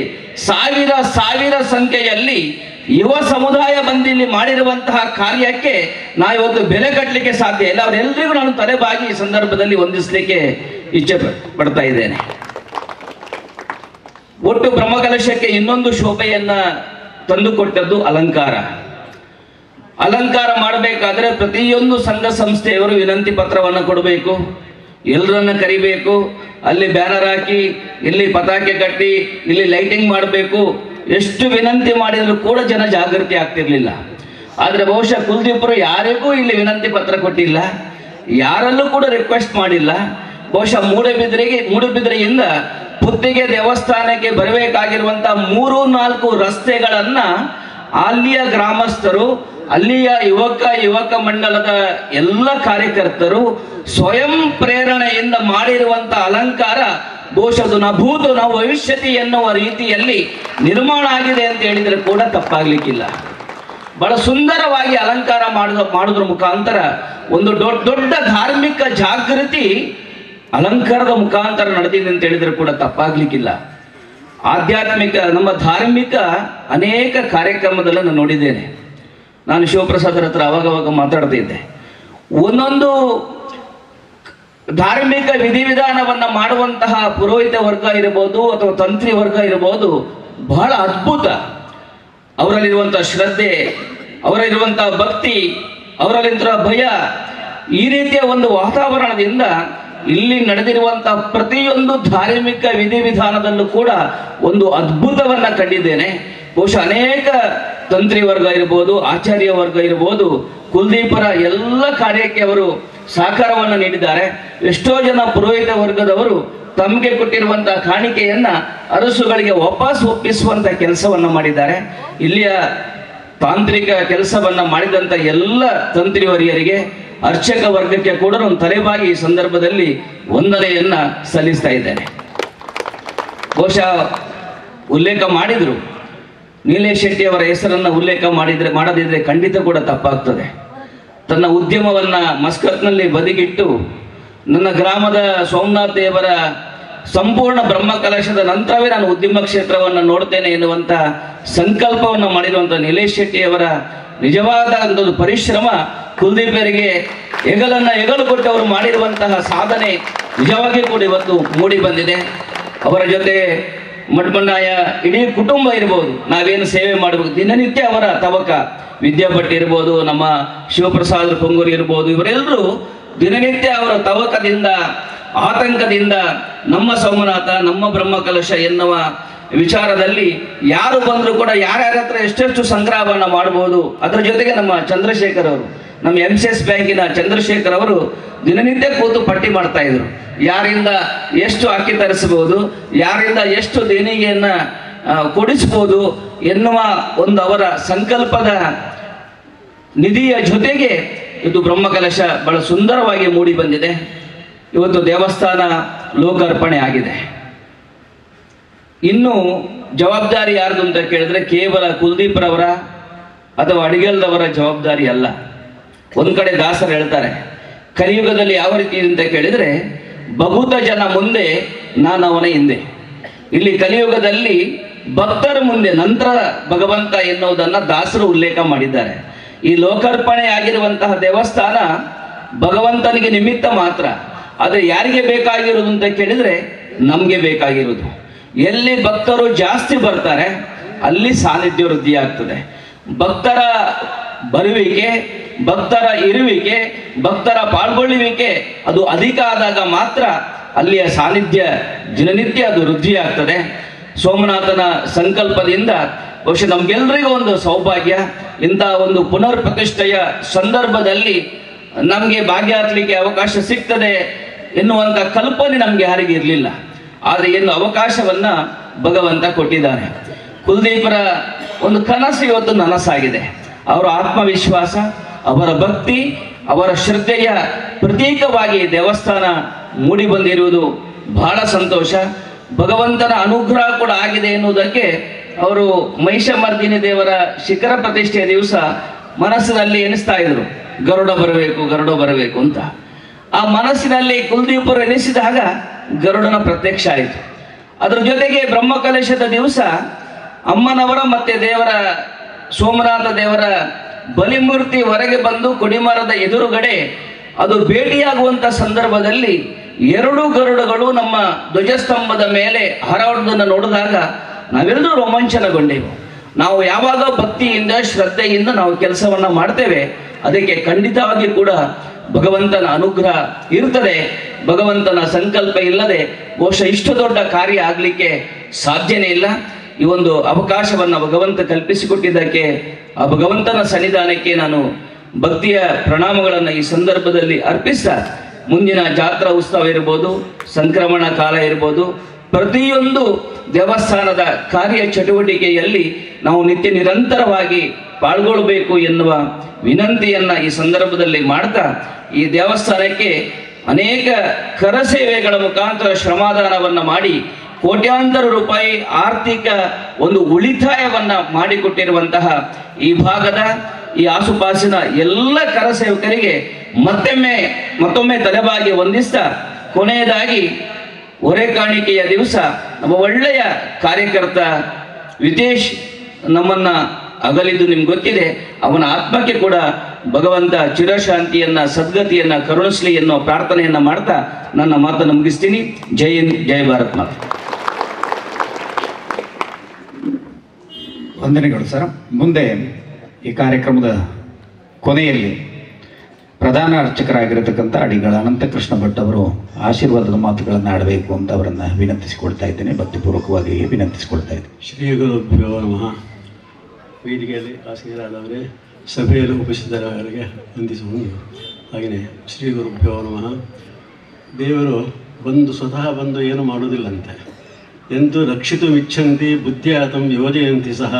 ಸಾವಿರ ಸಂಖ್ಯೆಯಲ್ಲಿ ಯುವ ಸಮುದಾಯ ಬಂದಿಲ್ಲಿ ಮಾಡಿರುವಂತಹ ಕಾರ್ಯಕ್ಕೆ ನಾವಿವತ್ತು ಬೆಲೆ ಕಟ್ಟಲಿಕ್ಕೆ ಸಾಧ್ಯ ಇಲ್ಲ. ಅವರೆಲ್ಲರಿಗೂ ನಾನು ತಲೆಬಾಗಿ ಈ ಸಂದರ್ಭದಲ್ಲಿ ವಂದಿಸಲಿಕ್ಕೆ ಇಚ್ಛೆ ಪಡ್ತಾ ಇದ್ದೇನೆ. ಒಟ್ಟು ಬ್ರಹ್ಮಕಲಶಕ್ಕೆ ಇನ್ನೊಂದು ಶೋಭೆಯನ್ನ ತಂದುಕೊಟ್ಟದ್ದು ಅಲಂಕಾರ. ಅಲಂಕಾರ ಮಾಡಬೇಕಾದ್ರೆ ಪ್ರತಿಯೊಂದು ಸಂಘ ಸಂಸ್ಥೆಯವರು ವಿನಂತಿ ಪತ್ರವನ್ನು ಕೊಡಬೇಕು, ಎಲ್ಲರನ್ನ ಕರಿಬೇಕು, ಅಲ್ಲಿ ಬ್ಯಾನರ್ ಹಾಕಿ, ಇಲ್ಲಿ ಪತಾಕೆ ಕಟ್ಟಿ, ಇಲ್ಲಿ ಲೈಟಿಂಗ್ ಮಾಡಬೇಕು. ಎಷ್ಟು ವಿನಂತಿ ಮಾಡಿದ್ರು ಕೂಡ ಜನ ಜಾಗೃತಿ ಆಗ್ತಿರ್ಲಿಲ್ಲ. ಆದರೆ ಬಹುಶಃ ಕುಲದೀಪರು ಯಾರಿಗೂ ಇಲ್ಲಿ ವಿನಂತಿ ಪತ್ರ ಕೊಟ್ಟಿಲ್ಲ, ಯಾರಲ್ಲೂ ಕೂಡ ರಿಕ್ವೆಸ್ಟ್ ಮಾಡಿಲ್ಲ. ಬಹುಶಃ ಮೂಡುಬಿದ್ರೆಯಿಂದ ಪುತ್ತಿಗೆ ದೇವಸ್ಥಾನಕ್ಕೆ ಬರಬೇಕಾಗಿರುವಂತಹ 3-4 ರಸ್ತೆಗಳನ್ನ ಅಲ್ಲಿಯ ಗ್ರಾಮಸ್ಥರು, ಅಲ್ಲಿಯ ಯುವಕ ಮಂಡಲದ ಎಲ್ಲ ಕಾರ್ಯಕರ್ತರು ಸ್ವಯಂ ಪ್ರೇರಣೆಯಿಂದ ಮಾಡಿರುವಂತಹ ಅಲಂಕಾರ ಬಹುಶಃ ನ ಭೂತು ನ ಭವಿಷ್ಯತಿ ಎನ್ನುವ ರೀತಿಯಲ್ಲಿ ನಿರ್ಮಾಣ ಆಗಿದೆ ಅಂತ ಹೇಳಿದ್ರೆ ಕೂಡ ತಪ್ಪಾಗ್ಲಿಕ್ಕಿಲ್ಲ. ಬಹಳ ಸುಂದರವಾಗಿ ಅಲಂಕಾರ ಮಾಡೋದ್ರ ಮುಖಾಂತರ ಒಂದು ದೊಡ್ಡ ಧಾರ್ಮಿಕ ಜಾಗೃತಿ ಅಲಂಕಾರದ ಮುಖಾಂತರ ನಡೆದಿದೆ ಅಂತ ಹೇಳಿದ್ರೆ ಕೂಡ ತಪ್ಪಾಗ್ಲಿಕ್ಕಿಲ್ಲ. ಆಧ್ಯಾತ್ಮಿಕ ನಮ್ಮ ಧಾರ್ಮಿಕ ಅನೇಕ ಕಾರ್ಯಕ್ರಮದಲ್ಲಿ ನಾನು ನೋಡಿದ್ದೇನೆ. ನಾನು ಶಿವಪ್ರಸಾದರ ಹತ್ರ ಅವಾಗವಾಗ ಮಾತಾಡ್ತಾ ಇದ್ದೆ. ಒಂದೊಂದು ಧಾರ್ಮಿಕ ವಿಧಿವಿಧಾನವನ್ನ ಮಾಡುವಂತಹ ಪುರೋಹಿತ ವರ್ಗ ಇರಬಹುದು ಅಥವಾ ತಂತ್ರಿ ವರ್ಗ ಇರಬಹುದು, ಬಹಳ ಅದ್ಭುತ. ಅವರಲ್ಲಿರುವಂತಹ ಶ್ರದ್ಧೆ, ಅವರಲ್ಲಿರುವಂತಹ ಭಕ್ತಿ, ಅವರಲ್ಲಿರುವ ಭಯ, ಈ ರೀತಿಯ ಒಂದು ವಾತಾವರಣದಿಂದ ಇಲ್ಲಿ ನಡೆದಿರುವಂತಹ ಪ್ರತಿಯೊಂದು ಧಾರ್ಮಿಕ ವಿಧಿವಿಧಾನದಲ್ಲೂ ಕೂಡ ಒಂದು ಅದ್ಭುತವನ್ನ ಕಂಡಿದ್ದೇನೆ. ಬಹುಶಃ ಅನೇಕ ತಂತ್ರಿ ವರ್ಗ ಇರ್ಬೋದು, ಆಚಾರ್ಯ ವರ್ಗ ಇರ್ಬೋದು, ಕುಲದೀಪರ ಎಲ್ಲ ಕಾರ್ಯಕ್ಕೆ ಅವರು ಸಹಕಾರವನ್ನು ನೀಡಿದ್ದಾರೆ. ಎಷ್ಟೋ ಜನ ಪುರೋಹಿತ ವರ್ಗದವರು ತಮಗೆ ಕೊಟ್ಟಿರುವಂತಹ ಕಾಣಿಕೆಯನ್ನ ಅರಸುಗಳಿಗೆ ವಾಪಸ್ ಒಪ್ಪಿಸುವಂತ ಕೆಲಸವನ್ನ ಮಾಡಿದ್ದಾರೆ. ಇಲ್ಲಿಯ ತಾಂತ್ರಿಕ ಕೆಲಸವನ್ನ ಮಾಡಿದಂತ ಎಲ್ಲ ತಂತ್ರಿವರಿಯರಿಗೆ, ಅರ್ಚಕ ವರ್ಗಕ್ಕೆ ಕೂಡ ಒಂದು ತಲೆಬಾಗಿ ಈ ಸಂದರ್ಭದಲ್ಲಿ ವಂದನೆಯನ್ನ ಸಲ್ಲಿಸ್ತಾ ಇದ್ದೇನೆ. ಬಹುಶಃ ಉಲ್ಲೇಖ ಮಾಡಿದ್ರು, ನೀಲೇಶ್ ಶೆಟ್ಟಿ ಅವರ ಹೆಸರನ್ನ ಉಲ್ಲೇಖ ಮಾಡದಿದ್ರೆ ಖಂಡಿತ ಕೂಡ ತಪ್ಪಾಗ್ತದೆ. ತನ್ನ ಉದ್ಯಮವನ್ನ ಮಸ್ಕತ್ನಲ್ಲಿ ಬದಿಗಿಟ್ಟು ನನ್ನ ಗ್ರಾಮದ ಸೋಮನಾಥ್ ದೇವರ ಸಂಪೂರ್ಣ ಬ್ರಹ್ಮಕಲಶದ ನಂತರವೇ ನಾನು ಉದ್ಯಮ ಕ್ಷೇತ್ರವನ್ನು ನೋಡ್ತೇನೆ ಎನ್ನುವಂತ ಸಂಕಲ್ಪವನ್ನು ಮಾಡಿರುವಂತಹ ನೀಲೇಶ್ ಶೆಟ್ಟಿ ಅವರ ನಿಜವಾದ ಒಂದು ಪರಿಶ್ರಮ ಕುಲದೀಪರಿಗೆ ಹೆಗಲು ಕೊಟ್ಟು ಅವರು ಮಾಡಿರುವಂತಹ ಸಾಧನೆ ನಿಜವಾಗಿ ಕೂಡ ಇವತ್ತು ಮೂಡಿ ಬಂದಿದೆ. ಅವರ ಜೊತೆ ಮಡ್ಬಣ್ಣಾಯ ಇಡೀ ಕುಟುಂಬ ಇರ್ಬೋದು, ನಾವೇನು ಸೇವೆ ಮಾಡಬೇಕು ದಿನನಿತ್ಯ ಅವರ ತವಕ, ವಿದ್ಯಾಭಟ್ ಇರ್ಬೋದು, ನಮ್ಮ ಶಿವಪ್ರಸಾದ್ ಪೊಂಗೂರು ಇರ್ಬೋದು, ಇವರೆಲ್ಲರೂ ದಿನನಿತ್ಯ ಅವರ ತವಕದಿಂದ, ಆತಂಕದಿಂದ ನಮ್ಮ ಸೋಮನಾಥ, ನಮ್ಮ ಬ್ರಹ್ಮಕಲಶ ಎನ್ನುವ ವಿಚಾರದಲ್ಲಿ ಯಾರು ಬಂದರೂ ಕೂಡ ಯಾರ್ಯಾರ ಹತ್ರ ಎಷ್ಟೆಷ್ಟು ಸಂಗ್ರಹವನ್ನ ಮಾಡಬಹುದು. ಅದರ ಜೊತೆಗೆ ನಮ್ಮ ಚಂದ್ರಶೇಖರ್ ಅವರು, ನಮ್ಮ MCS ಬ್ಯಾಂಕಿನ ಚಂದ್ರಶೇಖರ್ ಅವರು ದಿನನಿತ್ಯ ಕೂತು ಪಟ್ಟಿ ಮಾಡ್ತಾ ಇದ್ರು. ಯಾರಿಂದ ಎಷ್ಟು ಅಕ್ಕಿ ತರಿಸಬಹುದು, ಯಾರಿಂದ ಎಷ್ಟು ದೇಣಿಗೆಯನ್ನ ಕೊಡಿಸಬಹುದು, ಎನ್ನುವ ಒಂದು ಅವರ ಸಂಕಲ್ಪದ ನಿಧಿಯ ಜೊತೆಗೆ ಇದು ಬ್ರಹ್ಮಕಲಶ ಬಹಳ ಸುಂದರವಾಗಿ ಮೂಡಿ ಬಂದಿದೆ. ಇವತ್ತು ದೇವಸ್ಥಾನ ಲೋಕಾರ್ಪಣೆ ಆಗಿದೆ. ಇನ್ನು ಜವಾಬ್ದಾರಿ ಯಾರ್ದು ಅಂತ ಕೇಳಿದ್ರೆ ಕೇವಲ ಕುಲ್ದೀಪ್ರವರ ಅಥವಾ ಅಡಿಗಲ್ದವರ ಜವಾಬ್ದಾರಿ ಅಲ್ಲ. ಒಂದ್ ಕಡೆ ದಾಸರು ಹೇಳ್ತಾರೆ, ಕಲಿಯುಗದಲ್ಲಿ ಯಾವ ರೀತಿ ಅಂತ ಕೇಳಿದ್ರೆ ಬಹುತ ಜನ ಮುಂದೆ ನಾನು ಅವನ ಹಿಂದೆ. ಇಲ್ಲಿ ಕಲಿಯುಗದಲ್ಲಿ ಭಕ್ತರ ಮುಂದೆ ನಂತರ ಭಗವಂತ ಎನ್ನುವುದನ್ನ ದಾಸರು ಉಲ್ಲೇಖ ಮಾಡಿದ್ದಾರೆ. ಈ ಲೋಕಾರ್ಪಣೆ ಆಗಿರುವಂತಹ ದೇವಸ್ಥಾನ ಭಗವಂತನಿಗೆ ನಿಮಿತ್ತ ಮಾತ್ರ. ಆದರೆ ಯಾರಿಗೆ ಬೇಕಾಗಿರೋದು ಅಂತ ಕೇಳಿದ್ರೆ ನಮ್ಗೆ ಬೇಕಾಗಿರೋದು. ಎಲ್ಲಿ ಭಕ್ತರು ಜಾಸ್ತಿ ಬರ್ತಾರೆ ಅಲ್ಲಿ ಸಾನ್ನಿಧ್ಯ ವೃದ್ಧಿ ಆಗ್ತದೆ. ಭಕ್ತರ ಬರುವಿಕೆ, ಭಕ್ತರ ಇರುವಿಕೆ, ಭಕ್ತರ ಪಾಲ್ಗೊಳ್ಳುವಿಕೆ ಅದು ಅಧಿಕ ಆದಾಗ ಮಾತ್ರ ಅಲ್ಲಿಯ ಸಾನ್ನಿಧ್ಯ ದಿನನಿತ್ಯ ಅದು ವೃದ್ಧಿ ಆಗ್ತದೆ. ಸೋಮನಾಥನ ಸಂಕಲ್ಪದಿಂದ ಬಹುಶಃ ನಮ್ಗೆಲ್ರಿಗೂ ಒಂದು ಸೌಭಾಗ್ಯ. ಇಂಥ ಒಂದು ಪುನರ್ ಪ್ರತಿಷ್ಠೆಯ ಸಂದರ್ಭದಲ್ಲಿ ನಮಗೆ ಭಾಗ್ಯ ಹತ್ತಲಿಕ್ಕೆ ಅವಕಾಶ ಸಿಗ್ತದೆ ಎನ್ನುವಂಥ ಕಲ್ಪನೆ ನಮ್ಗೆ ಯಾರಿಗೆ ಇರಲಿಲ್ಲ. ಆದರೆ ಏನು ಅವಕಾಶವನ್ನ ಭಗವಂತ ಕೊಟ್ಟಿದ್ದಾನೆ. ಕುಲದೀಪರ ಒಂದು ಕನಸು ಇವತ್ತು ನನಸಾಗಿದೆ. ಅವರ ಆತ್ಮವಿಶ್ವಾಸ, ಅವರ ಭಕ್ತಿ, ಅವರ ಶ್ರದ್ಧೆಯ ಪ್ರತೀಕವಾಗಿ ದೇವಸ್ಥಾನ ಮೂಡಿ ಬಂದಿರುವುದು ಬಹಳ ಸಂತೋಷ. ಭಗವಂತನ ಅನುಗ್ರಹ ಕೂಡ ಆಗಿದೆ ಎನ್ನುವುದಕ್ಕೆ ಅವರು ಮಹಿಷಮರ್ದಿನಿ ದೇವರ ಶಿಖರ ಪ್ರತಿಷ್ಠೆಯ ದಿವಸ ಮನಸ್ಸಿನಲ್ಲಿ ಎನಿಸ್ತಾ ಇದ್ರು, ಗರುಡ ಬರಬೇಕು ಅಂತ. ಆ ಮನಸ್ಸಿನಲ್ಲಿ ಕುಲದೀಪರು ಎನಿಸಿದಾಗ ಗರುಡನ ಪ್ರತ್ಯಕ್ಷ ಆಯಿತು. ಅದರ ಜೊತೆಗೆ ಬ್ರಹ್ಮಕಲಶದ ದಿವಸ ಅಮ್ಮನವರ ಮತ್ತೆ ದೇವರ ಸೋಮನಾಥ ದೇವರ ಬಲಿಮೂರ್ತಿ ಹೊರಗೆ ಬಂದು ಕೊಡಿಮರದ ಎದುರುಗಡೆ ಅದು ಭೇಟಿಯಾಗುವಂತ ಸಂದರ್ಭದಲ್ಲಿ 2 ಗರುಡಗಳು ನಮ್ಮ ಧ್ವಜಸ್ತಂಭದ ಮೇಲೆ ಹಾರಾಡುವುದನ್ನು ನೋಡಿದಾಗ ನಾವೆಲ್ಲರೂ ರೋಮಾಂಚನಗೊಂಡೆವು. ನಾವು ಯಾವಾಗ ಭಕ್ತಿಯಿಂದ ಶ್ರದ್ಧೆಯಿಂದ ನಾವು ಕೆಲಸವನ್ನ ಮಾಡ್ತೇವೆ ಅದಕ್ಕೆ ಖಂಡಿತವಾಗಿ ಕೂಡ ಭಗವಂತನ ಅನುಗ್ರಹ ಇರ್ತದೆ. ಭಗವಂತನ ಸಂಕಲ್ಪ ಇಲ್ಲದೆ ಬಹುಶಃ ಇಷ್ಟು ದೊಡ್ಡ ಕಾರ್ಯ ಆಗಲಿಕ್ಕೆ ಸಾಧ್ಯನೇ ಇಲ್ಲ. ಈ ಒಂದು ಅವಕಾಶವನ್ನು ಭಗವಂತ ಕಲ್ಪಿಸಿಕೊಟ್ಟಿದ್ದಕ್ಕೆ ಆ ಭಗವಂತನ ಸನ್ನಿಧಾನಕ್ಕೆ ನಾನು ಭಕ್ತಿಯ ಪ್ರಣಾಮಗಳನ್ನು ಈ ಸಂದರ್ಭದಲ್ಲಿ ಅರ್ಪಿಸ್ತಾ, ಮುಂದಿನ ಜಾತ್ರಾ ಉತ್ಸವ ಇರ್ಬೋದು, ಸಂಕ್ರಮಣ ಕಾಲ ಇರ್ಬೋದು, ಪ್ರತಿಯೊಂದು ದೇವಸ್ಥಾನದ ಕಾರ್ಯ ಚಟುವಟಿಕೆಯಲ್ಲಿ ನಾವು ನಿತ್ಯ ನಿರಂತರವಾಗಿ ಪಾಲ್ಗೊಳ್ಳಬೇಕು ಎನ್ನುವ ವಿನಂತಿಯನ್ನ ಈ ಸಂದರ್ಭದಲ್ಲಿ ಮಾಡ್ತಾ, ಈ ದೇವಸ್ಥಾನಕ್ಕೆ ಅನೇಕ ಕರಸೇವೆಗಳ ಮುಖಾಂತರ ಶ್ರಮದಾನವನ್ನ ಮಾಡಿ ಕೋಟ್ಯಾಂತರ ರೂಪಾಯಿ ಆರ್ಥಿಕ ಒಂದು ಉಳಿತಾಯವನ್ನ ಮಾಡಿಕೊಟ್ಟಿರುವಂತಹ ಈ ಭಾಗದ ಈ ಆಸುಪಾಸಿನ ಎಲ್ಲ ಕರಸೇವಕರಿಗೆ ಮತ್ತೊಮ್ಮೆ ತಲೆಬಾಗಿ ವಂದಿಸ್ತಾ, ಕೊನೆಯದಾಗಿ ಹೊರೆ ಕಾಣಿಕೆಯ ದಿವಸ ನಮ್ಮ ಒಳ್ಳೆಯ ಕಾರ್ಯಕರ್ತ ವಿತೇಶ್ ನಮ್ಮನ್ನ ಅಗಲಿದ್ದು ನಿಮ್ಗೆ ಗೊತ್ತಿದೆ. ಅವನ ಆತ್ಮಕ್ಕೆ ಕೂಡ ಭಗವಂತ ಚಿರಶಾಂತಿಯನ್ನ ಸದ್ಗತಿಯನ್ನ ಕರುಣಿಸಲಿ ಎನ್ನುವ ಪ್ರಾರ್ಥನೆಯನ್ನ ಮಾಡ್ತಾ ನನ್ನ ಮಾತನ್ನು ಮುಗಿಸ್ತೀನಿ. ಜೈ ಹಿಂದ್, ಜೈ ಭಾರತ್ ಮಾತೆ. ವಂದನೆಗಳು ಸರ್. ಮುಂದೆ ಈ ಕಾರ್ಯಕ್ರಮದ ಕೊನೆಯಲ್ಲಿ ಪ್ರಧಾನ ಅರ್ಚಕರಾಗಿರತಕ್ಕಂಥ ಅಡಿಗಳ ಅನಂತಕೃಷ್ಣ ಭಟ್ ಅವರು ಆಶೀರ್ವಾದದ ಮಾತುಗಳನ್ನು ಆಡಬೇಕು ಅಂತ ಅವರನ್ನು ವಿನಂತಿಸಿಕೊಳ್ತಾ ಇದ್ದೇನೆ, ಭಕ್ತಿಪೂರ್ವಕವಾಗಿ ವಿನಂತಿಸಿಕೊಳ್ತಾ ಇದ್ದೇನೆ. ಶ್ರೀ ಗುರುಭ್ಯೋ ನಮಃ. ವೇದಿಕೆಯಲ್ಲಿ ಆಸೀನರಾದವರೇ, ಸಭೆಯಲ್ಲಿ ಉಪಸ್ಥಿತರವರಿಗೆ ವಂದಿಸುವುದು. ಹಾಗೆಯೇ ಶ್ರೀ ಗುರುಭ್ಯೋ ನಮಃ. ದೇವರು ಸ್ವತಃ ಬಂದು ಏನು ಮಾಡುವುದಿಲ್ಲಂತೆ. ಎಂತೂ ರಕ್ಷಿತು ಮಿಚ್ಛಂತಿ ಬುದ್ಧಿಯಾತಂ ಯೋಜಯಂತಿ ಸಹ.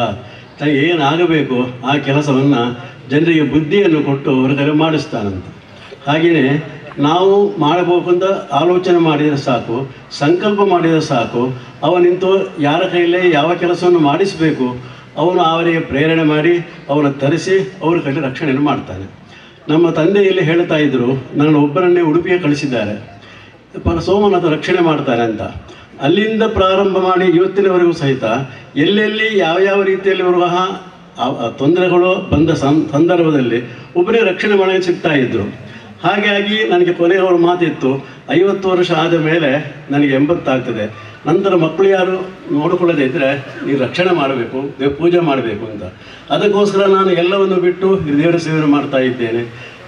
ಏನಾಗಬೇಕು ಆ ಕೆಲಸವನ್ನು ಜನರಿಗೆ ಬುದ್ಧಿಯನ್ನು ಕೊಟ್ಟು ಅವರ ಕರೆ ಮಾಡಿಸ್ತಾನಂತೆ. ಹಾಗೆಯೇ ನಾವು ಮಾಡಬೇಕಂತ ಆಲೋಚನೆ ಮಾಡಿದರೆ ಸಾಕು, ಸಂಕಲ್ಪ ಮಾಡಿದರೆ ಸಾಕು, ಅವನಿಂತು ಯಾರ ಕೈಲೇ ಯಾವ ಕೆಲಸವನ್ನು ಮಾಡಿಸಬೇಕು ಅವನು ಅವರಿಗೆ ಪ್ರೇರಣೆ ಮಾಡಿ ಅವನ ತರಿಸಿ ಅವ್ರ ಕೈಲಿ ರಕ್ಷಣೆಯನ್ನು ಮಾಡ್ತಾನೆ. ನಮ್ಮ ತಂದೆಯಲ್ಲಿ ಹೇಳ್ತಾ ಇದ್ದರು, ನನ್ನ ಒಬ್ಬರನ್ನೇ ಉಡುಪಿಗೆ ಕಳಿಸಿದ್ದಾರೆ, ಸೋಮನಾಥ ರಕ್ಷಣೆ ಮಾಡ್ತಾರೆ ಅಂತ. ಅಲ್ಲಿಂದ ಪ್ರಾರಂಭ ಮಾಡಿ ಇವತ್ತಿನವರೆಗೂ ಸಹಿತ ಎಲ್ಲೆಲ್ಲಿ ಯಾವ ರೀತಿಯಲ್ಲಿ ಬರುವ ತೊಂದರೆಗಳು ಬಂದ ಸಂದರ್ಭದಲ್ಲಿ ಒಬ್ಬರೇ ರಕ್ಷಣೆ ಮಾಡಿ ಸಿಗ್ತಾ ಇದ್ದರು. ಹಾಗಾಗಿ ನನಗೆ ಕೊನೆಯವರು ಮಾತಿತ್ತು, 50 ವರ್ಷ ಆದ ಮೇಲೆ ನನಗೆ 80 ಆಗ್ತದೆ, ನಂತರ ಮಕ್ಕಳು ಯಾರು ನೋಡಿಕೊಳ್ಳದೇ ಇದ್ದರೆ ನೀವು ರಕ್ಷಣೆ ಮಾಡಬೇಕು, ಪೂಜೆ ಮಾಡಬೇಕು ಅಂತ. ಅದಕ್ಕೋಸ್ಕರ ನಾನು ಎಲ್ಲವನ್ನು ಬಿಟ್ಟು ದೇವರ ಸೇವೆ ಮಾಡ್ತಾ ಇದ್ದೇನೆ.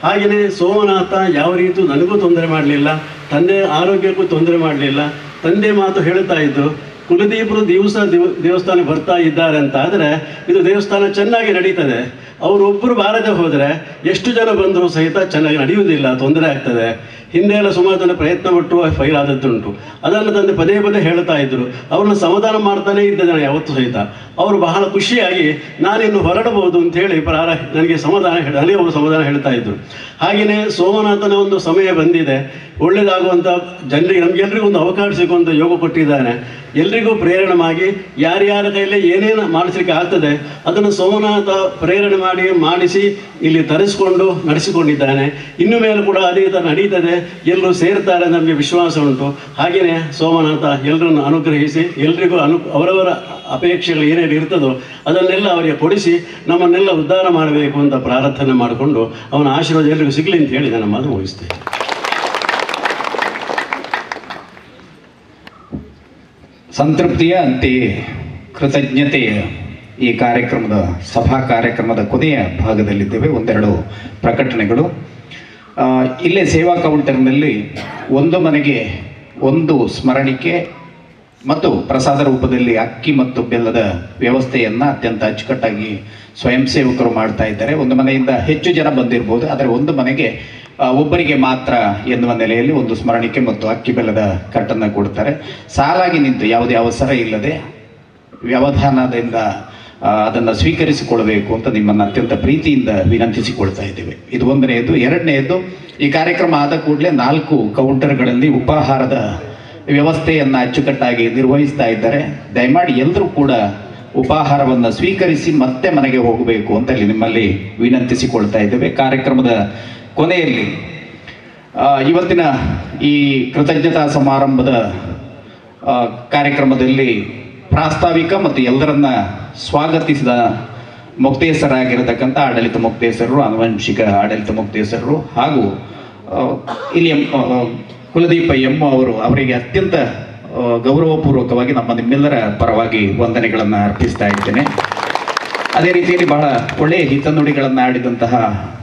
ಹಾಗೆಯೇ ಸೋಮನಾಥ ಯಾವ ರೀತಿ ನನಗೂ ತೊಂದರೆ ಮಾಡಲಿಲ್ಲ, ತಂದೆ ಆರೋಗ್ಯಕ್ಕೂ ತೊಂದರೆ ಮಾಡಲಿಲ್ಲ. ತಂದೆ ಮಾತು ಹೇಳ್ತಾ ಇದ್ದು, ಕುಲದೀಪರು ದೇವಸ್ಥಾನಕ್ಕೆ ಬರ್ತಾ ಇದ್ದಾರೆ ಅಂತ ಆದರೆ ಇದು ದೇವಸ್ಥಾನ ಚೆನ್ನಾಗಿ ನಡೀತದೆ. ಅವರೊಬ್ಬರು ಬಾರದೆ ಹೋದರೆ ಎಷ್ಟು ಜನ ಬಂದರೂ ಸಹಿತ ಚೆನ್ನಾಗಿ ನಡೆಯುವುದಿಲ್ಲ, ತೊಂದರೆ ಆಗ್ತದೆ. ಹಿಂದೆ ಎಲ್ಲ ಸುಮಾರು ಜನ ಪ್ರಯತ್ನ ಪಟ್ಟು ಫೈಲ್ ಆದದ್ದುಂಟು. ಅದನ್ನು ತಂದೆ ಪದೇ ಪದೇ ಹೇಳ್ತಾ ಇದ್ದರು. ಅವ್ರನ್ನ ಸಮಾಧಾನ ಮಾಡ್ತಾನೆ ಇದ್ದ ಯಾವತ್ತೂ ಸಹಿತ ಅವರು ಬಹಳ ಖುಷಿಯಾಗಿ ನಾನಿನ್ನು ಹೊರಡಬಹುದು ಅಂತ ಹೇಳಿ ನನಗೆ ನನಗೆ ಅವರು ಸಮಾಧಾನ ಹೇಳ್ತಾ ಇದ್ದರು. ಹಾಗೆಯೇ ಸೋಮನಾಥನ ಒಂದು ಸಮಯ ಬಂದಿದೆ, ಒಳ್ಳೆಯದಾಗುವಂಥ ಜನರಿಗೆ ನಮಗೆಲ್ಲರಿಗೂ ಒಂದು ಅವಕಾಶ ಸಿಗುವಂಥ ಯೋಗ ಕೊಟ್ಟಿದ್ದಾನೆ. ಎಲ್ರಿಗೂ ಪ್ರೇರಣೆಯಾಗಿ ಯಾರ್ಯಾರ ಕೈಯಲ್ಲಿ ಏನೇನು ಮಾಡಿಸಲಿಕ್ಕೆ ಆಗ್ತದೆ ಅದನ್ನು ಸೋಮನಾಥ ಪ್ರೇರಣೆ ಮಾಡಿಸಿ ಇಲ್ಲಿ ತರಿಸಿಕೊಂಡು ನಡೆಸಿಕೊಂಡಿದ್ದಾನೆ. ಇನ್ನು ಮೇಲೆ ಕೂಡ ಅದೇ ಥರ ನಡೀತದೆ, ಎಲ್ಲರೂ ಸೇರ್ತಾರೆ, ನಮಗೆ ವಿಶ್ವಾಸ ಉಂಟು. ಹಾಗೆಯೇ ಸೋಮನಾಥ ಎಲ್ಲರನ್ನು ಅನುಗ್ರಹಿಸಿ ಎಲ್ರಿಗೂ ಅವರವರ ಅಪೇಕ್ಷೆಗಳು ಏನೇನು ಇರ್ತದೋ ಅದನ್ನೆಲ್ಲ ಅವರಿಗೆ ಕೊಡಿಸಿ ನಮ್ಮನ್ನೆಲ್ಲ ಉದ್ಧಾರ ಮಾಡಬೇಕು ಅಂತ ಪ್ರಾರ್ಥನೆ ಮಾಡಿಕೊಂಡು ಅವನ ಆಶೀರ್ವಾದ ಎಲ್ರಿಗೂ ಸಿಗಲಿ ಅಂತ ಹೇಳಿ ನನ್ನ ಮಾತು ಮುಗಿಸ್ತೇನೆ. ಸಂತೃಪ್ತಿಯ ಅಂತೆಯೇ ಕೃತಜ್ಞತೆಯ ಈ ಕಾರ್ಯಕ್ರಮದ ಸಭಾ ಕಾರ್ಯಕ್ರಮದ ಕೊನೆಯ ಭಾಗದಲ್ಲಿದ್ದೇವೆ. ಒಂದೆರಡು ಪ್ರಕಟಣೆಗಳು. ಇಲ್ಲೇ ಸೇವಾ ಕೌಂಟರ್ನಲ್ಲಿ ಒಂದು ಮನೆಗೆ ಒಂದು ಸ್ಮರಣಿಕೆ ಮತ್ತು ಪ್ರಸಾದ ರೂಪದಲ್ಲಿ ಅಕ್ಕಿ ಮತ್ತು ಬೆಲ್ಲದ ವ್ಯವಸ್ಥೆಯನ್ನು ಅತ್ಯಂತ ಅಚ್ಚುಕಟ್ಟಾಗಿ ಸ್ವಯಂ ಸೇವಕರು ಮಾಡ್ತಾ ಇದ್ದಾರೆ. ಒಂದು ಮನೆಯಿಂದ ಹೆಚ್ಚು ಜನ ಬಂದಿರ್ಬೋದು, ಆದರೆ ಒಂದು ಮನೆಗೆ ಒಬ್ಬರಿಗೆ ಮಾತ್ರ ಎನ್ನುವ ನೆಲೆಯಲ್ಲಿ ಒಂದು ಸ್ಮರಣಿಕೆ ಮತ್ತು ಅಕ್ಕಿ ಬೆಲ್ಲದ ಕಟ್ಟನ್ನು ಕೊಡ್ತಾರೆ. ಸಾಲಾಗಿ ನಿಂತು ಯಾವುದೇ ಅವಸರ ಇಲ್ಲದೆ ವ್ಯವಧಾನದಿಂದ ಅದನ್ನು ಸ್ವೀಕರಿಸಿಕೊಳ್ಬೇಕು ಅಂತ ನಿಮ್ಮನ್ನು ಅತ್ಯಂತ ಪ್ರೀತಿಯಿಂದ ವಿನಂತಿಸಿಕೊಳ್ತಾ ಇದ್ದೇವೆ. ಇದು ಒಂದನೆಯದು. ಎರಡನೆಯದು, ಈ ಕಾರ್ಯಕ್ರಮ ಆದ ಕೂಡಲೇ 4 ಕೌಂಟರ್ಗಳಲ್ಲಿ ಉಪಾಹಾರದ ವ್ಯವಸ್ಥೆಯನ್ನು ಅಚ್ಚುಕಟ್ಟಾಗಿ ನಿರ್ವಹಿಸ್ತಾ ಇದ್ದಾರೆ. ದಯಮಾಡಿ ಎಲ್ಲರೂ ಕೂಡ ಉಪಾಹಾರವನ್ನು ಸ್ವೀಕರಿಸಿ ಮತ್ತೆ ಮನೆಗೆ ಹೋಗಬೇಕು ಅಂತ ನಿಮ್ಮಲ್ಲಿ ವಿನಂತಿಸಿಕೊಳ್ತಾ ಇದ್ದೇವೆ. ಕಾರ್ಯಕ್ರಮದ ಕೊನೆಯಲ್ಲಿ ಇವತ್ತಿನ ಈ ಕೃತಜ್ಞತಾ ಸಮಾರಂಭದ ಕಾರ್ಯಕ್ರಮದಲ್ಲಿ ಪ್ರಾಸ್ತಾವಿಕ ಮತ್ತು ಎಲ್ಲರನ್ನ ಸ್ವಾಗತಿಸಿದ ಮುಕ್ತೇಸರಾಗಿರತಕ್ಕಂಥ ಆಡಳಿತ ಮುಕ್ತೇಸರರು, ಆನುವಂಶಿಕ ಆಡಳಿತ ಮುಕ್ತೇಸರರು ಹಾಗೂ ಇಲ್ಲಿ ಕುಲದೀಪ ಎಂ ಅವರಿಗೆ ಅತ್ಯಂತ ಗೌರವಪೂರ್ವಕವಾಗಿ ನಿಮ್ಮೆಲ್ಲರ ಪರವಾಗಿ ವಂದನೆಗಳನ್ನು ಅರ್ಪಿಸ್ತಾ ಇದ್ದೇನೆ. ಅದೇ ರೀತಿಯಲ್ಲಿ ಬಹಳ ಒಳ್ಳೆಯ ಹಿತನುಡಿಗಳನ್ನು ಆಡಿದಂತಹ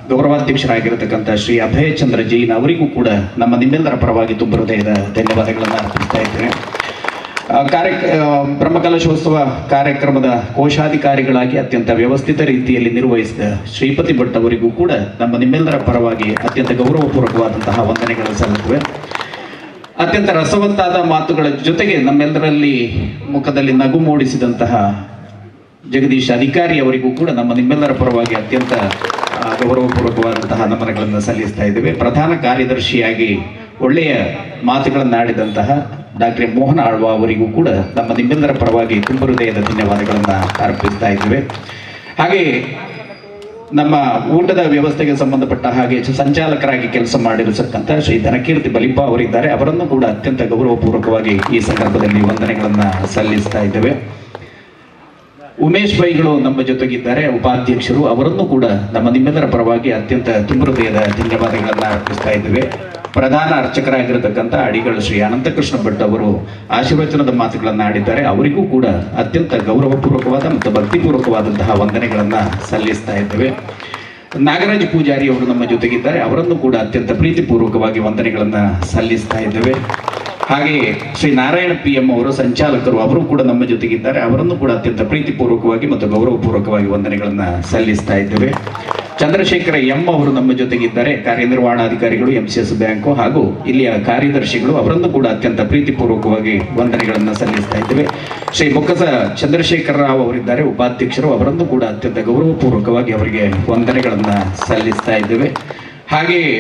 ಗೌರವಾಧ್ಯಕ್ಷರಾಗಿರತಕ್ಕಂಥ ಶ್ರೀ ಅಭಯಚಂದ್ರ ಜೈನ್ ಅವರಿಗೂ ಕೂಡ ನಿಮ್ಮೆಲ್ಲರ ಪರವಾಗಿ ತುಂಬ ಹೃದಯದ ಧನ್ಯವಾದಗಳನ್ನು ಅರ್ಪಿಸ್ತಾ ಇದ್ದೇನೆ. ಬ್ರಹ್ಮಕಲಶೋತ್ಸವ ಕಾರ್ಯಕ್ರಮದ ಕೋಶಾಧಿಕಾರಿಗಳಾಗಿ ಅತ್ಯಂತ ವ್ಯವಸ್ಥಿತ ರೀತಿಯಲ್ಲಿ ನಿರ್ವಹಿಸಿದ ಶ್ರೀಪತಿ ಭಟ್ ಅವರಿಗೂ ಕೂಡ ನಿಮ್ಮೆಲ್ಲರ ಪರವಾಗಿ ಅತ್ಯಂತ ಗೌರವಪೂರ್ವಕವಾದಂತಹ ವಂದನೆಗಳು ಸಲ್ಲುತ್ತವೆ. ಅತ್ಯಂತ ರಸವತ್ತಾದ ಮಾತುಗಳ ಜೊತೆಗೆ ನಮ್ಮೆಲ್ಲರಲ್ಲಿ ಮುಖದಲ್ಲಿ ನಗು ಮೂಡಿಸಿದಂತಹ ಜಗದೀಶ್ ಅಧಿಕಾರಿ ಅವರಿಗೂ ಕೂಡ ನಿಮ್ಮೆಲ್ಲರ ಪರವಾಗಿ ಅತ್ಯಂತ ಗೌರವಪೂರ್ವಕವಾದಂತಹ ನಮನಗಳನ್ನು ಸಲ್ಲಿಸ್ತಾ ಇದ್ದೇವೆ. ಪ್ರಧಾನ ಕಾರ್ಯದರ್ಶಿಯಾಗಿ ಒಳ್ಳೆಯ ಮಾತುಗಳನ್ನಾಡಿದಂತಹ ಡಾಕ್ಟರ್ ಮೋಹನ್ ಆಳ್ವ ಅವರಿಗೂ ಕೂಡ ನಿಮ್ಮೆಲ್ಲರ ಪರವಾಗಿ ತುಂಬ ಹೃದಯದ ಧನ್ಯವಾದಗಳನ್ನು ಅರ್ಪಿಸ್ತಾ ಇದ್ದೇವೆ. ಹಾಗೆ ನಮ್ಮ ಊಟದ ವ್ಯವಸ್ಥೆಗೆ ಸಂಬಂಧಪಟ್ಟ ಹಾಗೆ ಸಂಚಾಲಕರಾಗಿ ಕೆಲಸ ಮಾಡಿರತಕ್ಕಂಥ ಶ್ರೀ ಧನಕೀರ್ತಿ ಬಲಿಪ್ಪ ಅವರಿದ್ದಾರೆ. ಅವರನ್ನು ಕೂಡ ಅತ್ಯಂತ ಗೌರವಪೂರ್ವಕವಾಗಿ ಈ ಸಂದರ್ಭದಲ್ಲಿ ವಂದನೆಗಳನ್ನು ಸಲ್ಲಿಸ್ತಾ ಇದ್ದೇವೆ. ಉಮೇಶ್ ಬೈಗಳು ನಮ್ಮ ಜೊತೆಗಿದ್ದಾರೆ, ಉಪಾಧ್ಯಕ್ಷರು. ಅವರನ್ನು ಕೂಡ ನಿಮ್ಮೆಲ್ಲರ ಪರವಾಗಿ ಅತ್ಯಂತ ತುಂಬ ಹೃದಯದ ಧನ್ಯವಾದಗಳನ್ನು ಅರ್ಪಿಸ್ತಾ ಇದ್ದೇವೆ. ಪ್ರಧಾನ ಅರ್ಚಕರಾಗಿರತಕ್ಕಂಥ ಅಡಿಗಳು ಶ್ರೀ ಅನಂತಕೃಷ್ಣ ಭಟ್ ಅವರು ಆಶೀರ್ವಚನದ ಮಾತುಗಳನ್ನು ಆಡಿದ್ದಾರೆ. ಅವರಿಗೂ ಕೂಡ ಅತ್ಯಂತ ಗೌರವಪೂರ್ವಕವಾದ ಮತ್ತು ಭಕ್ತಿಪೂರ್ವಕವಾದಂತಹ ವಂದನೆಗಳನ್ನು ಸಲ್ಲಿಸ್ತಾ ಇದ್ದೇವೆ. ನಾಗರಾಜ್ ಪೂಜಾರಿ ಅವರು ನಮ್ಮ ಜೊತೆಗಿದ್ದಾರೆ. ಅವರನ್ನು ಕೂಡ ಅತ್ಯಂತ ಪ್ರೀತಿಪೂರ್ವಕವಾಗಿ ವಂದನೆಗಳನ್ನು ಸಲ್ಲಿಸ್ತಾ ಇದ್ದೇವೆ. ಹಾಗೆಯೇ ಶ್ರೀ ನಾರಾಯಣ PM ಅವರು ಸಂಚಾಲಕರು, ಅವರು ಕೂಡ ನಮ್ಮ ಜೊತೆಗಿದ್ದಾರೆ. ಅವರನ್ನು ಕೂಡ ಅತ್ಯಂತ ಪ್ರೀತಿಪೂರ್ವಕವಾಗಿ ಮತ್ತು ಗೌರವಪೂರ್ವಕವಾಗಿ ವಂದನೆಗಳನ್ನು ಸಲ್ಲಿಸ್ತಾ ಇದ್ದೇವೆ. ಚಂದ್ರಶೇಖರ ಎಂ ಅವರು ನಮ್ಮ ಜೊತೆಗಿದ್ದಾರೆ, ಕಾರ್ಯನಿರ್ವಹಣಾಧಿಕಾರಿಗಳು MCS ಬ್ಯಾಂಕು ಹಾಗೂ ಇಲ್ಲಿಯ ಕಾರ್ಯದರ್ಶಿಗಳು. ಅವರನ್ನು ಕೂಡ ಅತ್ಯಂತ ಪ್ರೀತಿಪೂರ್ವಕವಾಗಿ ವಂದನೆಗಳನ್ನು ಸಲ್ಲಿಸ್ತಾ ಇದ್ದೇವೆ. ಶ್ರೀ ಬೊಕ್ಕಸ ಚಂದ್ರಶೇಖರ ರಾವ್ ಅವರಿದ್ದಾರೆ, ಉಪಾಧ್ಯಕ್ಷರು. ಅವರನ್ನು ಕೂಡ ಅತ್ಯಂತ ಗೌರವಪೂರ್ವಕವಾಗಿ ಅವರಿಗೆ ವಂದನೆಗಳನ್ನು ಸಲ್ಲಿಸ್ತಾ ಇದ್ದೇವೆ. ಹಾಗೆಯೇ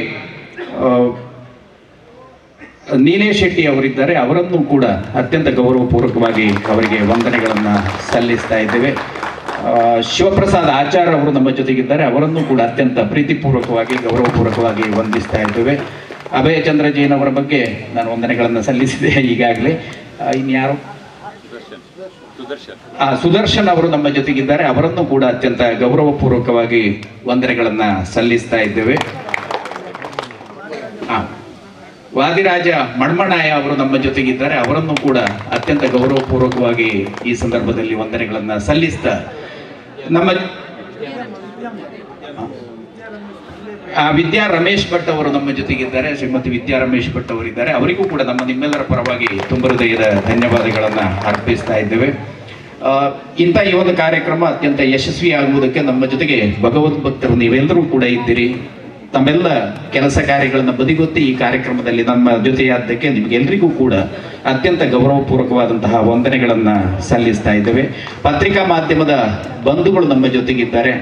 ನೀಲೇಶ್ ಶೆಟ್ಟಿ ಅವರಿದ್ದಾರೆ. ಅವರನ್ನು ಕೂಡ ಅತ್ಯಂತ ಗೌರವಪೂರ್ವಕವಾಗಿ ಅವರಿಗೆ ವಂದನೆಗಳನ್ನು ಸಲ್ಲಿಸ್ತಾ ಇದ್ದೇವೆ. ಶಿವಪ್ರಸಾದ್ ಆಚಾರ್ ಅವರು ನಮ್ಮ ಜೊತೆಗಿದ್ದಾರೆ. ಅವರನ್ನು ಕೂಡ ಅತ್ಯಂತ ಪ್ರೀತಿಪೂರ್ವಕವಾಗಿ ಗೌರವಪೂರ್ವಕವಾಗಿ ವಂದಿಸ್ತಾ ಇದ್ದೇವೆ. ಅಭಯಚಂದ್ರ ಜೈನ್ ಅವರ ಬಗ್ಗೆ ನಾನು ವಂದನೆಗಳನ್ನು ಸಲ್ಲಿಸಿದೆ ಈಗಾಗಲೇ. ಇನ್ಯಾರು? ಸುದರ್ಶನ್ ಅವರು ನಮ್ಮ ಜೊತೆಗಿದ್ದಾರೆ. ಅವರನ್ನು ಕೂಡ ಅತ್ಯಂತ ಗೌರವಪೂರ್ವಕವಾಗಿ ವಂದನೆಗಳನ್ನು ಸಲ್ಲಿಸ್ತಾ ಇದ್ದೇವೆ. ವಾದಿರಾಜ ಮಣ್ಮಣಾಯ ಅವರು ನಮ್ಮ ಜೊತೆಗಿದ್ದಾರೆ. ಅವರನ್ನು ಕೂಡ ಅತ್ಯಂತ ಗೌರವಪೂರ್ವಕವಾಗಿ ಈ ಸಂದರ್ಭದಲ್ಲಿ ವಂದನೆಗಳನ್ನು ಸಲ್ಲಿಸ್ತಾ ವಿದ್ಯಾ ರಮೇಶ್ ಭಟ್ ಅವರು ನಮ್ಮ ಜೊತೆಗಿದ್ದಾರೆ. ಶ್ರೀಮತಿ ವಿದ್ಯಾ ರಮೇಶ್ ಭಟ್ ಅವರಿದ್ದಾರೆ. ಅವರಿಗೂ ಕೂಡ ನಿಮ್ಮೆಲ್ಲರ ಪರವಾಗಿ ತುಂಬ ಹೃದಯದ ಧನ್ಯವಾದಗಳನ್ನು ಅರ್ಪಿಸ್ತಾ ಇದ್ದೇವೆ. ಇಂಥ ಈ ಒಂದು ಕಾರ್ಯಕ್ರಮ ಅತ್ಯಂತ ಯಶಸ್ವಿಯಾಗುವುದಕ್ಕೆ ನಮ್ಮ ಜೊತೆಗೆ ಭಗವದ್ಭಕ್ತರು ನೀವೆಲ್ಲರೂ ಕೂಡ ಇದ್ದೀರಿ. ತಮ್ಮೆಲ್ಲ ಕೆಲಸ ಕಾರ್ಯಗಳನ್ನು ಬದಿಗೊತ್ತಿ ಈ ಕಾರ್ಯಕ್ರಮದಲ್ಲಿ ನಮ್ಮ ಜೊತೆಯಾದ್ದಕ್ಕೆ ನಿಮಗೆಲ್ಲರಿಗೂ ಕೂಡ ಅತ್ಯಂತ ಗೌರವಪೂರ್ವಕವಾದಂತಹ ವಂದನೆಗಳನ್ನು ಸಲ್ಲಿಸ್ತಾ ಇದ್ದೇವೆ. ಪತ್ರಿಕಾ ಮಾಧ್ಯಮದ ಬಂಧುಗಳು ನಮ್ಮ ಜೊತೆಗಿದ್ದಾರೆ.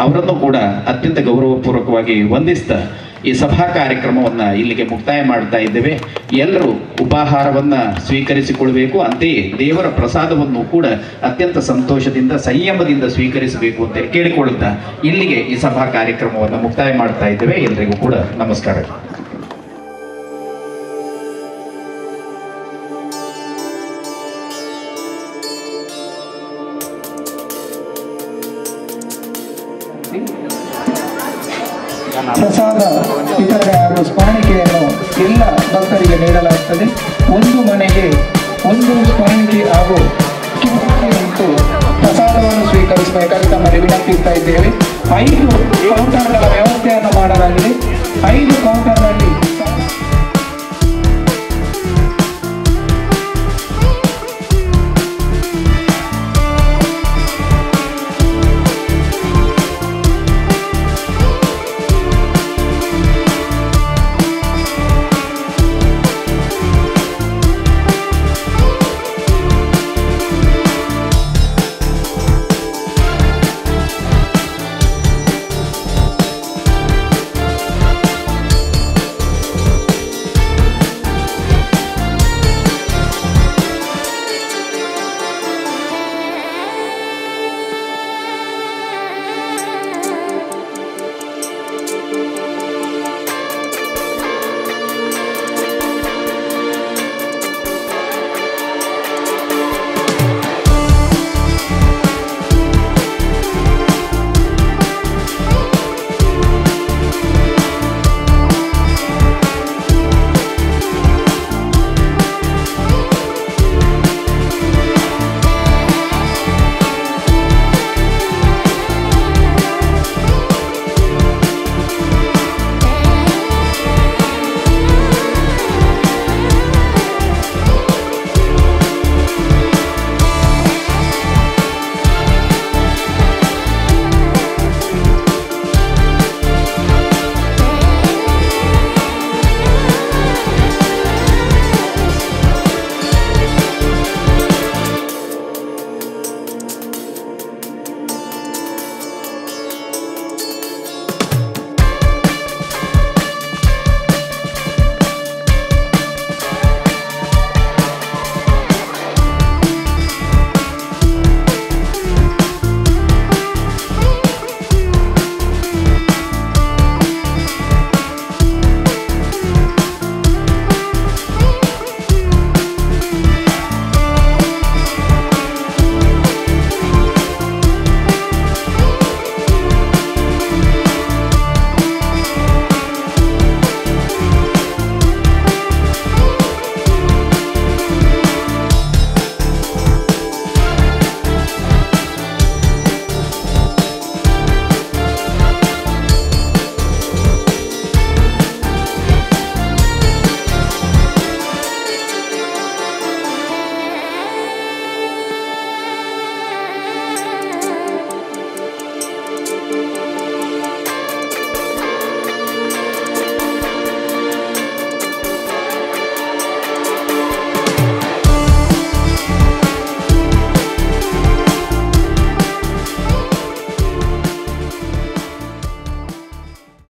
ಅವರನ್ನು ಕೂಡ ಅತ್ಯಂತ ಗೌರವಪೂರ್ವಕವಾಗಿ ವಂದಿಸ್ತಾ ಈ ಸಭಾ ಕಾರ್ಯಕ್ರಮವನ್ನು ಇಲ್ಲಿಗೆ ಮುಕ್ತಾಯ ಮಾಡ್ತಾ ಇದ್ದೇವೆ. ಎಲ್ಲರೂ ಉಪಾಹಾರವನ್ನು ಸ್ವೀಕರಿಸಿಕೊಳ್ಬೇಕು. ಅಂತೆಯೇ ದೇವರ ಪ್ರಸಾದವನ್ನು ಕೂಡ ಅತ್ಯಂತ ಸಂತೋಷದಿಂದ ಸಂಯಮದಿಂದ ಸ್ವೀಕರಿಸಬೇಕು ಅಂತ ಕೇಳಿಕೊಳ್ಳುತ್ತಾ ಇಲ್ಲಿಗೆ ಈ ಸಭಾ ಕಾರ್ಯಕ್ರಮವನ್ನು ಮುಕ್ತಾಯ ಮಾಡ್ತಾ ಇದ್ದೇವೆ. ಎಲ್ಲರಿಗೂ ಕೂಡ ನಮಸ್ಕಾರ. ಪ್ರಸಾದ ವಿತರಣೆ ಹಾಗೂ ಸ್ಮರಣಿಕೆಯನ್ನು ಎಲ್ಲ ಭಕ್ತರಿಗೆ ನೀಡಲಾಗುತ್ತದೆ. ಒಂದು ಮನೆಗೆ ಒಂದು ಸ್ಮರಣಿಕೆ ಹಾಗೂ ನಿಂತು ಪ್ರಸಾದವನ್ನು ಸ್ವೀಕರಿಸಬೇಕಾಗಿ ತಮ್ಮಲ್ಲಿ ವಿನಂತಿಸ್ತಾ ಇದ್ದೇವೆ. 5 ಕೌಂಟರ್ಗಳ ವ್ಯವಸ್ಥೆಯನ್ನು ಮಾಡಲಾಗಿದೆ. 5 ಕೌಂಟರ್ನಲ್ಲಿ